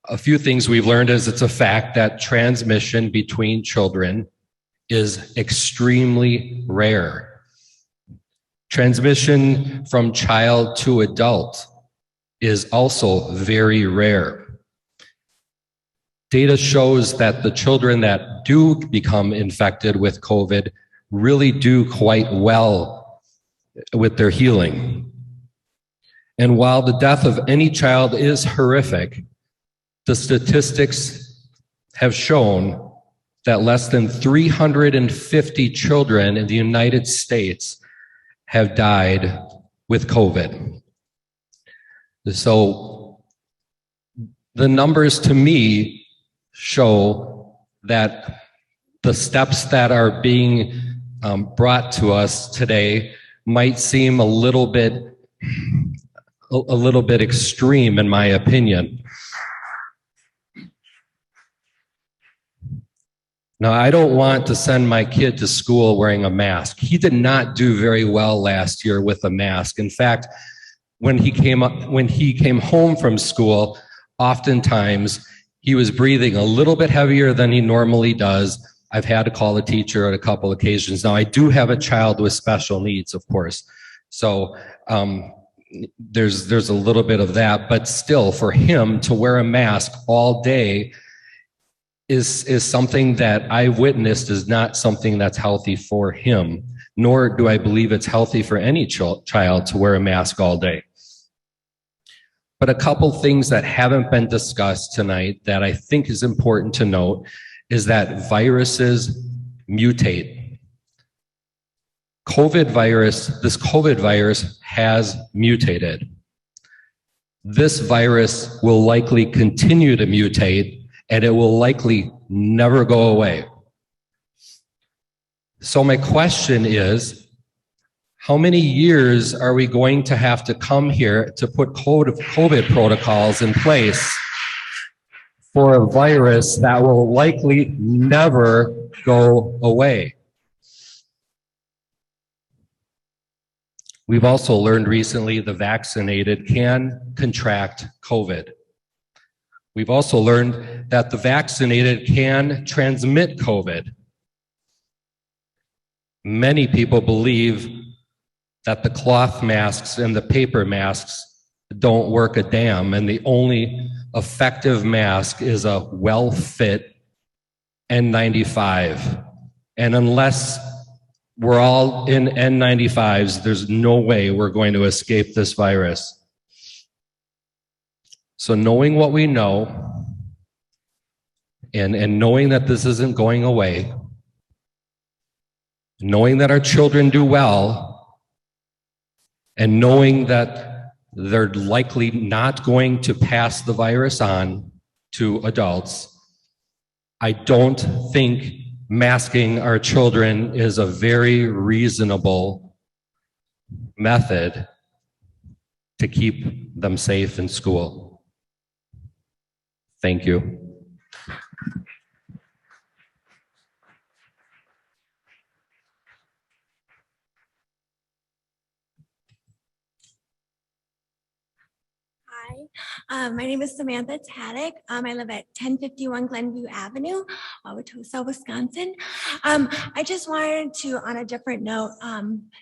a few things we've learned is it's a fact that transmission between children is extremely rare. Transmission from child to adult is also very rare. Data shows that the children that do become infected with COVID really do quite well with their healing. And while the death of any child is horrific, the statistics have shown that less than 350 children in the United States have died with COVID. So the numbers to me show that the steps that are being brought to us today might seem a little bit extreme, in my opinion. Now, I don't want to send my kid to school wearing a mask. He did not do very well last year with a mask. In fact, when he came home from school, oftentimes he was breathing a little bit heavier than he normally does. I've had to call a teacher on a couple occasions. Now, I do have a child with special needs, of course. So there's a little bit of that, but still, for him to wear a mask all day is something that I've witnessed is not something that's healthy for him, nor do I believe it's healthy for any child to wear a mask all day. But a couple things that haven't been discussed tonight that I think is important to note is that viruses mutate. This COVID virus has mutated. This virus will likely continue to mutate, and it will likely never go away. So my question is, how many years are we going to have to come here to put COVID protocols in place for a virus that will likely never go away? We've also learned recently the vaccinated can contract COVID. We've also learned that the vaccinated can transmit COVID. Many people believe that the cloth masks and the paper masks don't work a damn, and the only effective mask is a well-fit N95. And unless we're all in N95s, there's no way we're going to escape this virus. So knowing what we know and knowing that this isn't going away, knowing that our children do well, and knowing that they're likely not going to pass the virus on to adults, I don't think masking our children is a very reasonable method to keep them safe in school. Thank you. My name is Samantha Taddick. I live at 1051 Glenview Avenue, Wauwatosa, Wisconsin. I just wanted to, on a different note,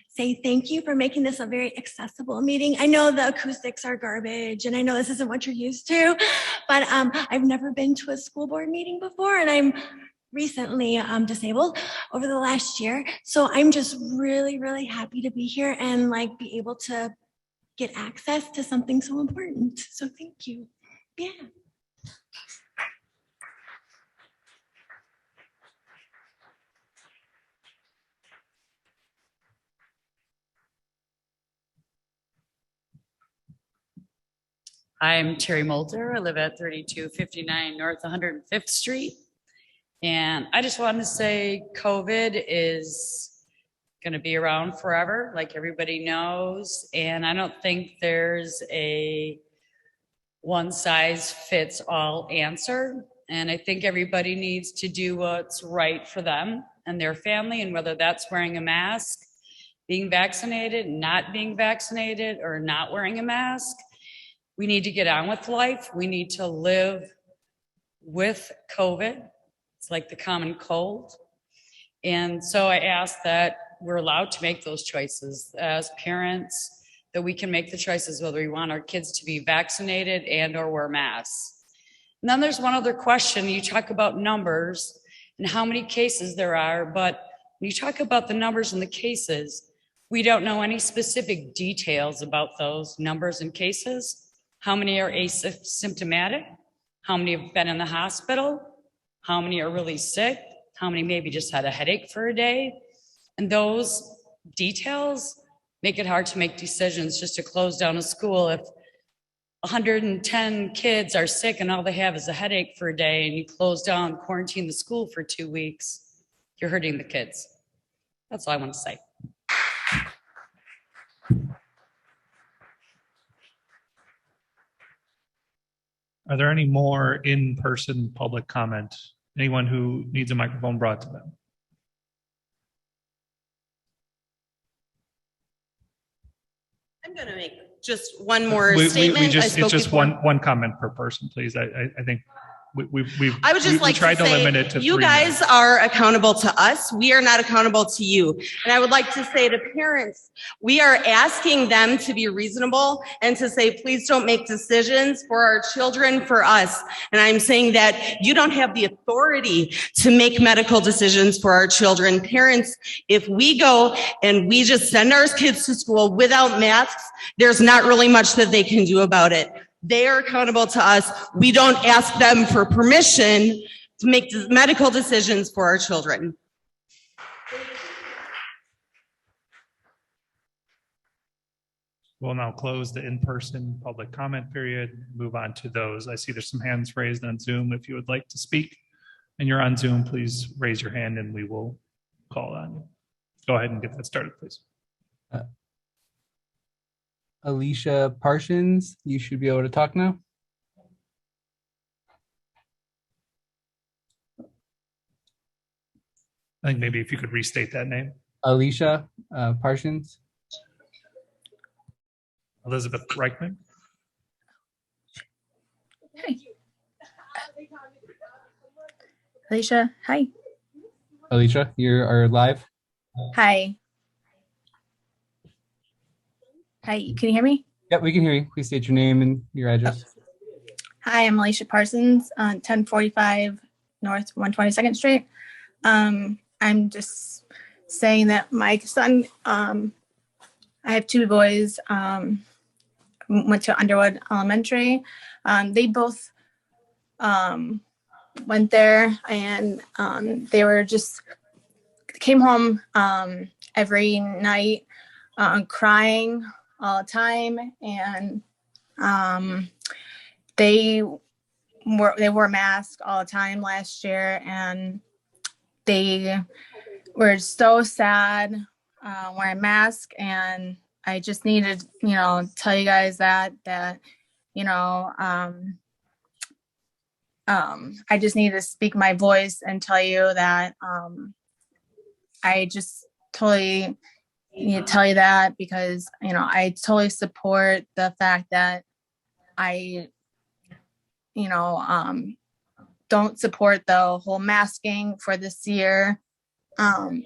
say thank you for making this a very accessible meeting. I know the acoustics are garbage, and I know this isn't what you're used to, but I've never been to a school board meeting before, and I'm recently disabled over the last year. So I'm just really, really happy to be here and like be able to get access to something so important. So thank you. Yeah. I'm Terry Molter. I live at 3259 North 105th Street. And I just wanted to say COVID is going to be around forever, like everybody knows. And I don't think there's a one size fits all answer. And I think everybody needs to do what's right for them and their family. And whether that's wearing a mask, being vaccinated, not being vaccinated, or not wearing a mask, we need to get on with life. We need to live with COVID. It's like the common cold. And so I ask that we're allowed to make those choices as parents, that we can make the choices whether we want our kids to be vaccinated and or wear masks. And then there's one other question. You talk about numbers and how many cases there are, but when you talk about the numbers and the cases, we don't know any specific details about those numbers and cases. How many are asymptomatic? How many have been in the hospital? How many are really sick? How many maybe just had a headache for a day? And those details make it hard to make decisions just to close down a school. If 110 kids are sick and all they have is a headache for a day and you close down, quarantine the school for 2 weeks, you're hurting the kids. That's all I want to say. Are there any more in-person public comment? Anyone who needs a microphone brought to them? I'm going to make just one more statement. It's just one comment per person, please. I think I would just like to tried to say, limit it to you 3 guys minutes. are accountable to us. We are not accountable to you. And I would like to say to parents, we are asking them to be reasonable and to say, please don't make decisions for our children, for us. And I'm saying that you don't have the authority to make medical decisions for our children. Parents, if we go and we just send our kids to school without masks, there's not really much that they can do about it. They are accountable to us. We don't ask them for permission to make medical decisions for our children. We'll now close the in-person public comment period, move on to those. I see there's some hands raised on Zoom. If you would like to speak and you're on Zoom, please raise your hand and we will call on you. Go ahead and get that started, please. Alicia Parsons, you should be able to talk now. I think maybe if you could restate that name. Alicia Parsons. Elizabeth Reichman. Alicia, hi. Alicia, you are live. Hi. Hi, can you hear me? Yep, we can hear you. Please state your name and your address. Hi, I'm Alicia Parsons, 1045 North 122nd Street. I'm just saying that my son, I have two boys, went to Underwood Elementary. They both went there, and they were just came home every night crying all the time, and they wore masks all the time last year, and they were so sad wearing masks. And I just needed, tell you guys that I just need to speak my voice and tell you that I just totally need to tell you that, because I totally support the fact that I don't support the whole masking for this year.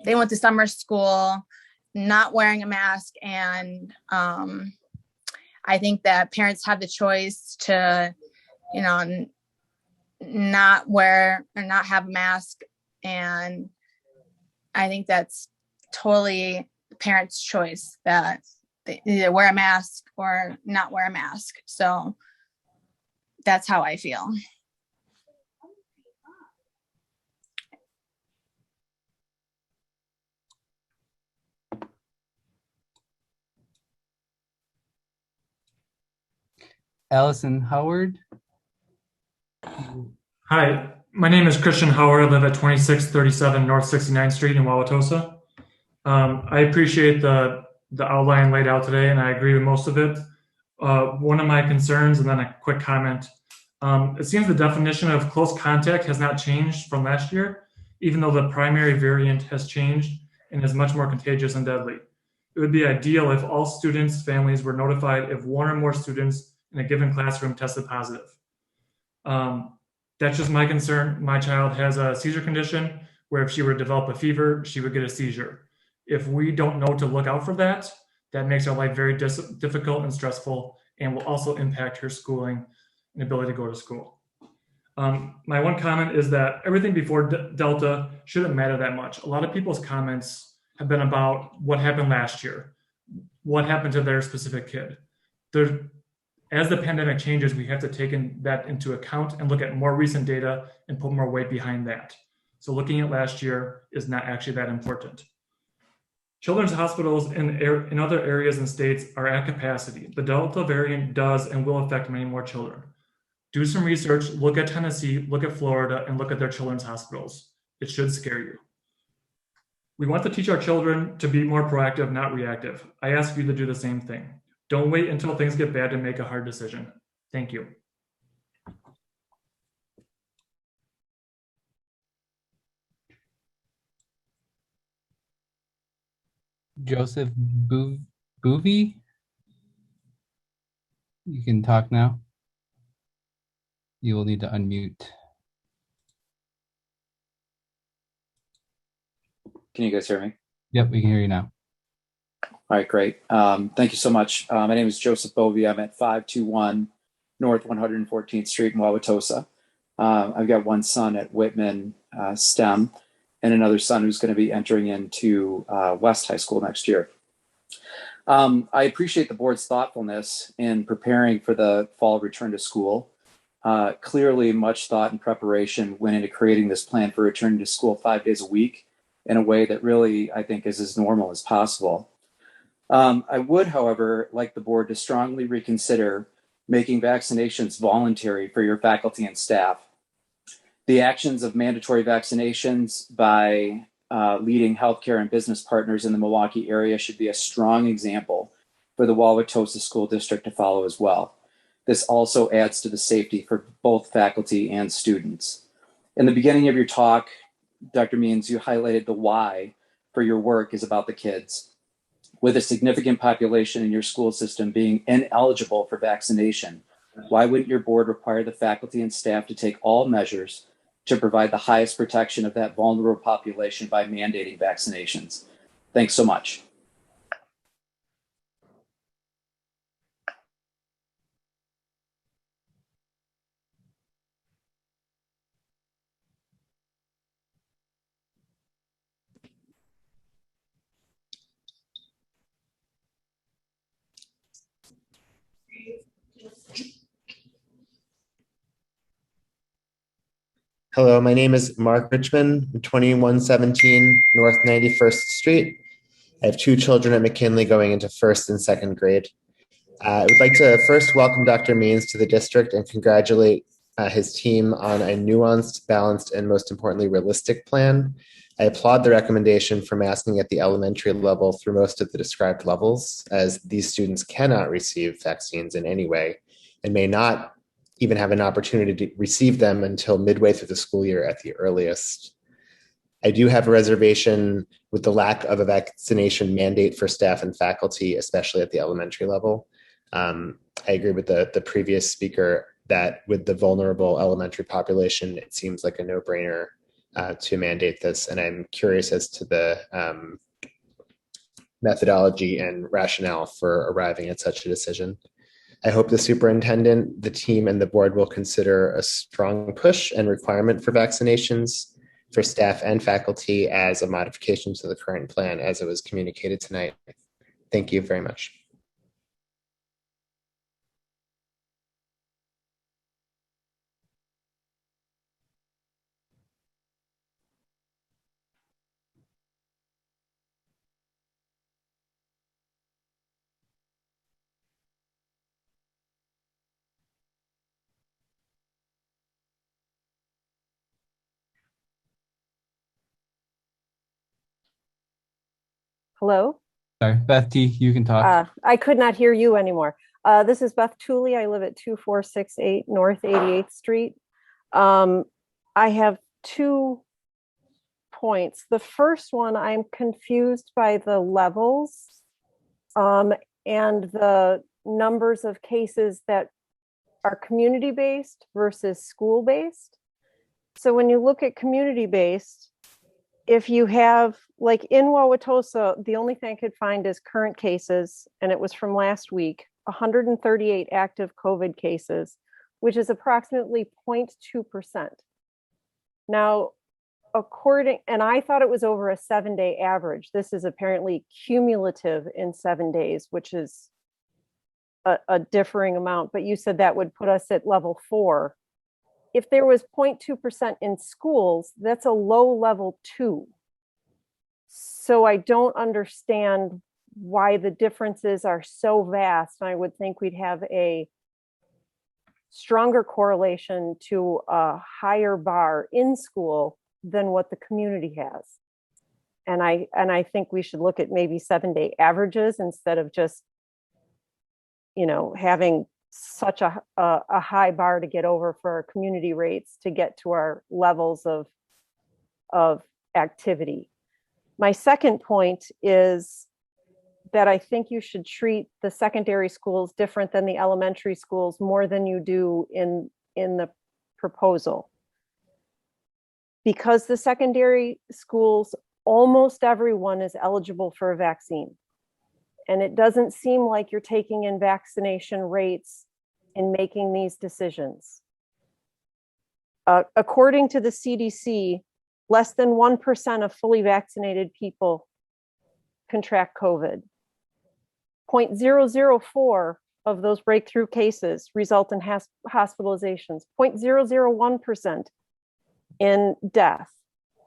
They went to summer school not wearing a mask, and I think that parents have the choice to not wear or not have a mask, and I think that's totally the parents' choice, that they either wear a mask or not wear a mask. So that's how I feel. Allison Howard. Hi, my name is Christian Howard. I live at 2637 North 69th Street in Wauwatosa. I appreciate the outline laid out today, and I agree with most of it. One of my concerns, and then a quick comment. It seems the definition of close contact has not changed from last year, even though the primary variant has changed and is much more contagious and deadly. It would be ideal if all students' families were notified if one or more students in a given classroom tested positive. That's just my concern. My child has a seizure condition where if she were to develop a fever, she would get a seizure. If we don't know to look out for that, that makes our life very difficult and stressful, and will also impact her schooling and ability to go to school. My one comment is that everything before Delta shouldn't matter that much. A lot of people's comments have been about what happened last year, what happened to their specific kid. As the pandemic changes, we have to take that into account and look at more recent data and put more weight behind that. So looking at last year is not actually that important. Children's hospitals in other areas and states are at capacity. The Delta variant does and will affect many more children. Do some research, look at Tennessee, look at Florida, and look at their children's hospitals. It should scare you. We want to teach our children to be more proactive, not reactive. I ask you to do the same thing. Don't wait until things get bad to make a hard decision. Thank you. Joseph Boovy. You can talk now. You will need to unmute. Can you guys hear me? Yep, we can hear you now. All right, great. Thank you so much. My name is Joseph Bovey. I'm at 521 North 114th Street in Wauwatosa. I've got one son at Whitman STEM and another son who's going to be entering into West High School next year. I appreciate the board's thoughtfulness in preparing for the fall return to school. Clearly, much thought and preparation went into creating this plan for returning to school 5 days a week in a way that really, I think, is as normal as possible. I would, however, like the board to strongly reconsider making vaccinations voluntary for your faculty and staff. The actions of mandatory vaccinations by leading healthcare and business partners in the Milwaukee area should be a strong example for the Wauwatosa School District to follow as well. This also adds to the safety for both faculty and students. In the beginning of your talk, Dr. Means, you highlighted the why for your work is about the kids. With a significant population in your school system being ineligible for vaccination, why wouldn't your board require the faculty and staff to take all measures to provide the highest protection of that vulnerable population by mandating vaccinations? Thanks so much. Hello, my name is Mark Richmond, 2117 North 91st Street. I have two children at McKinley going into first and second grade. I would like to first welcome Dr. Means to the district and congratulate his team on a nuanced, balanced, and most importantly, realistic plan. I applaud the recommendation for masking at the elementary level through most of the described levels, as these students cannot receive vaccines in any way and may not even have an opportunity to receive them until midway through the school year at the earliest. I do have a reservation with the lack of a vaccination mandate for staff and faculty, especially at the elementary level. I agree with the previous speaker that with the vulnerable elementary population, it seems like a no-brainer to mandate this. And I'm curious as to the methodology and rationale for arriving at such a decision. I hope the superintendent, the team, and the board will consider a strong push and requirement for vaccinations for staff and faculty as a modification to the current plan as it was communicated tonight. Thank you very much. Hello? Sorry, Beth T, you can talk. I could not hear you anymore. This is Beth Tooley. I live at 2468 North 88th Street. I have 2 points. The first one, I'm confused by the levels and the numbers of cases that are community-based versus school-based. So when you look at community-based, if you have, like in Wauwatosa, the only thing I could find is current cases, and it was from last week, 138 active COVID cases, which is approximately 0.2%. Now, and I thought it was over a 7-day average. This is apparently cumulative in 7 days, which is a differing amount, but you said that would put us at level 4. If there was 0.2% in schools, that's a low level 2. So I don't understand why the differences are so vast. I would think we'd have a stronger correlation to a higher bar in school than what the community has. And I think we should look at maybe 7-day averages instead of just, having such a high bar to get over for our community rates to get to our levels of activity. My second point is that I think you should treat the secondary schools different than the elementary schools more than you do in the proposal. Because the secondary schools, almost everyone is eligible for a vaccine. And it doesn't seem like you're taking in vaccination rates in making these decisions. According to the CDC, less than 1% of fully vaccinated people contract COVID. 0.004 of those breakthrough cases result in hospitalizations. 0.001% in death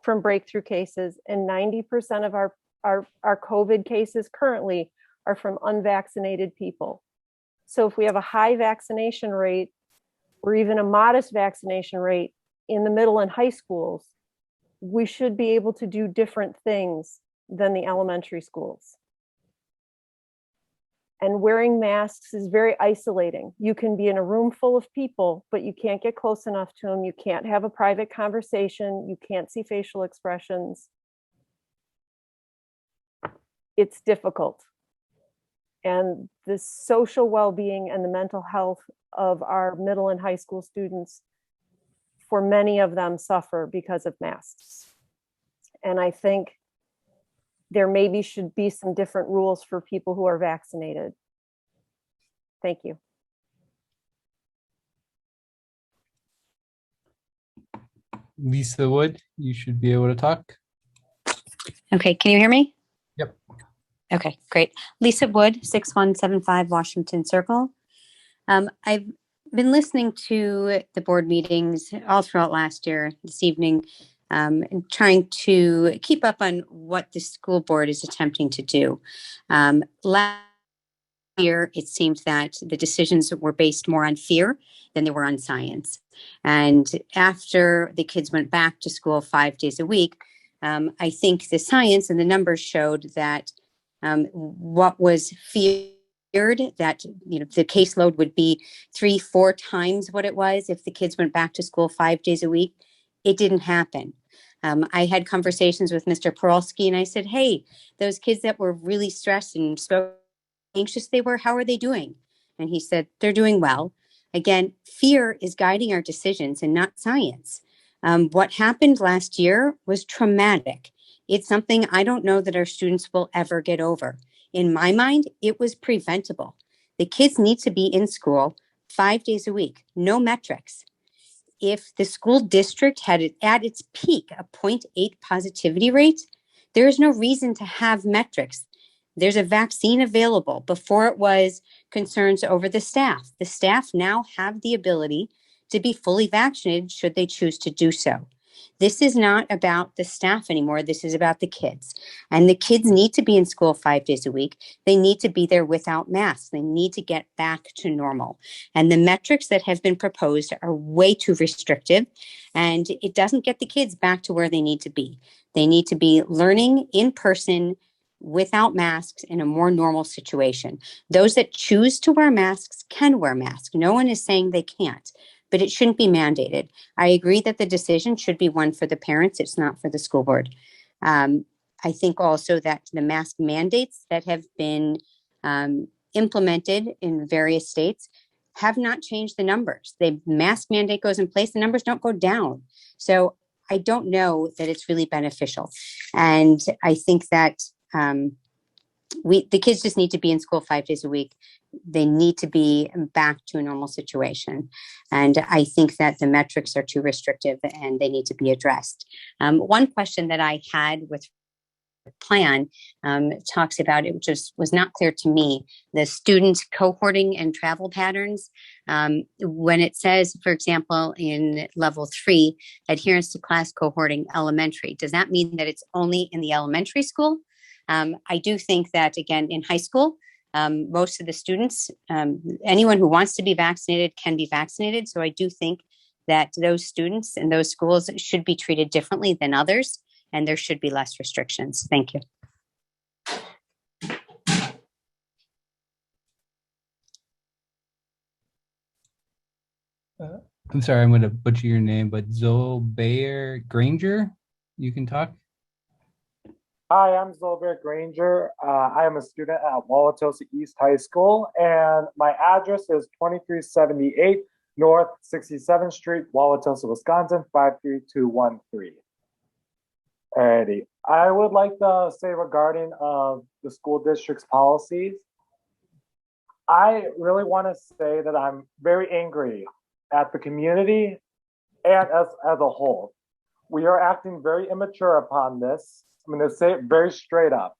from breakthrough cases, and 90% of our COVID cases currently are from unvaccinated people. So if we have a high vaccination rate or even a modest vaccination rate in the middle and high schools, we should be able to do different things than the elementary schools. And wearing masks is very isolating. You can be in a room full of people, but you can't get close enough to them. You can't have a private conversation. You can't see facial expressions. It's difficult. And the social well-being and the mental health of our middle and high school students, for many of them, suffer because of masks. And I think there maybe should be some different rules for people who are vaccinated. Thank you. Lisa Wood, you should be able to talk. Okay, can you hear me? Yep. Okay, great. Lisa Wood, 6175 Washington Circle. I been listening to the board meetings all throughout last year, this evening, and trying to keep up on what the school board is attempting to do. Last year, it seemed that the decisions were based more on fear than they were on science. And after the kids went back to school 5 days a week, I think the science and the numbers showed that what was feared, that the caseload would be 3-4 times what it was if the kids went back to school 5 days a week. It didn't happen. I had conversations with Mr. Peralski and I said, hey, those kids that were really stressed and so anxious they were, how are they doing? And he said, they're doing well. Again, fear is guiding our decisions and not science. What happened last year was traumatic. It's something I don't know that our students will ever get over. In my mind, it was preventable. The kids need to be in school 5 days a week, no metrics. If the school district had it at its peak a 0.8 positivity rate, there is no reason to have metrics. There's a vaccine available. Before it was concerns over the staff. The staff now have the ability to be fully vaccinated should they choose to do so. This is not about the staff anymore. This is about the kids. And the kids need to be in school 5 days a week. They need to be there without masks. They need to get back to normal. And the metrics that have been proposed are way too restrictive. And it doesn't get the kids back to where they need to be. They need to be learning in person without masks in a more normal situation. Those that choose to wear masks can wear masks. No one is saying they can't, but it shouldn't be mandated. I agree that the decision should be one for the parents. It's not for the school board. I think also that the mask mandates that have been implemented in various states have not changed the numbers. The mask mandate goes in place, the numbers don't go down. So I don't know that it's really beneficial. And I think that the kids just need to be in school 5 days a week. They need to be back to a normal situation. And I think that the metrics are too restrictive and they need to be addressed. One question that I had with the plan talks about, it just was not clear to me, the student cohorting and travel patterns. When it says, for example, in level 3, adherence to class cohorting elementary, does that mean that it's only in the elementary school? I do think that, again, in high school, most of the students, anyone who wants to be vaccinated can be vaccinated. So I do think that those students and those schools should be treated differently than others, and there should be less restrictions. Thank you. I'm sorry, I'm going to butcher your name, but Zobair Granger, you can talk. Hi, I'm Zolbert Granger. I am a student at Wauwatosa East High School, and my address is 2378 North 67th Street, Wauwatosa, Wisconsin, 53213. Alrighty. I would like to say regarding the school district's policies, I really want to say that I'm very angry at the community and us as a whole. We are acting very immature upon this. I'm going to say it very straight up.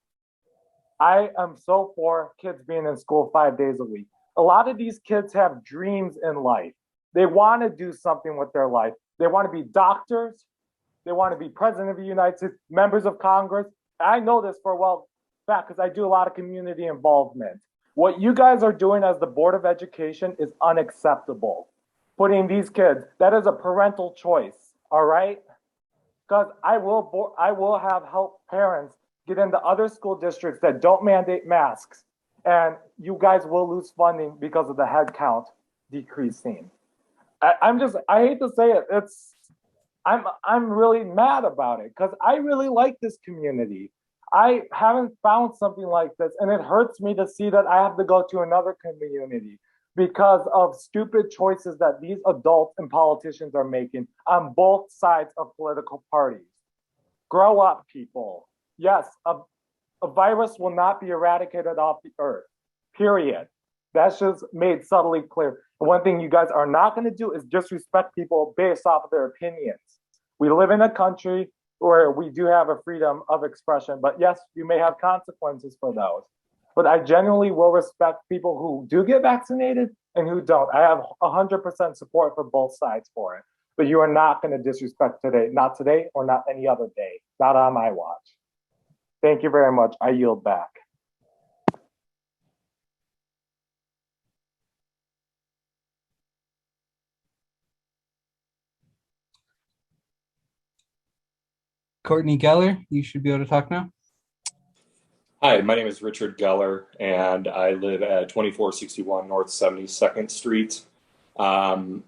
I am so for kids being in school 5 days a week. A lot of these kids have dreams in life. They want to do something with their life. They want to be doctors. They want to be president of the United States, members of Congress. I know this for a fact because I do a lot of community involvement. What you guys are doing as the Board of Education is unacceptable. Putting these kids, that is a parental choice, all right? Because I will have help parents get into other school districts that don't mandate masks, and you guys will lose funding because of the head count decreasing. I hate to say it, I'm really mad about it because I really like this community. I haven't found something like this, and it hurts me to see that I have to go to another community because of stupid choices that these adults and politicians are making on both sides of political parties. Grow up, people. Yes, a virus will not be eradicated off the earth, period. That's just made subtly clear. The one thing you guys are not going to do is disrespect people based off of their opinions. We live in a country where we do have a freedom of expression, but yes, you may have consequences for those. but I genuinely will respect people who do get vaccinated and who don't. I have 100% support for both sides for it, but you are not going to disrespect today, not today or not any other day, not on my watch. Thank you very much. I yield back. Courtney Geller, you should be able to talk now. Hi, my name is Richard Geller, and I live at 2461 North 72nd Street. I'm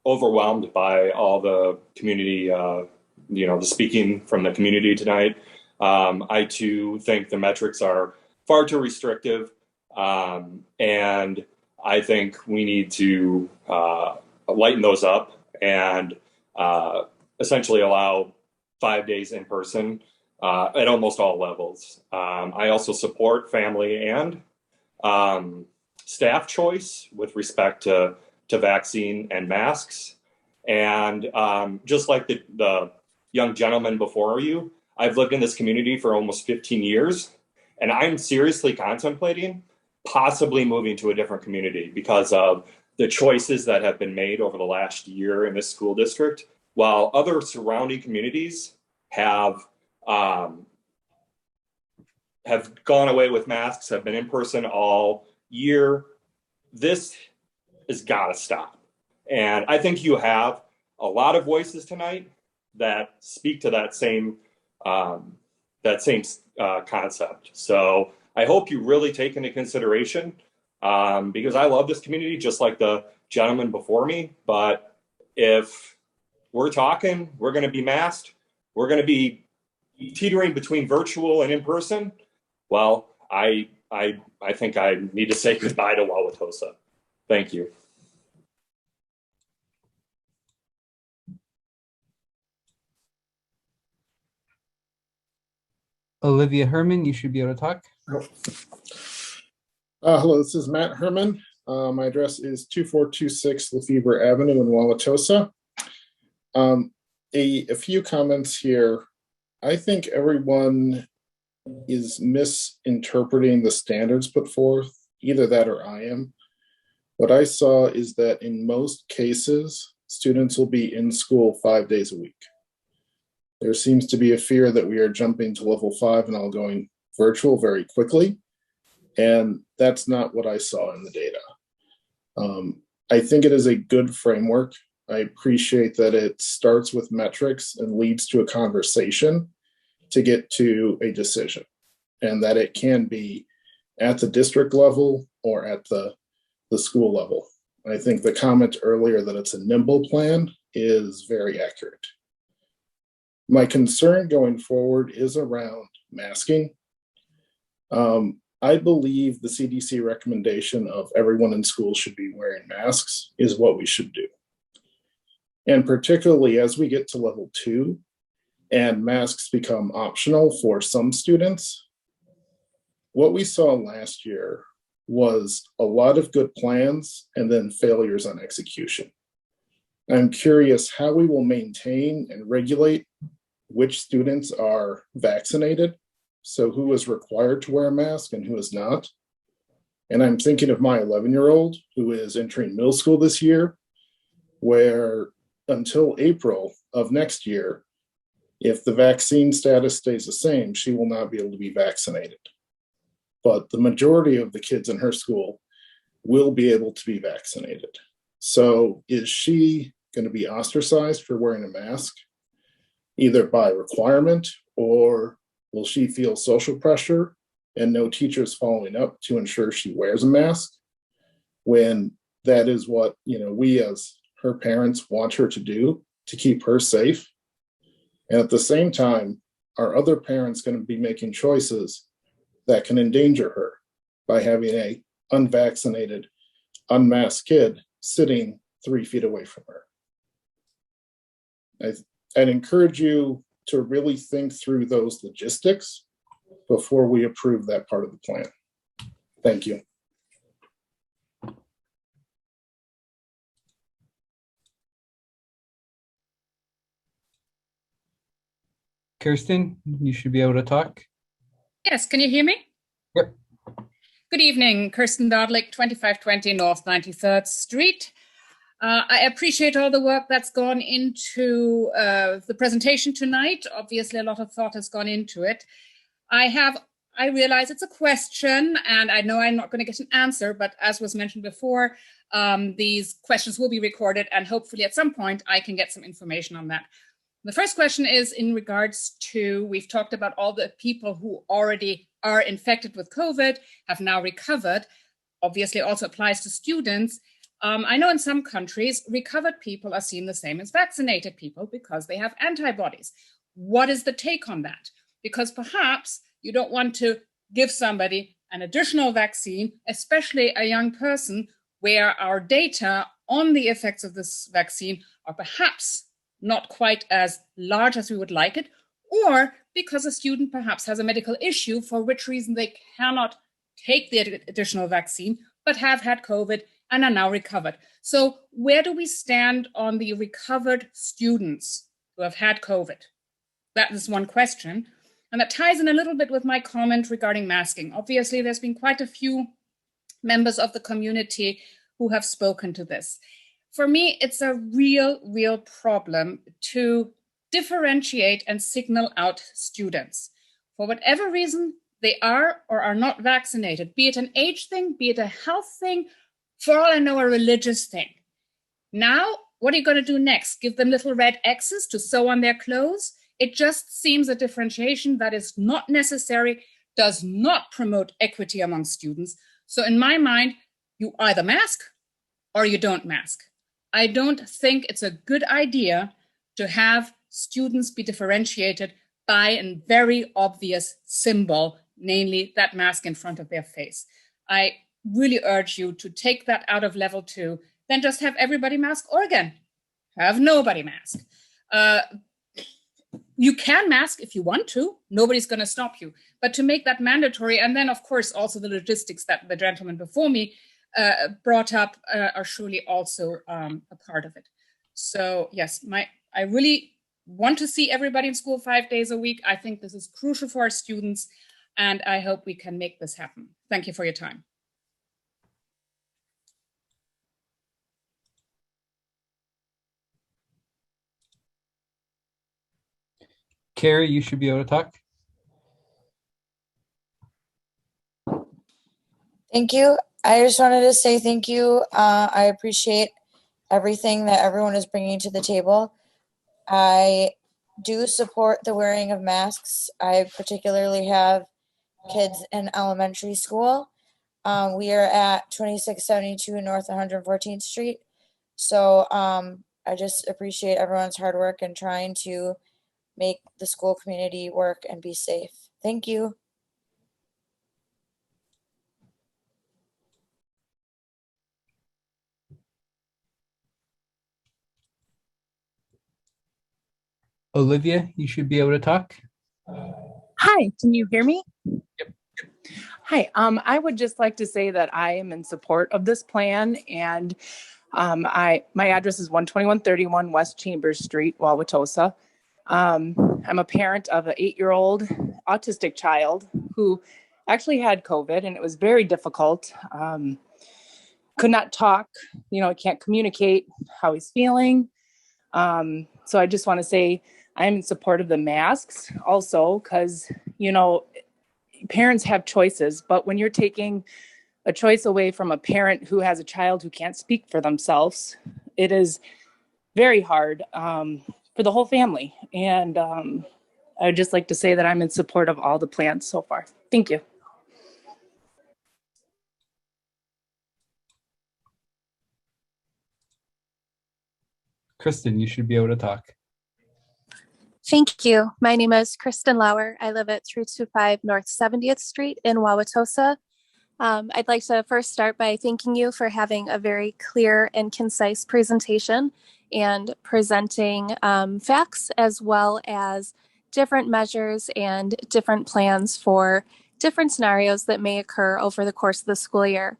overwhelmed by all the community, the speaking from the community tonight. I too think the metrics are far too restrictive, and I think we need to lighten those up and essentially allow 5 days in person at almost all levels. I also support family and staff choice with respect to vaccine and masks. And just like the young gentleman before you, I've lived in this community for almost 15 years, and I'm seriously contemplating possibly moving to a different community because of the choices that have been made over the last year in this school district, while other surrounding communities have gone away with masks, have been in person all year. This has got to stop. And I think you have a lot of voices tonight that speak to that same concept. So I hope you really take into consideration, because I love this community just like the gentleman before me. But if we're talking, we're going to be masked, we're going to be teetering between virtual and in person. Well, I think I need to say goodbye to Wauwatosa. Thank you. Olivia Herman, you should be able to talk. Hello, this is Matt Herman. My address is 2426 Lefebvre Avenue in Wauwatosa. A few comments here. I think everyone is misinterpreting the standards put forth, either that or I am. What I saw is that in most cases, students will be in school 5 days a week. There seems to be a fear that we are jumping to level 5 and all going virtual very quickly. And that's not what I saw in the data. I think it is a good framework. I appreciate that it starts with metrics and leads to a conversation to get to a decision, and that it can be at the district level or at the school level. I think the comment earlier that it's a nimble plan is very accurate. My concern going forward is around masking. I believe the CDC recommendation of everyone in school should be wearing masks is what we should do. And particularly as we get to level 2 and masks become optional for some students, what we saw last year was a lot of good plans and then failures on execution. I'm curious how we will maintain and regulate which students are vaccinated, so who is required to wear a mask and who is not. And I'm thinking of my 11-year-old who is entering middle school this year, where until April of next year, if the vaccine status stays the same, she will not be able to be vaccinated. But the majority of the kids in her school will be able to be vaccinated. So is she going to be ostracized for wearing a mask, either by requirement, or will she feel social pressure and no teachers following up to ensure she wears a mask, when that is what we as her parents want her to do to keep her safe? And at the same time, are other parents going to be making choices that can endanger her by having a unvaccinated, unmasked kid sitting 3 feet away from her? I'd encourage you to really think through those logistics before we approve that part of the plan. Thank you. Kirsten, you should be able to talk. Yes, can you hear me? Good evening, Kirsten Dodlick, 2520 North 93rd Street. I appreciate all the work that's gone into the presentation tonight. Obviously, a lot of thought has gone into it. I realize it's a question, and I know I'm not going to get an answer, but as was mentioned before, these questions will be recorded, and hopefully at some point I can get some information on that. The first question is in regards to, we've talked about all the people who already are infected with COVID, have now recovered. Obviously also applies to students. I know in some countries, recovered people are seen the same as vaccinated people because they have antibodies. What is the take on that? Because perhaps you don't want to give somebody an additional vaccine, especially a young person, where our data on the effects of this vaccine are perhaps not quite as large as we would like it, or because a student perhaps has a medical issue for which reason they cannot take the additional vaccine, but have had COVID and are now recovered. So where do we stand on the recovered students who have had COVID? That is one question. And that ties in a little bit with my comment regarding masking. Obviously, there's been quite a few members of the community who have spoken to this. For me, it's a real problem to differentiate and signal out students. For whatever reason, they are or are not vaccinated, be it an age thing, be it a health thing, for all I know, a religious thing. Now, what are you going to do next? Give them little red X's to sew on their clothes? It just seems a differentiation that is not necessary, does not promote equity among students. So in my mind, you either mask or you don't mask. I don't think it's a good idea to have students be differentiated by a very obvious symbol, namely that mask in front of their face. I really urge you to take that out of level 2, then just have everybody mask, or again, have nobody mask. You can mask if you want to, nobody's going to stop you, but to make that mandatory, and then of course also the logistics that the gentleman before me brought up are surely also a part of it. So yes, I really want to see everybody in school 5 days a week. I think this is crucial for our students, and I hope we can make this happen. Thank you for your time. Carrie, you should be able to talk. Thank you. I just wanted to say thank you. I appreciate everything that everyone is bringing to the table. I do support the wearing of masks. I particularly have kids in elementary school. We are at 2672 North 114th Street. So I just appreciate everyone's hard work in trying to make the school community work and be safe. Thank you. Olivia, you should be able to talk. Hi, can you hear me? Yep. Hi, I would just like to say that I am in support of this plan, and my address is 12131 West Chambers Street, Wauwatosa. I'm a parent of an 8-year-old autistic child who actually had COVID, and it was very difficult. Could not talk, can't communicate how he's feeling. So I just want to say I'm in support of the masks also because, parents have choices, but when you're taking a choice away from a parent who has a child who can't speak for themselves, it is very hard for the whole family. And I would just like to say that I'm in support of all the plans so far. Thank you. Kristen, you should be able to talk. Thank you. My name is Kristen Lauer. I live at 325 North 70th Street in Wauwatosa. I'd like to first start by thanking you for having a very clear and concise presentation and presenting facts as well as different measures and different plans for different scenarios that may occur over the course of the school year.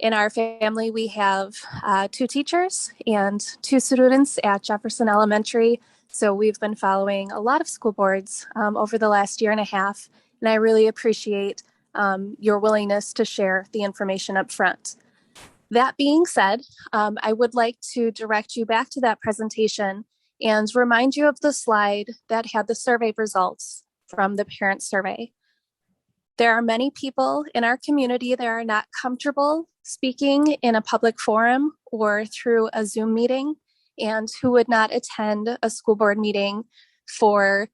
In our family, we have 2 teachers and 2 students at Jefferson Elementary. So we've been following a lot of school boards over the last year and a half, and I really appreciate your willingness to share the information up front. That being said, I would like to direct you back to that presentation and remind you of the slide that had the survey results from the parent survey. There are many people in our community that are not comfortable speaking in a public forum or through a Zoom meeting, and who would not attend a school board meeting for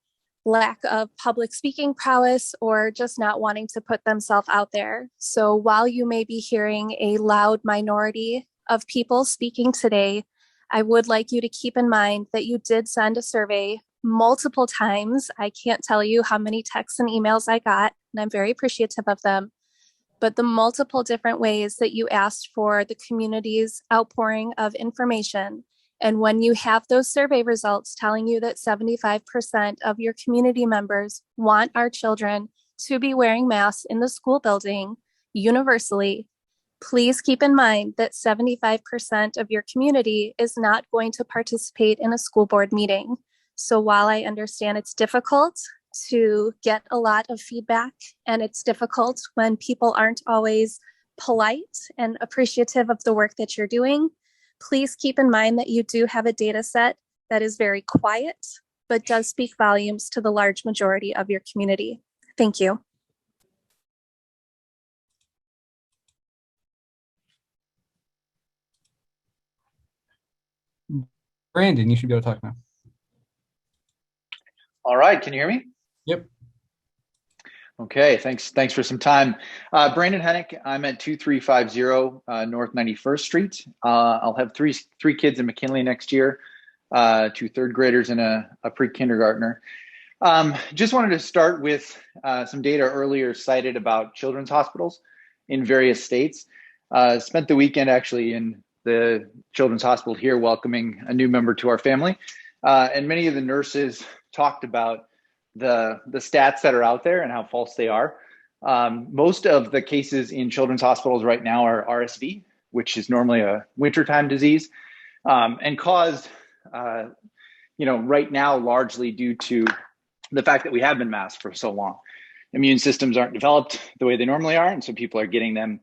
lack of public speaking prowess or just not wanting to put themselves out there. So while you may be hearing a loud minority of people speaking today, I would like you to keep in mind that you did send a survey multiple times. I can't tell you how many texts and emails I got, and I'm very appreciative of them. But the multiple different ways that you asked for the community's outpouring of information. And when you have those survey results telling you that 75% of your community members want our children to be wearing masks in the school building universally, please keep in mind that 75% of your community is not going to participate in a school board meeting. So while I understand it's difficult to get a lot of feedback, and it's difficult when people aren't always polite and appreciative of the work that you're doing, please keep in mind that you do have a data set that is very quiet, but does speak volumes to the large majority of your community. Thank you. Brandon, you should be able to talk now. All right, can you hear me? Yep. Okay, thanks for some time. Brandon Hennick, I'm at 2350 North 91st Street. I'll have three kids in McKinley next year, 2 third graders and a pre-kindergartner. Just wanted to start with some data earlier cited about children's hospitals in various states. Spent the weekend actually in the children's hospital here welcoming a new member to our family. And many of the nurses talked about the stats that are out there and how false they are. Most of the cases in children's hospitals right now are RSV, which is normally a wintertime disease, and caused, right now largely due to the fact that we have been masked for so long. Immune systems aren't developed the way they normally are, and so people are getting them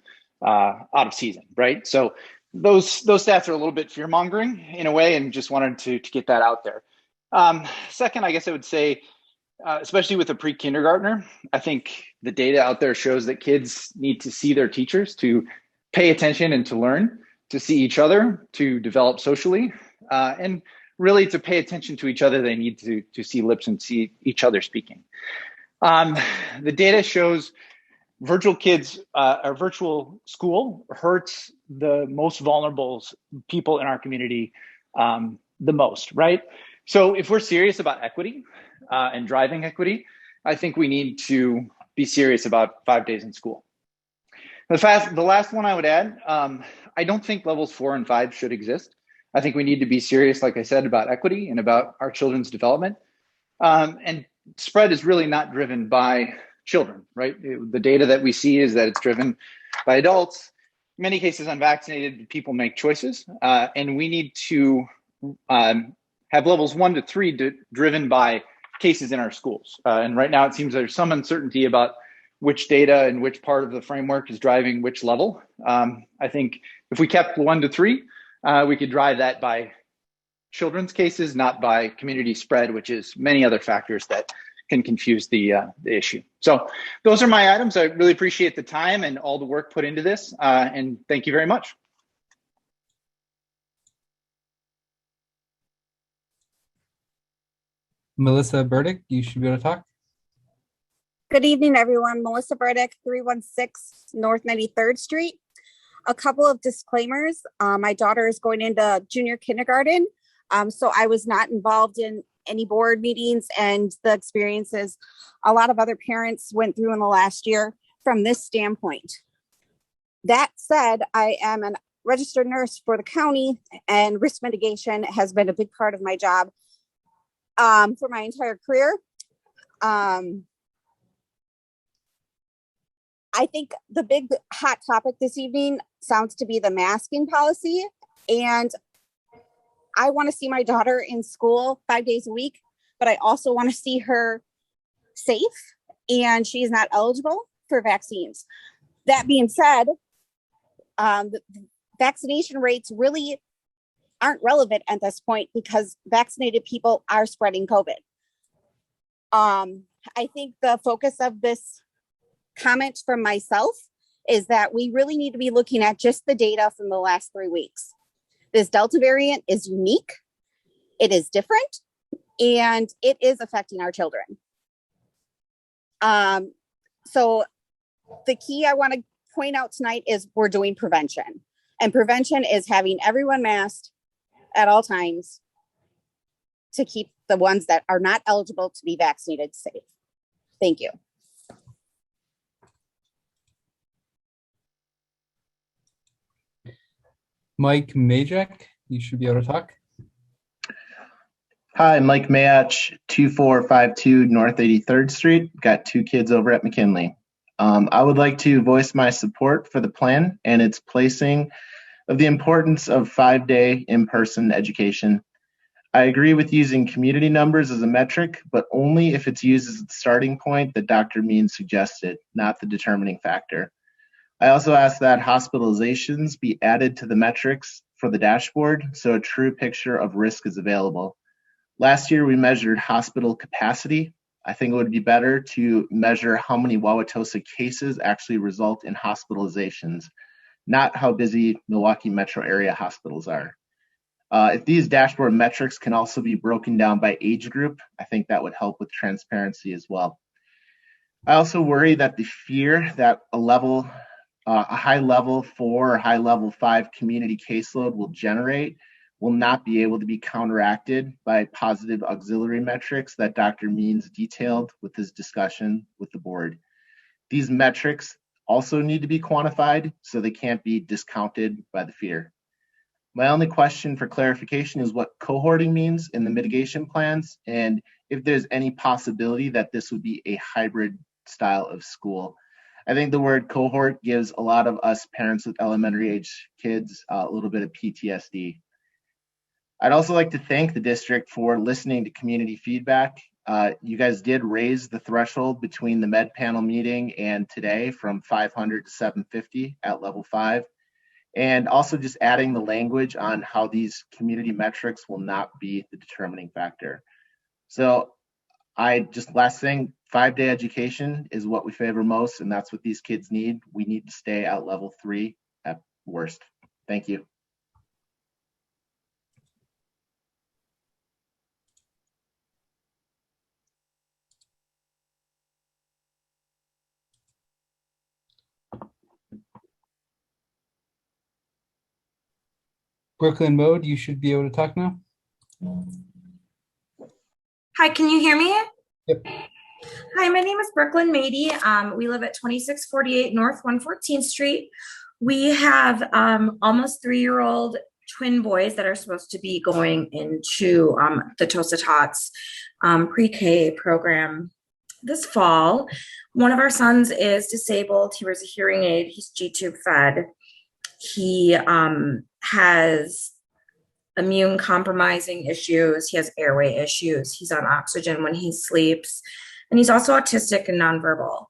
out of season, right? So those stats are a little bit fear-mongering in a way, and just wanted to get that out there. Second, I guess I would say, especially with a pre-kindergartner, I think the data out there shows that kids need to see their teachers to pay attention and to learn, to see each other, to develop socially, and really to pay attention to each other. They need to see lips and see each other speaking. The data shows virtual kids, or virtual school hurts the most vulnerable people in our community the most, right? So if we're serious about equity and driving equity, I think we need to be serious about 5 days in school. The last one I would add, I don't think levels 4 and 5 should exist. I think we need to be serious, like I said, about equity and about our children's development. And spread is really not driven by children, right? The data that we see is that it's driven by adults. In many cases, unvaccinated people make choices, and we need to have levels 1 to 3 driven by cases in our schools. And right now it seems there's some uncertainty about which data and which part of the framework is driving which level. I think if we kept 1 to 3, we could drive that by children's cases, not by community spread, which is many other factors that can confuse the issue. So those are my items. I really appreciate the time and all the work put into this. And thank you very much. Melissa Burdick, you should be able to talk. Good evening, everyone. Melissa Burdick, 316 North 93rd Street. A couple of disclaimers. My daughter is going into junior kindergarten, so I was not involved in any board meetings and the experiences a lot of other parents went through in the last year from this standpoint. That said, I am a registered nurse for the county, and risk mitigation has been a big part of my job for my entire career. I think the big hot topic this evening sounds to be the masking policy. And I want to see my daughter in school 5 days a week, but I also want to see her safe, and she's not eligible for vaccines. That being said, the vaccination rates really aren't relevant at this point because vaccinated people are spreading COVID. I think the focus of this comment from myself is that we really need to be looking at just the data from the last 3 weeks. This Delta variant is unique, it is different, and it is affecting our children. So the key I want to point out tonight is we're doing prevention. And prevention is having everyone masked at all times to keep the ones that are not eligible to be vaccinated safe. Thank you. Mike Majek, you should be able to talk. Hi, Mike Mayach, 2452 North 83rd Street. Got 2 kids over at McKinley. I would like to voice my support for the plan and its placing of the importance of 5-day in-person education. I agree with using community numbers as a metric, but only if it's used as the starting point that Dr. Means suggested, not the determining factor. I also ask that hospitalizations be added to the metrics for the dashboard so a true picture of risk is available. Last year, we measured hospital capacity. I think it would be better to measure how many Wauwatosa cases actually result in hospitalizations, not how busy Milwaukee metro area hospitals are. If these dashboard metrics can also be broken down by age group, I think that would help with transparency as well. I also worry that the fear that a high level 4 or high level 5 community caseload will generate will not be able to be counteracted by positive auxiliary metrics that Dr. Means detailed with his discussion with the board. These metrics also need to be quantified so they can't be discounted by the fear. My only question for clarification is what cohorting means in the mitigation plans and if there's any possibility that this would be a hybrid style of school. I think the word cohort gives a lot of us parents with elementary age kids a little bit of PTSD. I'd also like to thank the district for listening to community feedback. You guys did raise the threshold between the med panel meeting and today from 500 to 750 at level 5. And also just adding the language on how these community metrics will not be the determining factor. So last thing, 5-day education is what we favor most, and that's what these kids need. We need to stay at level 3 at worst. Thank you. Brooklyn Mode, you should be able to talk now. Hi, can you hear me? Yep. Hi, my name is Brooklyn Mady. We live at 2648 North 114th Street. We have almost 3-year-old twin boys that are supposed to be going into the Tosa Tots pre-K program this fall. One of our sons is disabled. He wears a hearing aid. He's G-tube fed. He has immune compromising issues. He has airway issues. He's on oxygen when he sleeps. And he's also autistic and nonverbal.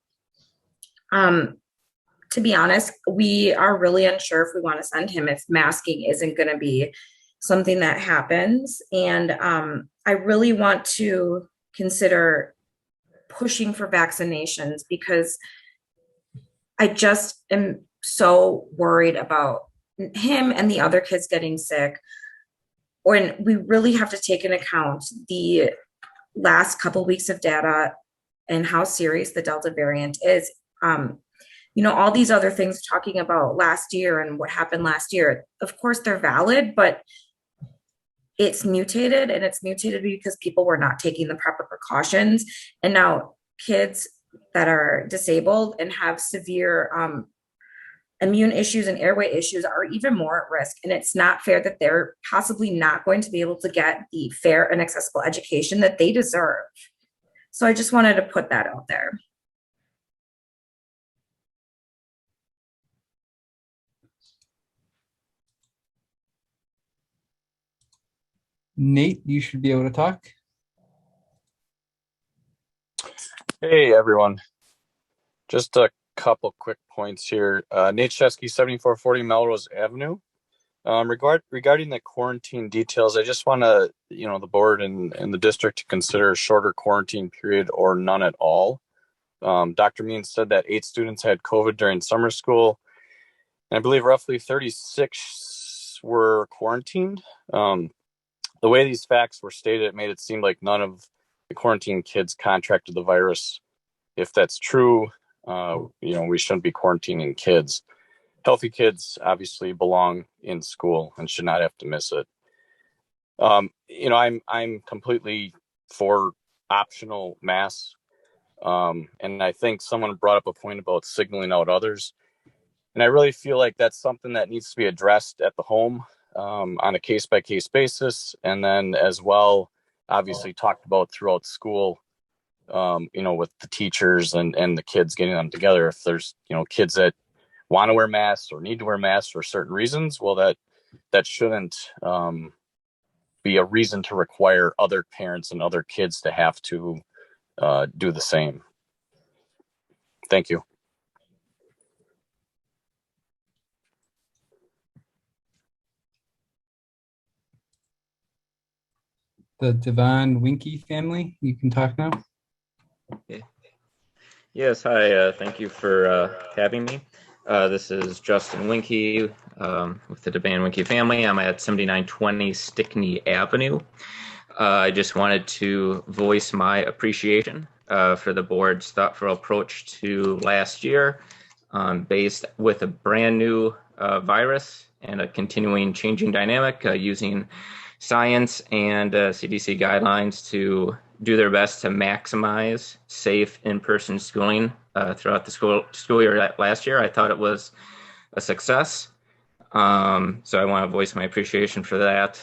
To be honest, we are really unsure if we want to send him if masking isn't going to be something that happens. And I really want to consider pushing for vaccinations because I just am so worried about him and the other kids getting sick. When we really have to take into account the last couple weeks of data and how serious the Delta variant is. All these other things talking about last year and what happened last year, of course they're valid, but it's mutated, and it's mutated because people were not taking the proper precautions. And now kids that are disabled and have severe immune issues and airway issues are even more at risk. And it's not fair that they're possibly not going to be able to get the fair and accessible education that they deserve. So I just wanted to put that out there. Nate, you should be able to talk. Hey everyone. Just a couple quick points here. Nate Chesky, 7440 Melrose Avenue. Regarding the quarantine details, I just want to, the board and the district to consider a shorter quarantine period or none at all. Dr. Means said that 8 students had COVID during summer school, and I believe roughly 36 were quarantined. The way these facts were stated, it made it seem like none of the quarantine kids contracted the virus. If that's true, we shouldn't be quarantining kids. Healthy kids obviously belong in school and should not have to miss it. I'm completely for optional masks. And I think someone brought up a point about signaling out others. And I really feel like that's something that needs to be addressed at the home on a case-by-case basis. And then as well, obviously talked about throughout school, with the teachers and the kids getting them together. If there's, kids that want to wear masks or need to wear masks for certain reasons, well, that shouldn't be a reason to require other parents and other kids to have to do the same. Thank you. The Devon Winky family, you can talk now. Yes, hi. Thank you for having me. This is Justin Winky with the Devon Winky family. I'm at 7920 Stickney Avenue. I just wanted to voice my appreciation for the board's thoughtful approach to last year, based with a brand new virus and a continuing changing dynamic, using science and CDC guidelines to do their best to maximize safe in-person schooling throughout the school year last year. I thought it was a success. So I want to voice my appreciation for that.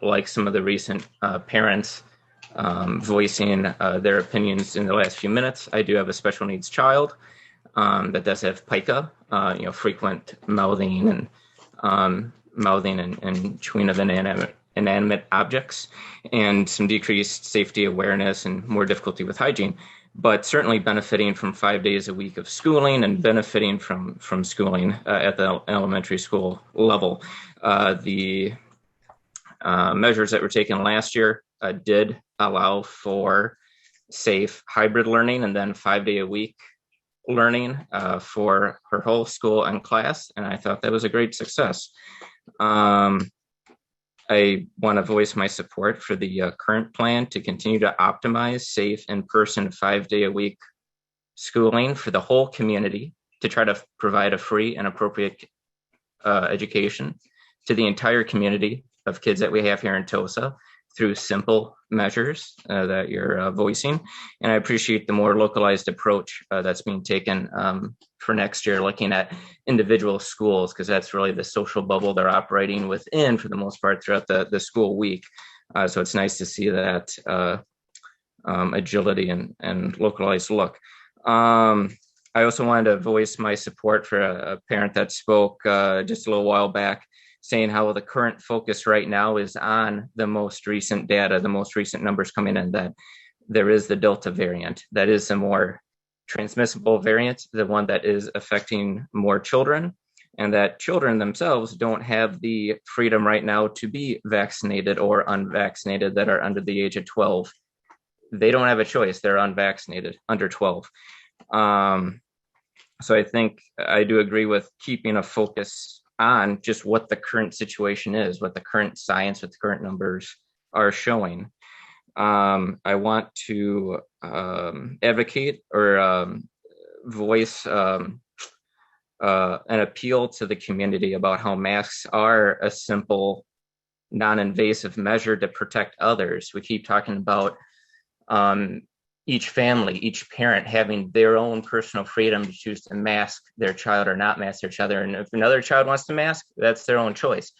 Like some of the recent parents voicing their opinions in the last few minutes, I do have a special needs child that does have pica, frequent mouthing and chewing of inanimate objects, and some decreased safety awareness and more difficulty with hygiene, but certainly benefiting from 5 days a week of schooling and benefiting from schooling at the elementary school level. The measures that were taken last year did allow for safe hybrid learning and then 5 day a week learning for her whole school and class, and I thought that was a great success. I want to voice my support for the current plan to continue to optimize safe in-person 5 day a week schooling for the whole community, to try to provide a free and appropriate education to the entire community of kids that we have here in Tosa through simple measures that you're voicing. And I appreciate the more localized approach that's being taken for next year, looking at individual schools, because that's really the social bubble they're operating within for the most part throughout the school week. So it's nice to see that agility and localized look. I also wanted to voice my support for a parent that spoke just a little while back, saying how the current focus right now is on the most recent data, the most recent numbers coming in, that there is the Delta variant. That is a more transmissible variant, the one that is affecting more children, and that children themselves don't have the freedom right now to be vaccinated or unvaccinated that are under the age of 12. They don't have a choice. They're unvaccinated under 12. So I think I do agree with keeping a focus on just what the current situation is, what the current science, what the current numbers are showing. I want to advocate or voice an appeal to the community about how masks are a simple, non-invasive measure to protect others. We keep talking about each family, each parent having their own personal freedom to choose to mask their child or not mask their child. And if another child wants to mask, that's their own choice.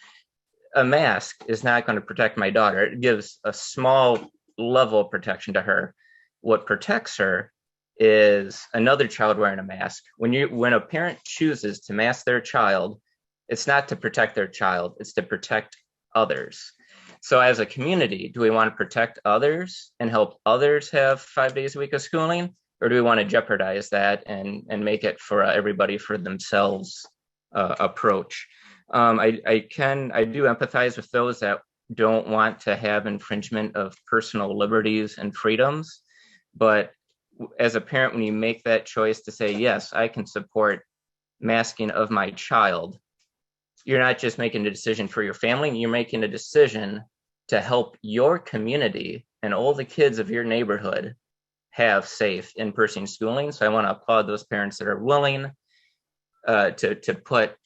A mask is not going to protect my daughter. It gives a small level of protection to her. What protects her is another child wearing a mask. When a parent chooses to mask their child, it's not to protect their child, it's to protect others. So as a community, do we want to protect others and help others have 5 days a week of schooling? or do we want to jeopardize that and make it for everybody for themselves approach? I do empathize with those that don't want to have infringement of personal liberties and freedoms, but as a parent, when you make that choice to say, yes, I can support masking of my child, you're not just making a decision for your family, you're making a decision to help your community and all the kids of your neighborhood have safe in-person schooling. So I want to applaud those parents that are willing to put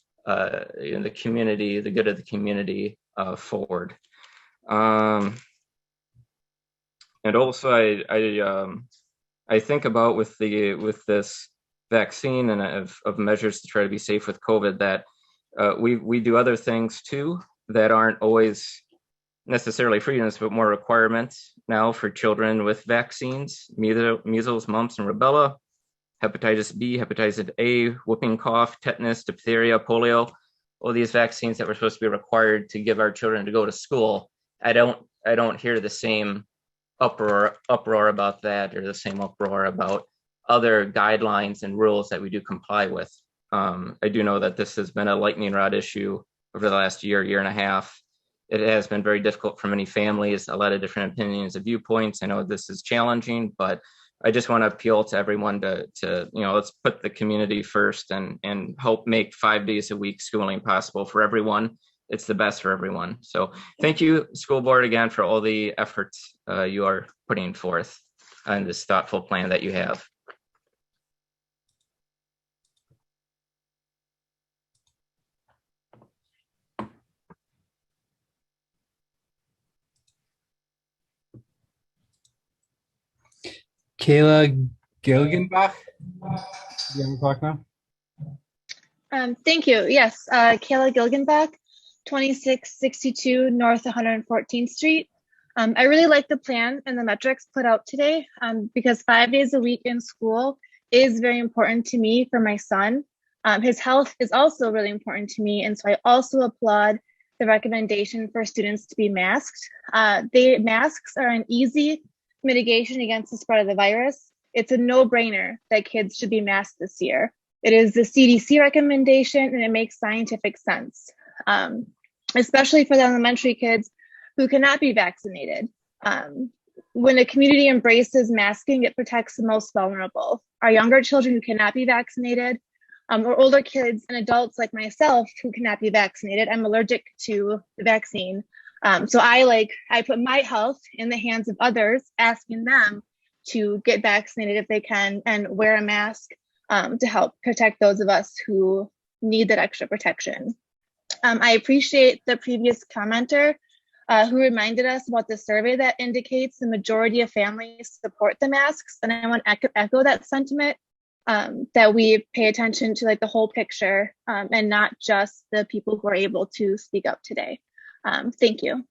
in the community, the good of the community forward. And also I think about with this vaccine and of measures to try to be safe with COVID, that we do other things too that aren't always necessarily freedoms, but more requirements now for children with vaccines: measles, mumps, and rubella, hepatitis B, hepatitis A, whooping cough, tetanus, diphtheria, polio. All these vaccines that were supposed to be required to give our children to go to school. I don't hear the same uproar about that, or the same uproar about other guidelines and rules that we do comply with. I do know that this has been a lightning rod issue over the last year and a half. It has been very difficult for many families, a lot of different opinions and viewpoints. I know this is challenging, but I just want to appeal to everyone to let's put the community first and help make 5 days a week schooling possible for everyone. It's the best for everyone. So thank you, school board, again, for all the efforts you are putting forth on this thoughtful plan that you have. Kayla Gilgenbach, you want to talk now? Thank you. Yes, Kayla Gilgenbach, 2662 North 114th Street. I really like the plan and the metrics put out today because 5 days a week in school is very important to me for my son. His health is also really important to me, and so I also applaud the recommendation for students to be masked. Masks are an easy mitigation against the spread of the virus. It's a no-brainer that kids should be masked this year. It is the CDC recommendation, and it makes scientific sense, especially for the elementary kids who cannot be vaccinated. When a community embraces masking, it protects the most vulnerable. Our younger children who cannot be vaccinated, or older kids and adults like myself who cannot be vaccinated. I'm allergic to the vaccine. So I put my health in the hands of others, asking them to get vaccinated if they can and wear a mask to help protect those of us who need that extra protection. I appreciate the previous commenter who reminded us about the survey that indicates the majority of families support the masks. And I want to echo that sentiment, that we pay attention to the whole picture and not just the people who are able to speak up today. Thank you.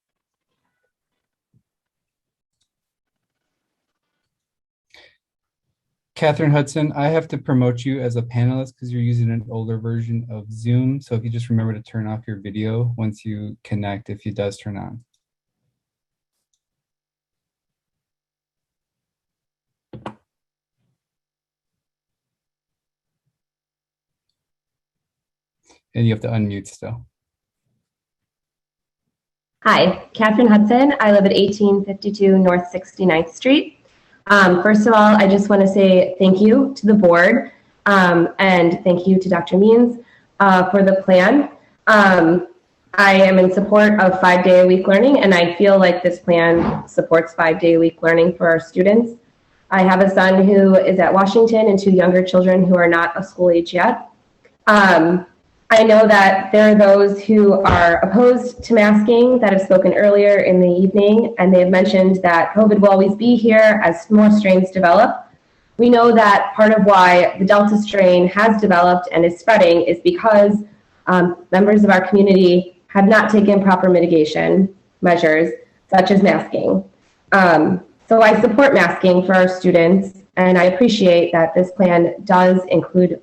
Catherine Hudson, I have to promote you as a panelist because you're using an older version of Zoom. So if you just remember to turn off your video once you connect, if it does turn on. And you have to unmute still. Hi, Catherine Hudson. I live at 1852 North 69th Street. First of all, I just want to say thank you to the board and thank you to Dr. Means for the plan. I am in support of 5-day-a-week learning, and I feel like this plan supports 5-day-a-week learning for our students. I have a son who is at Washington and 2 younger children who are not of school age yet. I know that there are those who are opposed to masking that have spoken earlier in the evening, and they have mentioned that COVID will always be here as more strains develop. We know that part of why the Delta strain has developed and is spreading is because members of our community have not taken proper mitigation measures, such as masking. So I support masking for our students, and I appreciate that this plan does include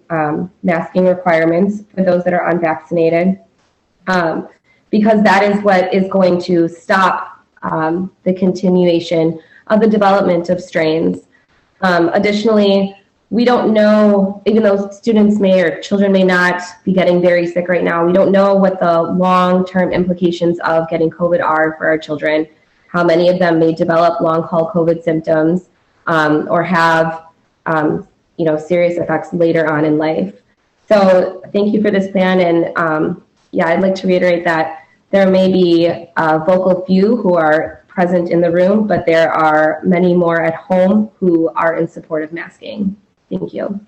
masking requirements for those that are unvaccinated, because that is what is going to stop the continuation of the development of strains. Additionally, we don't know, even though students may or children may not be getting very sick right now, we don't know what the long-term implications of getting COVID are for our children, how many of them may develop long-haul COVID symptoms or have serious effects later on in life. So thank you for this plan. And yeah, I'd like to reiterate that there may be a vocal few who are present in the room, but there are many more at home who are in support of masking. Thank you.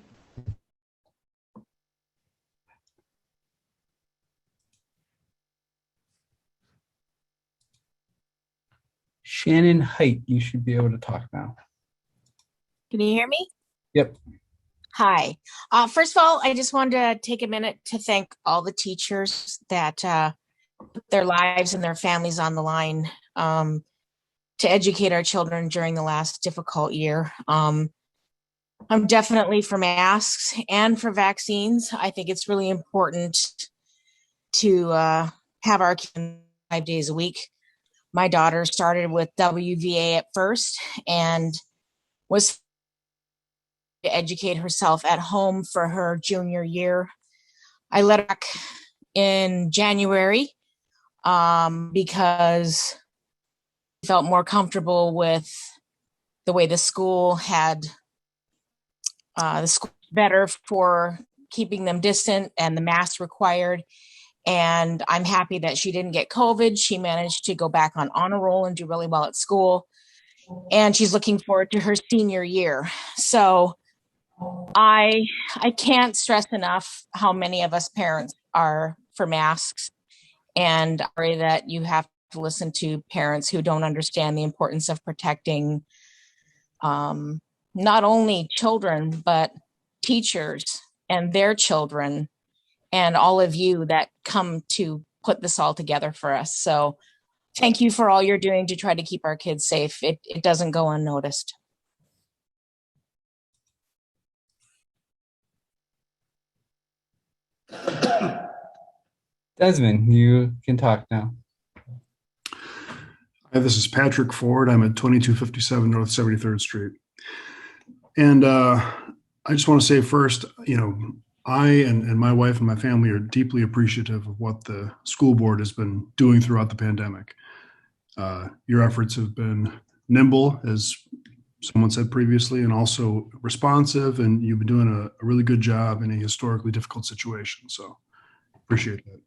Shannon Height, you should be able to talk now. Can you hear me? Yep. Hi. First of all, I just wanted to take a minute to thank all the teachers that put their lives and their families on the line to educate our children during the last difficult year. I'm definitely for masks and for vaccines. I think it's really important to have our kids 5 days a week. My daughter started with WVA at first and was to educate herself at home for her junior year. I let her back in January because I felt more comfortable with the way the school had the school better for keeping them distant and the masks required. And I'm happy that she didn't get COVID. She managed to go back on honor roll and do really well at school. And she's looking forward to her senior year. So I can't stress enough how many of us parents are for masks, and I worry that you have to listen to parents who don't understand the importance of protecting not only children, but teachers and their children and all of you that come to put this all together for us. So thank you for all you're doing to try to keep our kids safe. It doesn't go unnoticed. Desmond, you can talk now. Hi, this is Patrick Ford. I'm at 2257 North 73rd Street. And I just want to say first, I and my wife and my family are deeply appreciative of what the school board has been doing throughout the pandemic. Your efforts have been nimble, as someone said previously, and also responsive, and you've been doing a really good job in a historically difficult situation. So appreciate that.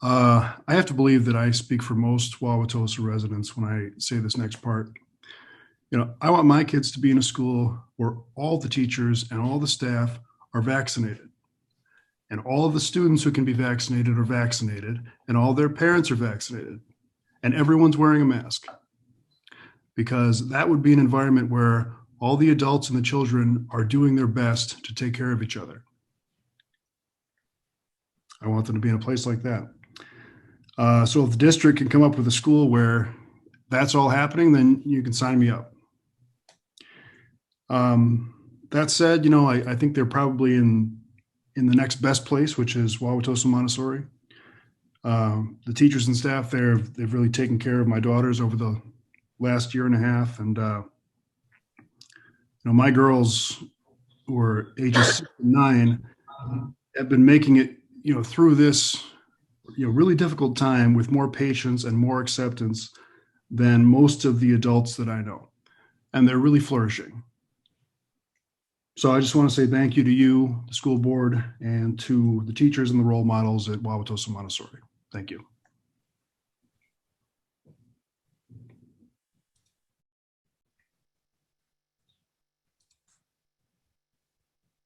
I have to believe that I speak for most Wauwatosa residents when I say this next part. I want my kids to be in a school where all the teachers and all the staff are vaccinated, and all of the students who can be vaccinated are vaccinated, and all their parents are vaccinated, and everyone's wearing a mask. Because that would be an environment where all the adults and the children are doing their best to take care of each other. I want them to be in a place like that. So if the district can come up with a school where that's all happening, then you can sign me up. That said, I think they're probably in the next best place, which is Wauwatosa Montessori. The teachers and staff there, they've really taken care of my daughters over the last year and a half. And, my girls who are ages 6 and 9 have been making it, through this, really difficult time with more patience and more acceptance than most of the adults that I know. And they're really flourishing. So I just want to say thank you to you, the school board, and to the teachers and the role models at Wauwatosa Montessori. Thank you.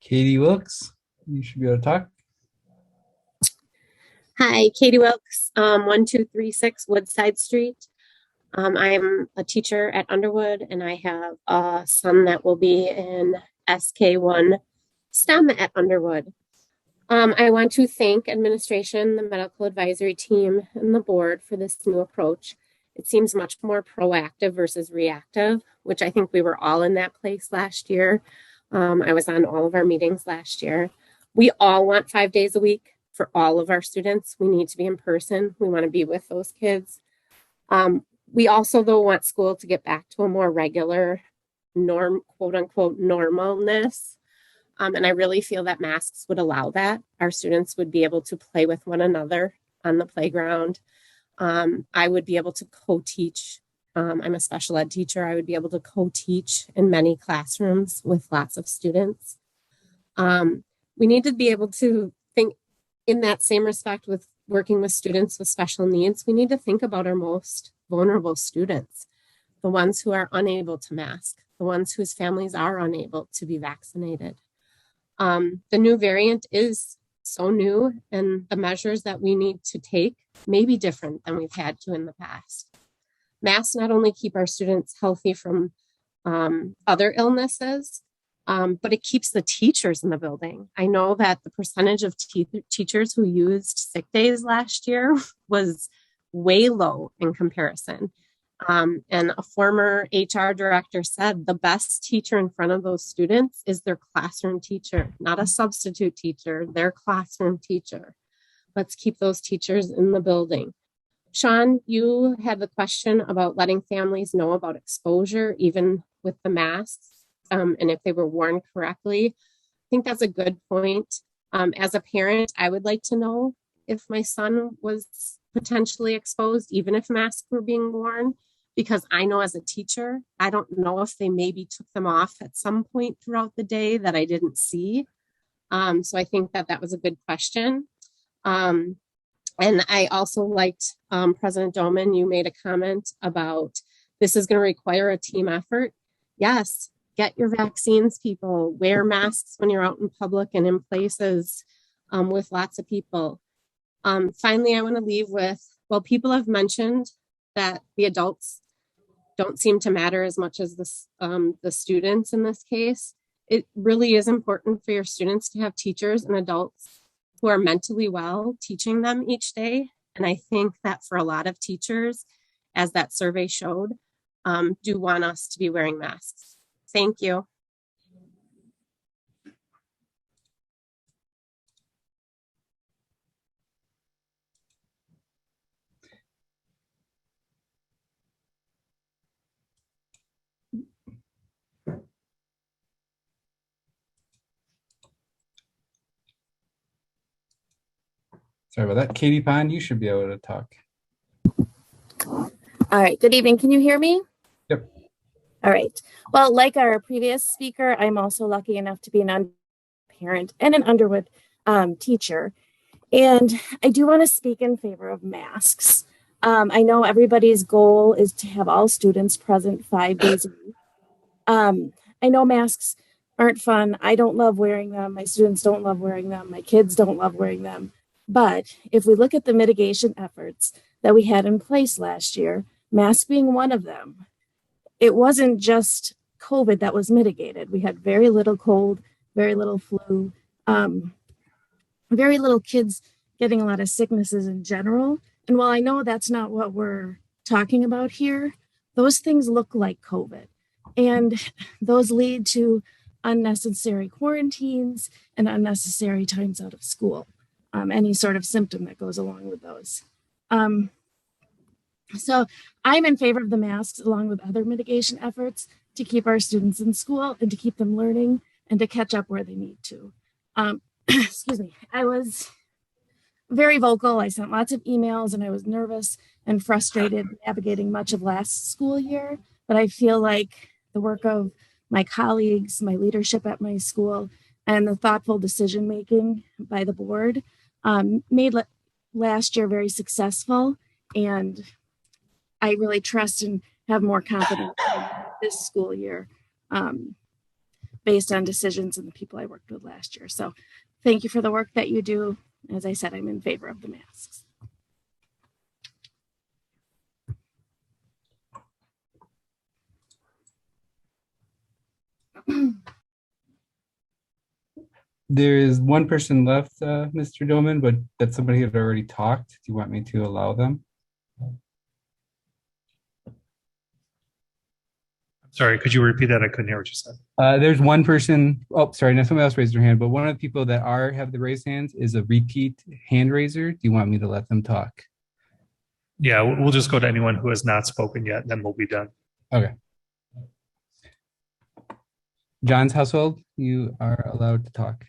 Katie Wilkes, you should be able to talk. Hi, Katie Wilkes, 1236 Woodside Street. I'm a teacher at Underwood, and I have a son that will be in SK1 STEM at Underwood. I want to thank administration, the medical advisory team, and the board for this new approach. It seems much more proactive versus reactive, which I think we were all in that place last year. I was on all of our meetings last year. We all want 5 days a week for all of our students. We need to be in person. We want to be with those kids. We also, though, want school to get back to a more regular quote unquote, normalness. And I really feel that masks would allow that. Our students would be able to play with one another on the playground. I would be able to co-teach. I'm a special ed teacher. I would be able to co-teach in many classrooms with lots of students. We need to be able to think in that same respect with working with students with special needs. We need to think about our most vulnerable students, the ones who are unable to mask, the ones whose families are unable to be vaccinated. The new variant is so new, and the measures that we need to take may be different than we've had to in the past. Masks not only keep our students healthy from other illnesses, but it keeps the teachers in the building. I know that the percentage of teachers who used sick days last year was way low in comparison. And a former HR director said the best teacher in front of those students is their classroom teacher, not a substitute teacher, their classroom teacher. Let's keep those teachers in the building. Sean, you had the question about letting families know about exposure, even with the masks, and if they were worn correctly. I think that's a good point. As a parent, I would like to know if my son was potentially exposed, even if masks were being worn, because I know as a teacher, I don't know if they maybe took them off at some point throughout the day that I didn't see. So I think that was a good question. And I also liked President Doman, you made a comment about this is going to require a team effort. Yes, get your vaccines, people. Wear masks when you're out in public and in places with lots of people. Finally, I want to leave with, well, people have mentioned that the adults don't seem to matter as much as the students in this case. It really is important for your students to have teachers and adults who are mentally well teaching them each day. And I think that for a lot of teachers, as that survey showed, do want us to be wearing masks. Thank you. Sorry about that. Katie Pond, you should be able to talk. All right, good evening. Can you hear me? Yep. All right. Well, like our previous speaker, I'm also lucky enough to be an parent and an Underwood teacher. And I do want to speak in favor of masks. I know everybody's goal is to have all students present 5 days a week. I know masks aren't fun. I don't love wearing them. My students don't love wearing them. My kids don't love wearing them. But if we look at the mitigation efforts that we had in place last year, masks being one of them, it wasn't just COVID that was mitigated. We had very little cold, very little flu, very little kids getting a lot of sicknesses in general. And while I know that's not what we're talking about here, those things look like COVID. And those lead to unnecessary quarantines and unnecessary times out of school. Any sort of symptom that goes along with those. So I'm in favor of the masks along with other mitigation efforts to keep our students in school and to keep them learning and to catch up where they need to. Excuse me, I was very vocal. I sent lots of emails and I was nervous and frustrated navigating much of last school year, but I feel like the work of my colleagues, my leadership at my school, and the thoughtful decision-making by the board made last year very successful. And I really trust and have more confidence in this school year based on decisions and the people I worked with last year. So thank you for the work that you do. As I said, I'm in favor of the masks. There is one person left, Mr. Doman, but that somebody had already talked. Do you want me to allow them? Sorry, could you repeat that? I couldn't hear what you said. There's one person. Oh, sorry. Now somebody else raised their hand, but one of the people that have the raised hands is a repeat hand raiser. Do you want me to let them talk? Yeah, we'll just go to anyone who has not spoken yet, and then we'll be done. Okay. John's household, you are allowed to talk.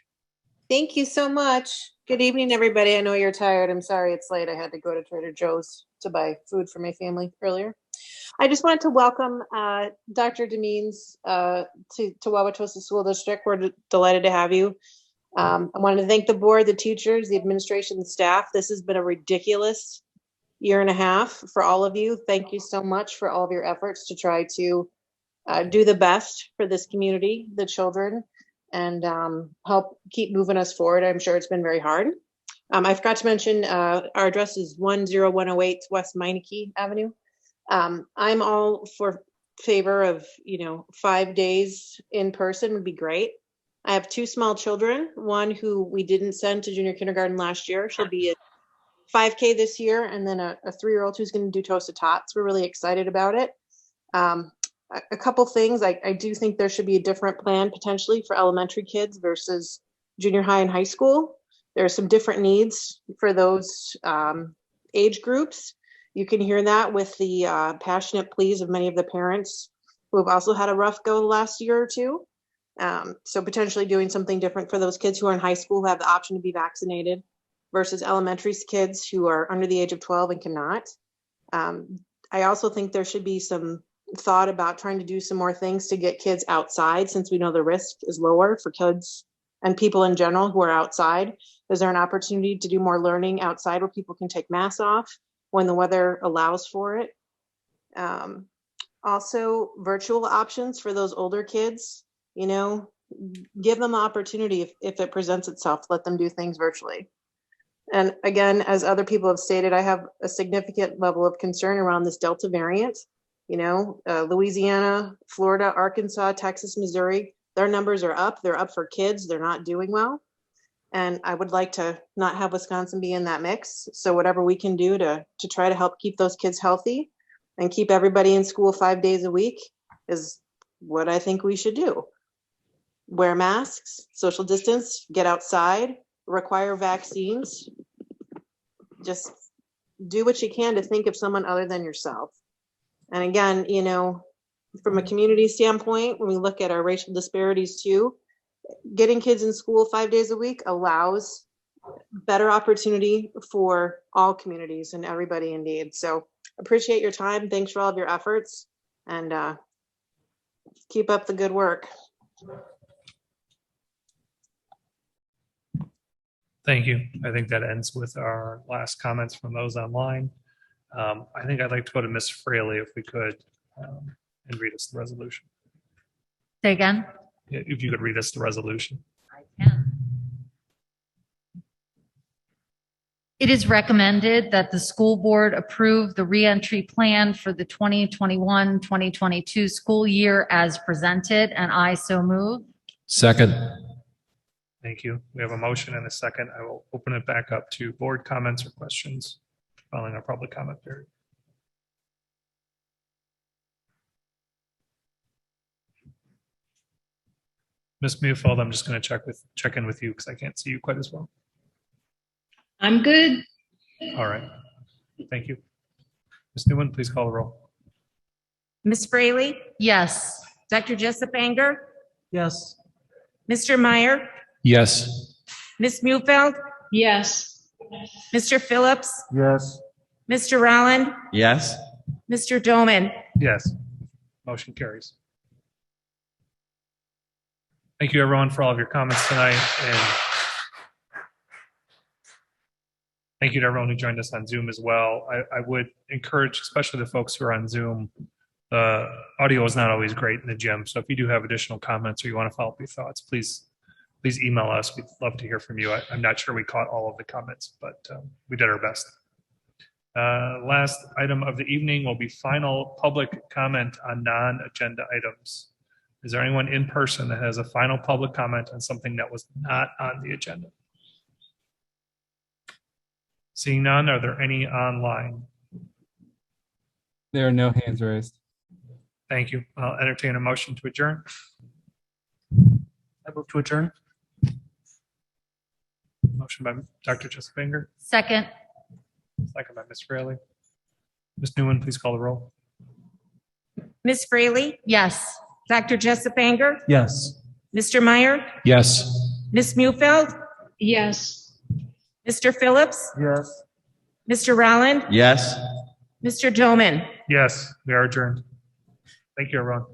Thank you so much. Good evening, everybody. I know you're tired. I'm sorry it's late. I had to go to Trader Joe's to buy food for my family earlier. I just wanted to welcome Dr. Demines to Wauwatosa School District. We're delighted to have you. I wanted to thank the board, the teachers, the administration, the staff. This has been a ridiculous year and a half for all of you. Thank you so much for all of your efforts to try to do the best for this community, the children, and help keep moving us forward. I'm sure it's been very hard. I forgot to mention our address is 10108 West Meineke Avenue. I'm all for favor of, 5 days in person would be great. I have 2 small children, one who we didn't send to junior kindergarten last year. She'll be at 5K this year, and then a 3-year-old who's going to do Toast to Tots. We're really excited about it. A couple things, I do think there should be a different plan potentially for elementary kids versus junior high and high school. There are some different needs for those age groups. You can hear that with the passionate pleas of many of the parents who have also had a rough go the last year or two. So potentially doing something different for those kids who are in high school who have the option to be vaccinated versus elementary kids who are under the age of 12 and cannot. I also think there should be some thought about trying to do some more things to get kids outside, since we know the risk is lower for kids and people in general who are outside. Is there an opportunity to do more learning outside where people can take masks off when the weather allows for it? Also, virtual options for those older kids, give them the opportunity if it presents itself, let them do things virtually. And again, as other people have stated, I have a significant level of concern around this Delta variant. Louisiana, Florida, Arkansas, Texas, Missouri, their numbers are up. They're up for kids. They're not doing well. And I would like to not have Wisconsin be in that mix. So whatever we can do to try to help keep those kids healthy and keep everybody in school 5 days a week is what I think we should do. Wear masks, social distance, get outside, require vaccines. Just do what you can to think of someone other than yourself. And again, from a community standpoint, when we look at our racial disparities too, getting kids in school 5 days a week allows better opportunity for all communities and everybody in need. So appreciate your time. Thanks for all of your efforts, and keep up the good work. Thank you. I think that ends with our last comments from those online. I think I'd like to go to Ms. Fraley if we could, and read us the resolution. Say again? Yeah, if you could read us the resolution. I can. It is recommended that the school board approve the reentry plan for the 2021-2022 school year as presented, and I so move. Second. Thank you. We have a motion and a second. I will open it back up to board comments or questions following our public comment period. Ms. Mufeld, I'm just going to check in with you because I can't see you quite as well. I'm good. All right. Thank you. Ms. Newman, please call the roll. Ms. Fraley? Yes. Dr. Jessup Anger? Yes. Mr. Meyer? Yes. Ms. Mufeld? Yes. Mr. Phillips? Yes. Mr. Rowland? Yes. Mr. Doman? Yes. Motion carries. Thank you, everyone, for all of your comments tonight. And thank you to everyone who joined us on Zoom as well. I would encourage, especially the folks who are on Zoom, the audio is not always great in the gym. So if you do have additional comments or you want to follow up your thoughts, please email us. We'd love to hear from you. I'm not sure we caught all of the comments, but we did our best. Last item of the evening will be final public comment on non-agenda items. Is there anyone in person that has a final public comment on something that was not on the agenda? Seeing none, are there any online? There are no hands raised. Thank you. I'll entertain a motion to adjourn. I move to adjourn. Motion by Dr. Jessup Anger. Second. Second by Ms. Fraley. Ms. Newman, please call the roll. Ms. Fraley? Yes. Dr. Jessup Anger? Yes. Mr. Meyer, Yes. Ms. Mufeld, Yes. Mr. Phillips, Yes. Mr. Rolland, Yes. Mr. Doman. Yes, we are adjourned. Thank you, everyone.